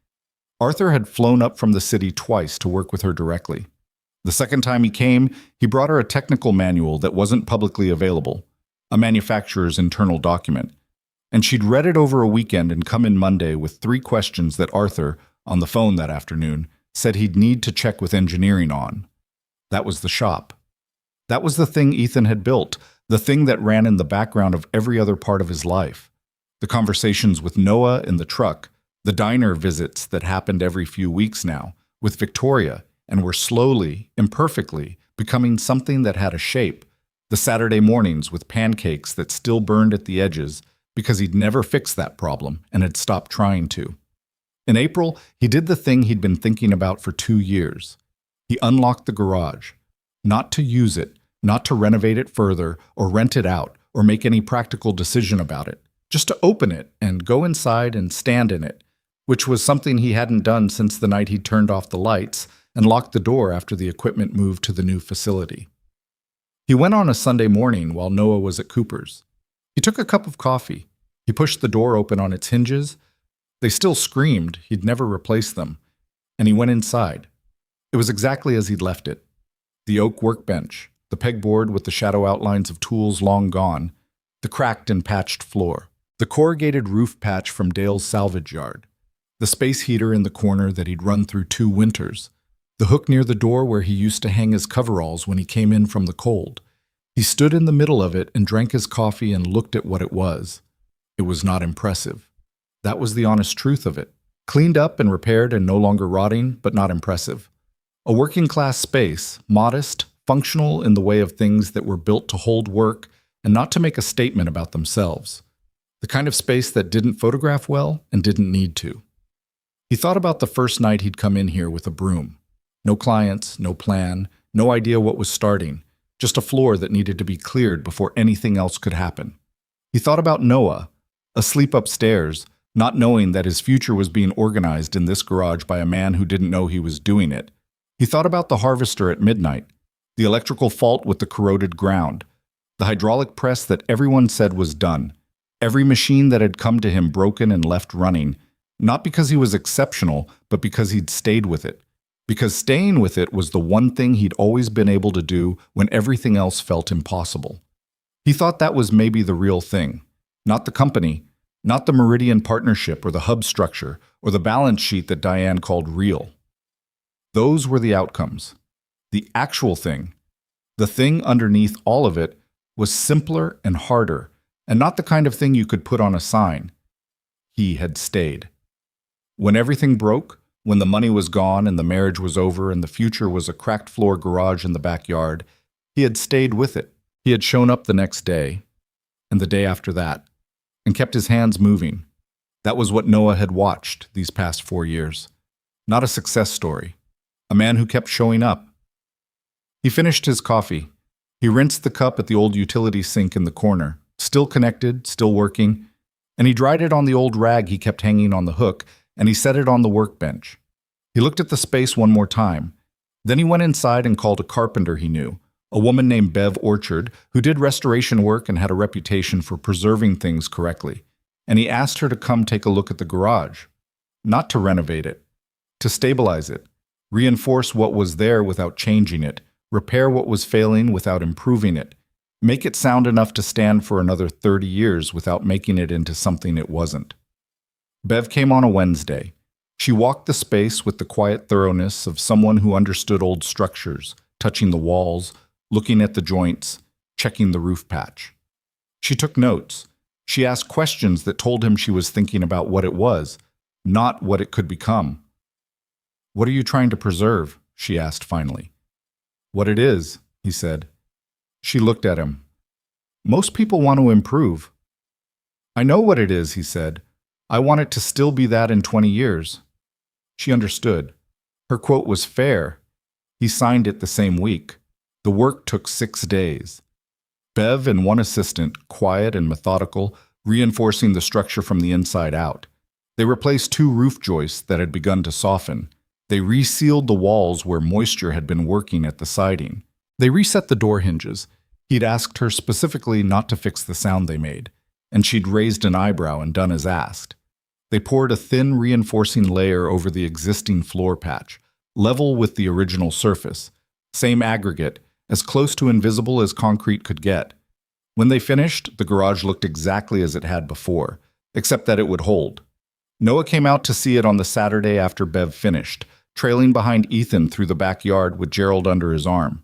Arthur had flown up from the city twice to work with her directly. The second time he came, he brought her a technical manual that wasn't publicly available, a manufacturer's internal document, and she'd read it over a weekend and come in Monday with 3 questions that Arthur, on the phone that afternoon, said he'd need to check with engineering on. That was the shop. That was the thing Ethan had built, the thing that ran in the background of every other part of his life. The conversations with Noah in the truck, the diner visits that happened every few weeks now, with Victoria, and were slowly, imperfectly, becoming something that had a shape, the Saturday mornings with pancakes that still burned at the edges because he'd never fixed that problem and had stopped trying to. In April, he did the thing he'd been thinking about for 2 years. He unlocked the garage, not to use it, not to renovate it further or rent it out or make any practical decision about it, just to open it and go inside and stand in it, which was something he hadn't done since the night he turned off the lights and locked the door after the equipment moved to the new facility. He went on a Sunday morning while Noah was at Cooper's. He took a cup of coffee. He pushed the door open on its hinges. They still screamed, he'd never replaced them, and he went inside. It was exactly as he'd left it. The oak workbench, the pegboard with the shadow outlines of tools long gone, the cracked and patched floor, the corrugated roof patch from Dale's salvage yard, the space heater in the corner that he'd run through 2 winters, the hook near the door where he used to hang his coveralls when he came in from the cold. He stood in the middle of it and drank his coffee and looked at what it was. It was not impressive. That was the honest truth of it. Cleaned up and repaired and no longer rotting, but not impressive. A working-class space, modest, functional in the way of things that were built to hold work and not to make a statement about themselves. The kind of space that didn't photograph well and didn't need to. He thought about the first night he'd come in here with a broom. No clients, no plan, no idea what was starting, just a floor that needed to be cleared before anything else could happen. He thought about Noah, asleep upstairs, not knowing that his future was being organized in this garage by a man who didn't know he was doing it. He thought about the harvester at midnight, the electrical fault with the corroded ground, the hydraulic press that everyone said was done, every machine that had come to him broken and left running, not because he was exceptional, but because he'd stayed with it. Because staying with it was the one thing he'd always been able to do when everything else felt impossible. He thought that was maybe the real thing, not the company, not the Meridian partnership or the hub structure or the balance sheet that Diane called real. Those were the outcomes. The actual thing, the thing underneath all of it, was simpler and harder, and not the kind of thing you could put on a sign. He had stayed. When everything broke, when the money was gone and the marriage was over and the future was a cracked floor garage in the backyard, he had stayed with it. He had shown up the next day, and the day after that, and kept his hands moving. That was what Noah had watched these past 4 years. Not a success story. A man who kept showing up. He finished his coffee. He rinsed the cup at the old utility sink in the corner, still connected, still working, and he dried it on the old rag he kept hanging on the hook, and he set it on the workbench. He looked at the space one more time. Then he went inside and called a carpenter he knew, a woman named Bev Orchard, who did restoration work and had a reputation for preserving things correctly, and he asked her to come take a look at the garage. Not to renovate it, to stabilize it, reinforce what was there without changing it, repair what was failing without improving it, make it sound enough to stand for another 30 years without making it into something it wasn't. Bev came on a Wednesday. She walked the space with the quiet thoroughness of someone who understood old structures, touching the walls, looking at the joints, checking the roof patch. She took notes. She asked questions that told him she was thinking about what it was, not what it could become. "What are you trying to preserve?" she asked finally. "What it is," he said. She looked at him. "Most people want to improve." "I know what it is," he said. "I want it to still be that in 20 years. She understood. Her quote was fair. He signed it the same week. The work took 6 days. Bev and one assistant, quiet and methodical, reinforcing the structure from the inside out. They replaced 2 roof joists that had begun to soften. They resealed the walls where moisture had been working at the siding. They reset the door hinges. He'd asked her specifically not to fix the sound they made, and she'd raised an eyebrow and done as asked. They poured a thin reinforcing layer over the existing floor patch, level with the original surface, same aggregate, as close to invisible as concrete could get. When they finished, the garage looked exactly as it had before, except that it would hold. Noah came out to see it on the Saturday after Bev finished, trailing behind Ethan through the backyard with Gerald under his arm.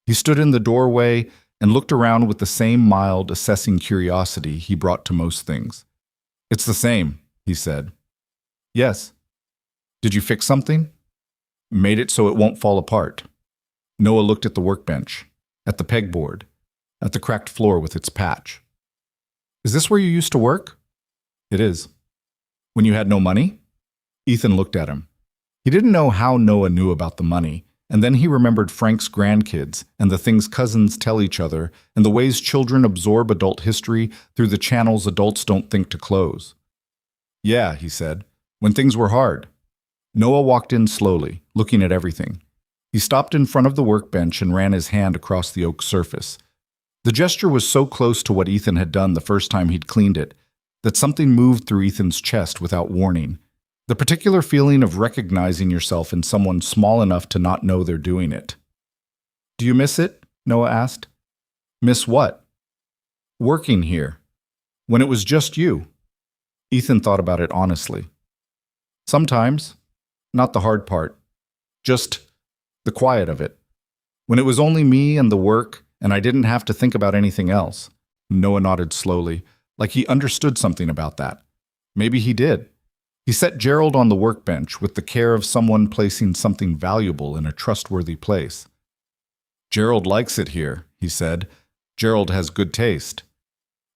He stood in the doorway and looked around with the same mild, assessing curiosity he brought to most things. "It's the same," he said. "Yes." "Did you fix something?" "Made it so it won't fall apart." Noah looked at the workbench, at the pegboard, at the cracked floor with its patch. "Is this where you used to work?" "It is." "When you had no money?" Ethan looked at him. He didn't know how Noah knew about the money, and then he remembered Frank's grandkids and the things cousins tell each other and the ways children absorb adult history through the channels adults don't think to close. "Yeah," he said, "when things were hard." Noah walked in slowly, looking at everything. He stopped in front of the workbench and ran his hand across the oak surface. The gesture was so close to what Ethan had done the first time he'd cleaned it that something moved through Ethan's chest without warning. The particular feeling of recognizing yourself in someone small enough to not know they're doing it. Do you miss it? Noah asked. Miss what? Working here. When it was just you. Ethan thought about it honestly. Sometimes. Not the hard part. Just the quiet of it. When it was only me and the work, and I didn't have to think about anything else. Noah nodded slowly, like he understood something about that. Maybe he did. He set Gerald on the workbench with the care of someone placing something valuable in a trustworthy place. Gerald likes it here, he said. Gerald has good taste.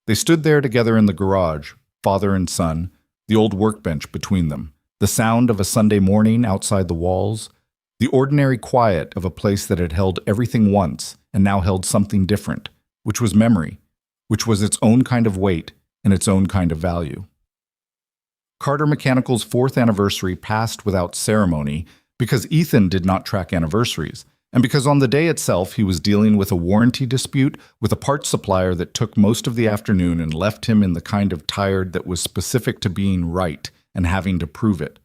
They stood there together in the garage, father and son, the old workbench between them, the sound of a Sunday morning outside the walls, the ordinary quiet of a place that had held everything once and now held something different, which was memory, which was its own kind of weight and its own kind of value. Carter Mechanical's 4th anniversary passed without ceremony because Ethan did not track anniversaries, and because on the day itself he was dealing with a warranty dispute with a parts supplier that took most of the afternoon and left him in the kind of tired that was specific to being right and having to prove it.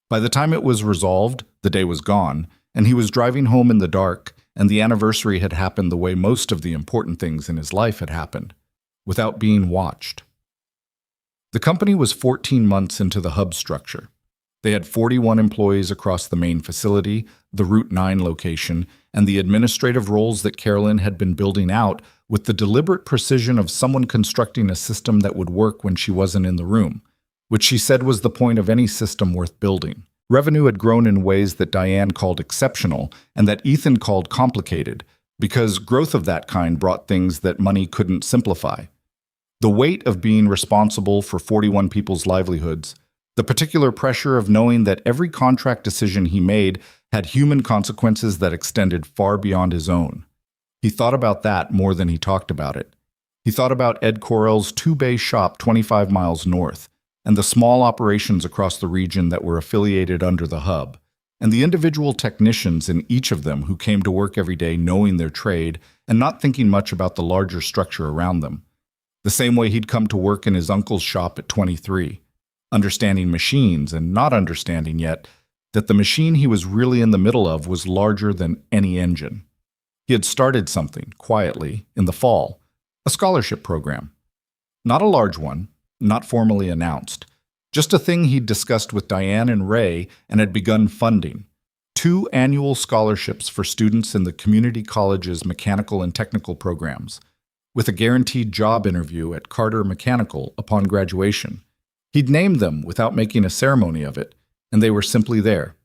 By the time it was resolved, the day was gone, and he was driving home in the dark, and the anniversary had happened the way most of the important things in his life had happened, without being watched. The company was 14 months into the hub structure. They had 41 employees across the main facility, the Route 9 location, and the administrative roles that Carolyn had been building out with the deliberate precision of someone constructing a system that would work when she wasn't in the room, which she said was the point of any system worth building. Revenue had grown in ways that Diane called exceptional and that Ethan called complicated, because growth of that kind brought things that money couldn't simplify. The weight of being responsible for 41 people's livelihoods, the particular pressure of knowing that every contract decision he made had human consequences that extended far beyond his own. He thought about that more than he talked about it. He thought about Ed Correll's 2-bay shop 25 miles north, and the small operations across the region that were affiliated under the hub, and the individual technicians in each of them who came to work every day knowing their trade and not thinking much about the larger structure around them. The same way he'd come to work in his uncle's shop at 23, understanding machines and not understanding yet that the machine he was really in the middle of was larger than any engine. He had started something, quietly, in the fall, a scholarship program. Not a large one, not formally announced, just a thing he'd discussed with Diane and Ray and had begun funding. 2 annual scholarships for students in the community college's mechanical and technical programs, with a guaranteed job interview at Carter Mechanical upon graduation. He'd named them without making a ceremony of it, and they were simply there,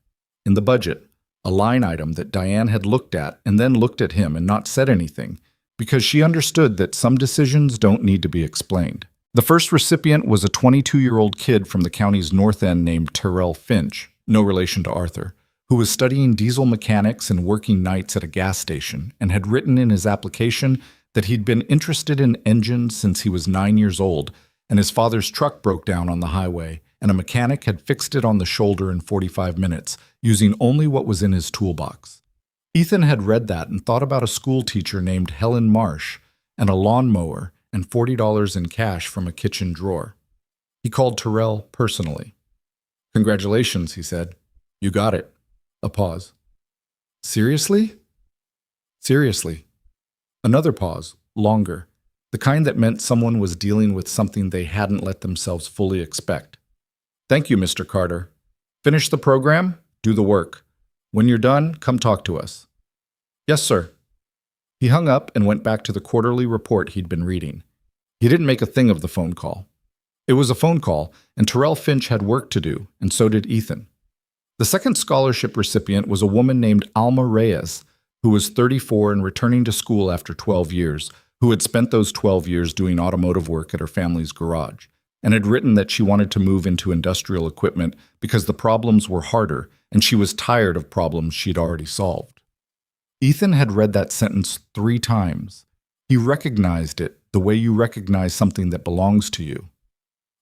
in the budget, a line item that Diane had looked at and then looked at him and not said anything, because she understood that some decisions don't need to be explained. The first recipient was a 22-year-old kid from the county's north end named Terrell Finch, no relation to Arthur, who was studying diesel mechanics and working nights at a gas station and had written in his application that he'd been interested in engines since he was 9 years old, and his father's truck broke down on the highway, and a mechanic had fixed it on the shoulder in 45 minutes, using only what was in his toolbox. Ethan had read that and thought about a school teacher named Helen Marsh and a lawnmower and $40 in cash from a kitchen drawer. He called Terrell personally. "Congratulations," he said. "You got it." A pause. "Seriously?" "Seriously." Another pause, longer, the kind that meant someone was dealing with something they hadn't let themselves fully expect. "Thank you, Mr. Carter. Finish the program, do the work. When you're done, come talk to us." "Yes, sir." He hung up and went back to the quarterly report he'd been reading. He didn't make a thing of the phone call. It was a phone call, and Terrell Finch had work to do, and so did Ethan. The second scholarship recipient was a woman named Alma Reyes, who was 34 and returning to school after 12 years, who had spent those 12 years doing automotive work at her family's garage, and had written that she wanted to move into industrial equipment because the problems were harder, and she was tired of problems she'd already solved. Ethan had read that sentence 3 times. He recognized it the way you recognize something that belongs to you.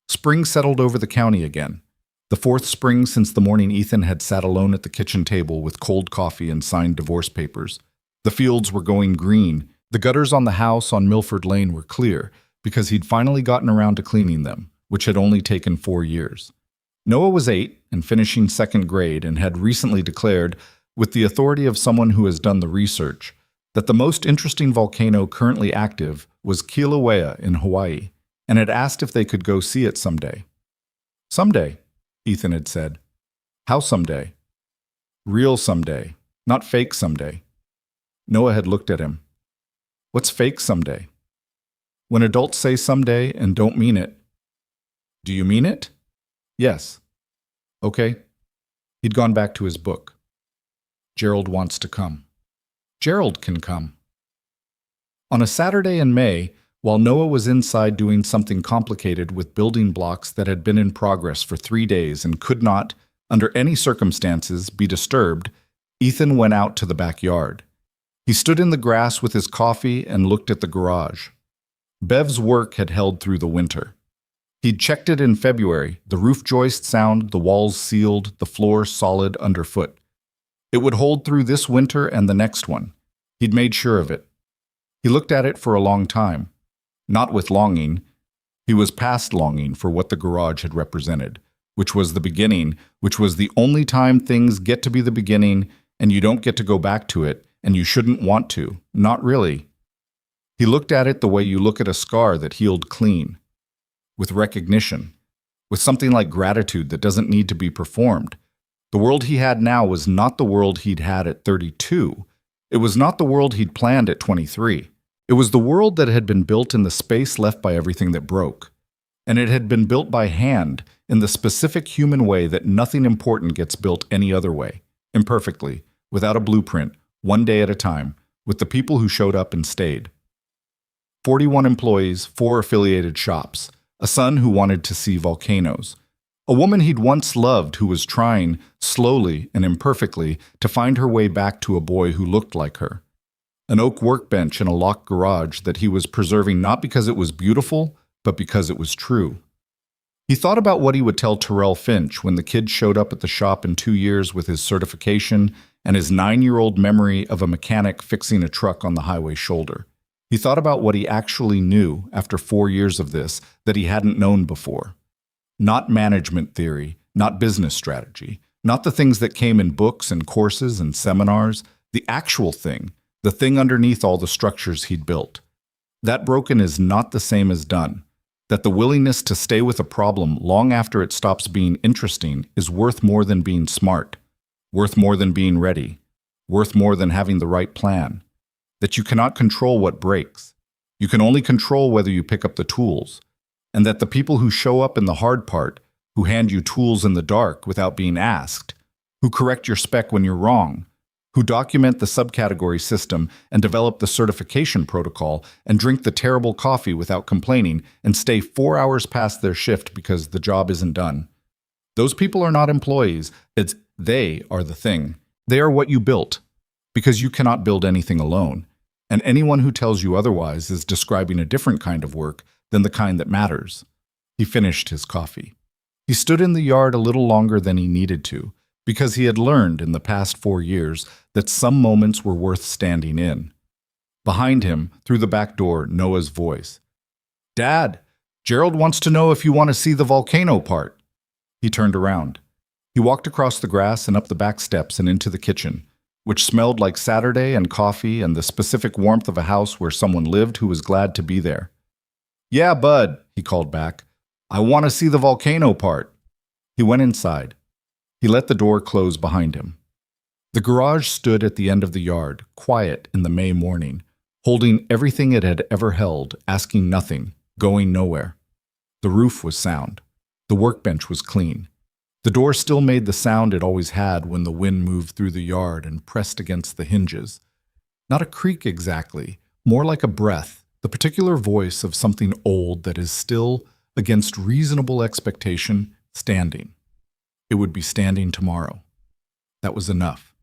Spring settled over the county again. The 4th spring since the morning Ethan had sat alone at the kitchen table with cold coffee and signed divorce papers. The fields were going green. The gutters on the house on Milford Lane were clear because he'd finally gotten around to cleaning them, which had only taken 4 years. Noah was 8 and finishing 2nd grade and had recently declared, with the authority of someone who has done the research, that the most interesting volcano currently active was Kilauea in Hawaii, and had asked if they could go see it someday. Someday, Ethan had said. How someday? Real someday, not fake someday. Noah had looked at him. What's fake someday? When adults say someday and don't mean it. Do you mean it? Yes. Okay. He'd gone back to his book. Gerald wants to come. Gerald can come. On a Saturday in May, while Noah was inside doing something complicated with building blocks that had been in progress for 3 days and could not, under any circumstances, be disturbed, Ethan went out to the backyard. He stood in the grass with his coffee and looked at the garage. Bev's work had held through the winter. He'd checked it in February, the roof joist sound, the walls sealed, the floor solid underfoot. It would hold through this winter and the next one. He'd made sure of it. He looked at it for a long time. Not with longing. He was past longing for what the garage had represented, which was the beginning, which was the only time things get to be the beginning and you don't get to go back to it, and you shouldn't want to. Not really. He looked at it the way you look at a scar that healed clean. With recognition. With something like gratitude that doesn't need to be performed. The world he had now was not the world he'd had at 32. It was not the world he'd planned at 23. It was the world that had been built in the space left by everything that broke. And it had been built by hand, in the specific human way that nothing important gets built any other way. Imperfectly, without a blueprint, one day at a time, with the people who showed up and stayed. 41 employees, 4 affiliated shops, a son who wanted to see volcanoes, a woman he'd once loved who was trying, slowly and imperfectly, to find her way back to a boy who looked like her, an oak workbench in a locked garage that he was preserving not because it was beautiful, but because it was true. He thought about what he would tell Terrell Finch when the kid showed up at the shop in 2 years with his certification and his 9-year-old memory of a mechanic fixing a truck on the highway shoulder. He thought about what he actually knew after 4 years of this that he hadn't known before. Not management theory, not business strategy, not the things that came in books and courses and seminars, the actual thing, the thing underneath all the structures he'd built. That broken is not the same as done. That the willingness to stay with a problem long after it stops being interesting is worth more than being smart, worth more than being ready, worth more than having the right plan. That you cannot control what breaks. You can only control whether you pick up the tools. And that the people who show up in the hard part, who hand you tools in the dark without being asked, who correct your spec when you're wrong, who document the subcategory system and develop the certification protocol and drink the terrible coffee without complaining and stay 4 hours past their shift because the job isn't done. Those people are not employees. They are the thing. They are what you built, because you cannot build anything alone. And anyone who tells you otherwise is describing a different kind of work than the kind that matters. He finished his coffee. He stood in the yard a little longer than he needed to, because he had learned in the past 4 years that some moments were worth standing in. Behind him, through the back door, Noah's voice. "Dad, Gerald wants to know if you want to see the volcano part." He turned around. He walked across the grass and up the back steps and into the kitchen, which smelled like Saturday and coffee and the specific warmth of a house where someone lived who was glad to be there. "Yeah, bud," he called back. "I want to see the volcano part." He went inside. He let the door close behind him. The garage stood at the end of the yard, quiet in the May morning, holding everything it had ever held, asking nothing, going nowhere. The roof was sound. The workbench was clean. The door still made the sound it always had when the wind moved through the yard and pressed against the hinges. Not a creak exactly, more like a breath, the particular voice of something old that is still, against reasonable expectation, standing. It would be standing tomorrow. That was enough.